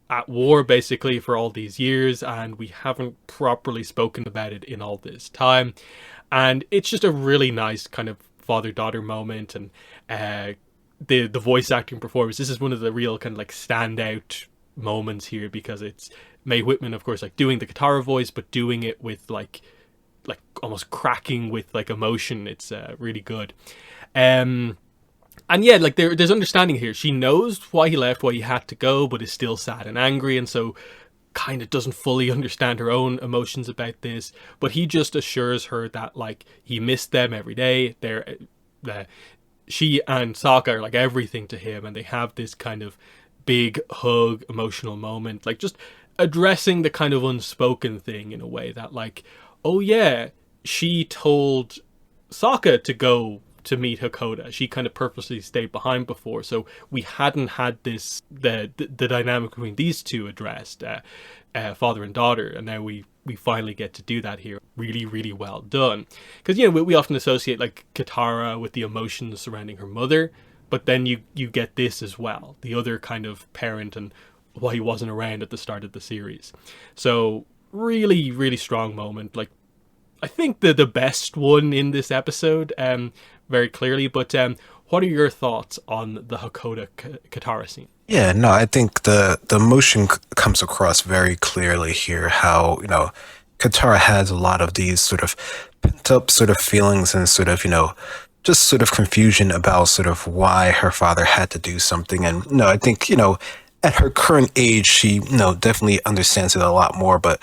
at war basically for all these years and we haven't properly spoken about it in all this time. And it's just a really nice kind of father-daughter moment. And the voice acting performance, this is one of the real kind of like standout moments here, because it's Mae Whitman, of course, like doing the Katara voice, but doing it with like almost cracking with like emotion. It's really good. And yeah, like there's understanding here. She knows why he left, why he had to go, but is still sad and angry, and so kind of doesn't fully understand her own emotions about this. But he just assures her that like he missed them every day. She and Sokka are like everything to him, and they have this kind of big hug emotional moment, like just addressing the kind of unspoken thing in a way that like, oh yeah, she told Sokka to go to meet Hakoda. She kind of purposely stayed behind before, so we hadn't had this the dynamic between these two addressed, father and daughter, and now we finally get to do that here. Really, really well done. Because we often associate like Katara with the emotions surrounding her mother, but then you get this as well, the other kind of parent and why he wasn't around at the start of the series. So really, really strong moment. Like I think the best one in this episode, very clearly. But what are your thoughts on the Hakoda Katara scene? Yeah, no, I think the emotion comes across very clearly here. How Katara has a lot of these sort of pent up sort of feelings and sort of just sort of confusion about sort of why her father had to do something. And I think at her current age, she definitely understands it a lot more. But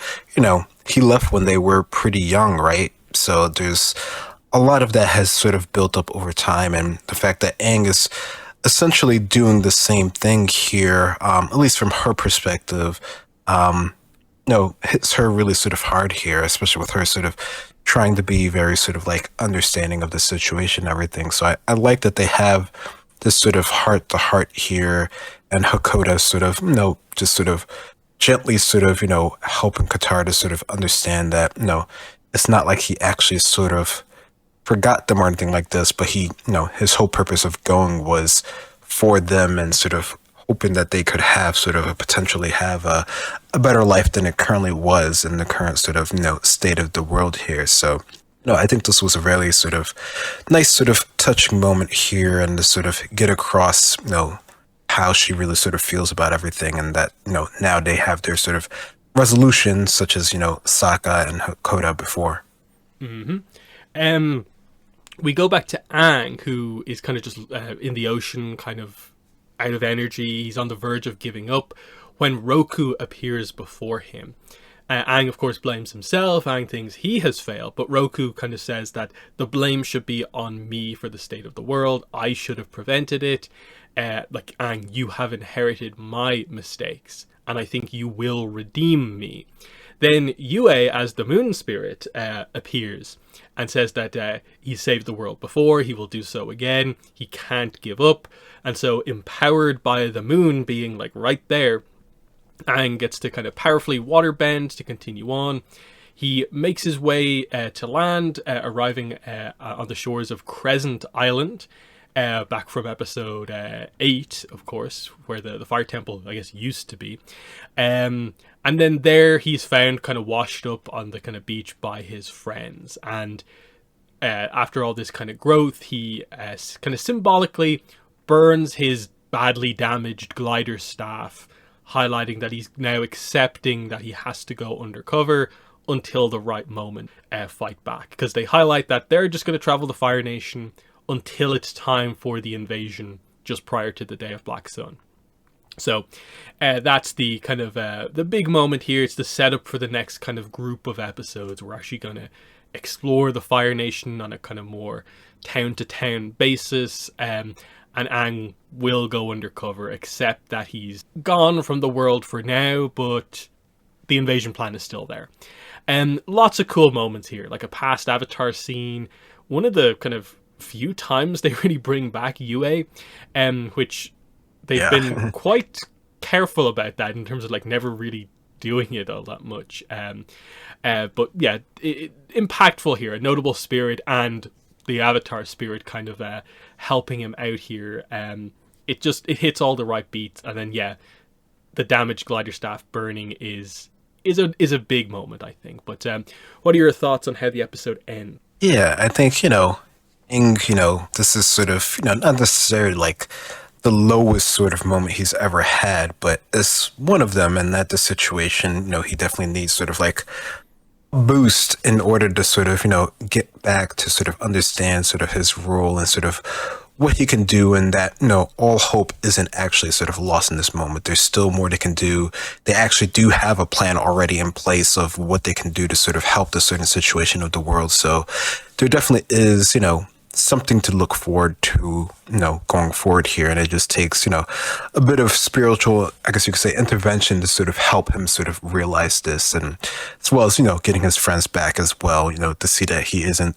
he left when they were pretty young, right? So there's a lot of that has sort of built up over time, and the fact that Aang is essentially doing the same thing here, at least from her perspective, hits her really sort of hard here, especially with her sort of trying to be very sort of like understanding of the situation and everything. So I like that they have this sort of heart to heart here, and Hakoda sort of, just sort of gently sort of, helping Katara to sort of understand that, it's not like he actually sort of forgot them or anything like this, but he, his whole purpose of going was for them and sort of hoping that they could have sort of potentially have a better life than it currently was in the current sort of, state of the world here. So, I think this was a really sort of nice sort of touching moment here, and to sort of get across, how she really sort of feels about everything, and that, now they have their sort of resolution, such as, Sokka and Hakoda before. We go back to Aang, who is kind of just in the ocean, kind of out of energy. He's on the verge of giving up when Roku appears before him. Aang, of course, blames himself. Aang thinks he has failed, but Roku kind of says that the blame should be on me for the state of the world. I should have prevented it. Like, Aang, you have inherited my mistakes, and I think you will redeem me. Then Yue, as the moon spirit, appears and says that he saved the world before, he will do so again, he can't give up. And so, empowered by the moon being like right there, Aang gets to kind of powerfully waterbend to continue on. He makes his way to land, arriving on the shores of Crescent Island, back from episode 8, of course, where the Fire Temple, I guess, used to be. And then there he's found kind of washed up on the kind of beach by his friends. And after all this kind of growth, he kind of symbolically burns his badly damaged glider staff, highlighting that he's now accepting that he has to go undercover until the right moment, fight back. Because they highlight that they're just going to travel the Fire Nation until it's time for the invasion, just prior to the Day of Black Sun. So that's the kind of the big moment here. It's the setup for the next kind of group of episodes. We're actually going to explore the Fire Nation on a kind of more town-to-town basis, and Aang will go undercover, except that he's gone from the world for now, but the invasion plan is still there. And lots of cool moments here, like a past Avatar scene. One of the kind of few times they really bring back Yue, which they've been quite careful about that in terms of like never really doing it all that much. But yeah, impactful here, a notable spirit, and the Avatar spirit kind of helping him out here. It hits all the right beats, and then the damaged glider staff burning is a big moment, I think. But what are your thoughts on how the episode ends? Yeah, I think this is sort of not necessarily like the lowest sort of moment he's ever had, but it's one of them, and that the situation, he definitely needs sort of like boost in order to sort of, get back to sort of understand sort of his role and sort of what he can do, and that, all hope isn't actually sort of lost in this moment. There's still more they can do. They actually do have a plan already in place of what they can do to sort of help the certain situation of the world. So there definitely is, something to look forward to, going forward here. And it just takes, a bit of spiritual, I guess you could say, intervention to sort of help him sort of realize this. And as well as, getting his friends back as well, to see that he isn't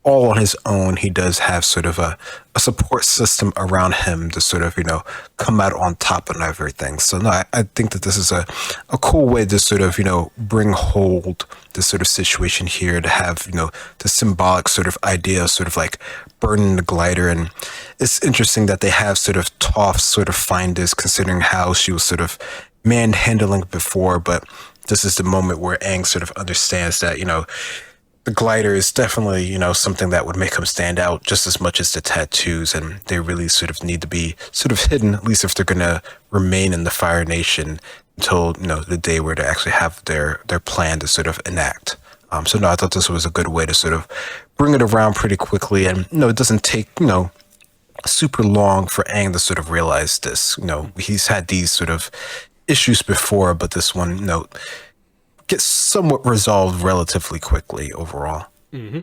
all on his own. He does have sort of a support system around him to sort of, come out on top of everything. So no, I think that this is a cool way to sort of, bring hold this sort of situation here, to have, the symbolic sort of idea of sort of like burning the glider. And it's interesting that they have sort of Toph sort of find this, considering how she was sort of manhandling before. But this is the moment where Aang sort of understands that, the glider is definitely, something that would make him stand out just as much as the tattoos, and they really sort of need to be sort of hidden, at least if they're going to remain in the Fire Nation until, the day where they actually have their plan to sort of enact. So no, I thought this was a good way to sort of bring it around pretty quickly, and, it doesn't take, super long for Aang to sort of realize this. He's had these sort of issues before, but this one, gets somewhat resolved relatively quickly overall. Mm-hmm.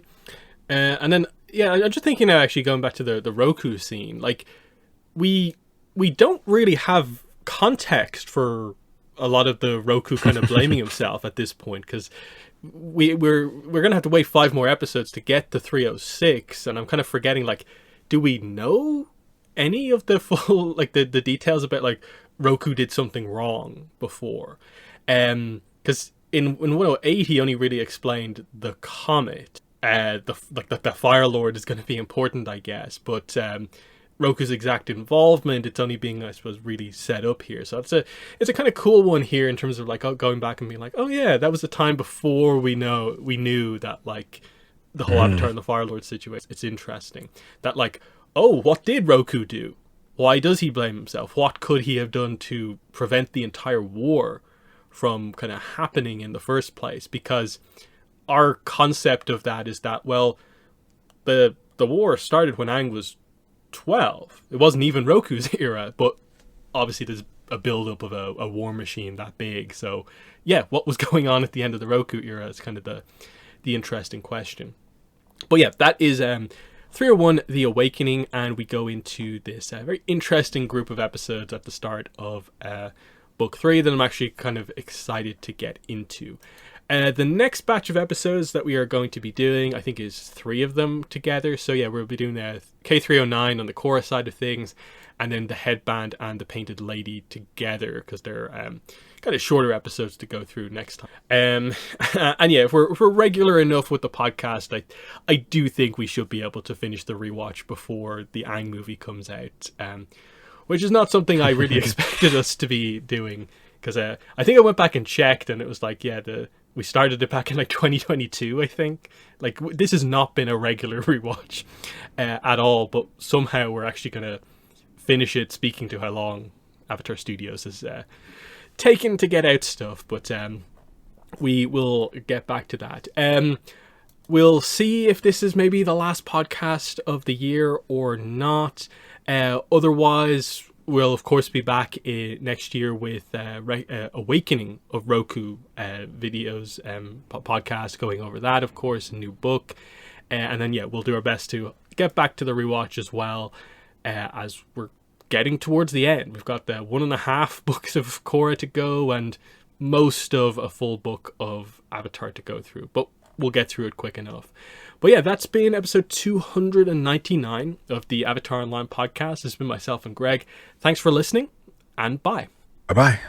And then, I'm just thinking now, actually going back to the Roku scene, like we don't really have context for a lot of the Roku kind of blaming himself at this point, because we're gonna have to wait 5 more episodes to get to 306, and I'm kind of forgetting, like, do we know any of the full, like, the details about, like, Roku did something wrong before. Because in 108, he only really explained the comet. The Fire Lord is going to be important, I guess. But Roku's exact involvement, it's only being, I suppose, really set up here. So it's a kind of cool one here in terms of like going back and being like, oh yeah, that was the time before we knew that like the whole Avatar and the Fire Lord situation. It's interesting that like, oh, what did Roku do? Why does he blame himself? What could he have done to prevent the entire war from kind of happening in the first place? Because our concept of that is that, well, the war started when Aang was 12. It wasn't even Roku's era, but obviously there's a build-up of a war machine that big. So yeah, what was going on at the end of the Roku era is kind of the interesting question. But yeah, that is 301 The Awakening, and we go into this very interesting group of episodes at the start of book 3 that I'm actually kind of excited to get into. The next batch of episodes that we are going to be doing, I think, is 3 of them together. So yeah, we'll be doing K309 on the Korra side of things, and then the Headband and the Painted Lady together, because they're kind of shorter episodes to go through next time. And yeah, if we're regular enough with the podcast, I do think we should be able to finish the rewatch before the Aang movie comes out, which is not something I really expected us to be doing, because I think I went back and checked, and it was like, yeah, we started it back in like 2022, I think. Like, this has not been a regular rewatch at all, but somehow we're actually going to finish it, speaking to how long Avatar Studios has taken to get out stuff. But we will get back to that. We'll see if this is maybe the last podcast of the year or not. Otherwise, we'll of course be back next year with Awakening of Roku videos, podcast, going over that, of course, a new book. And then, yeah, we'll do our best to get back to the rewatch as well, as we're getting towards the end. We've got the 1.5 books of Korra to go and most of a full book of Avatar to go through. But we'll get through it quick enough. But yeah, that's been episode 299 of the Avatar Online podcast. This has been myself and Greg. Thanks for listening, and bye. Bye-bye.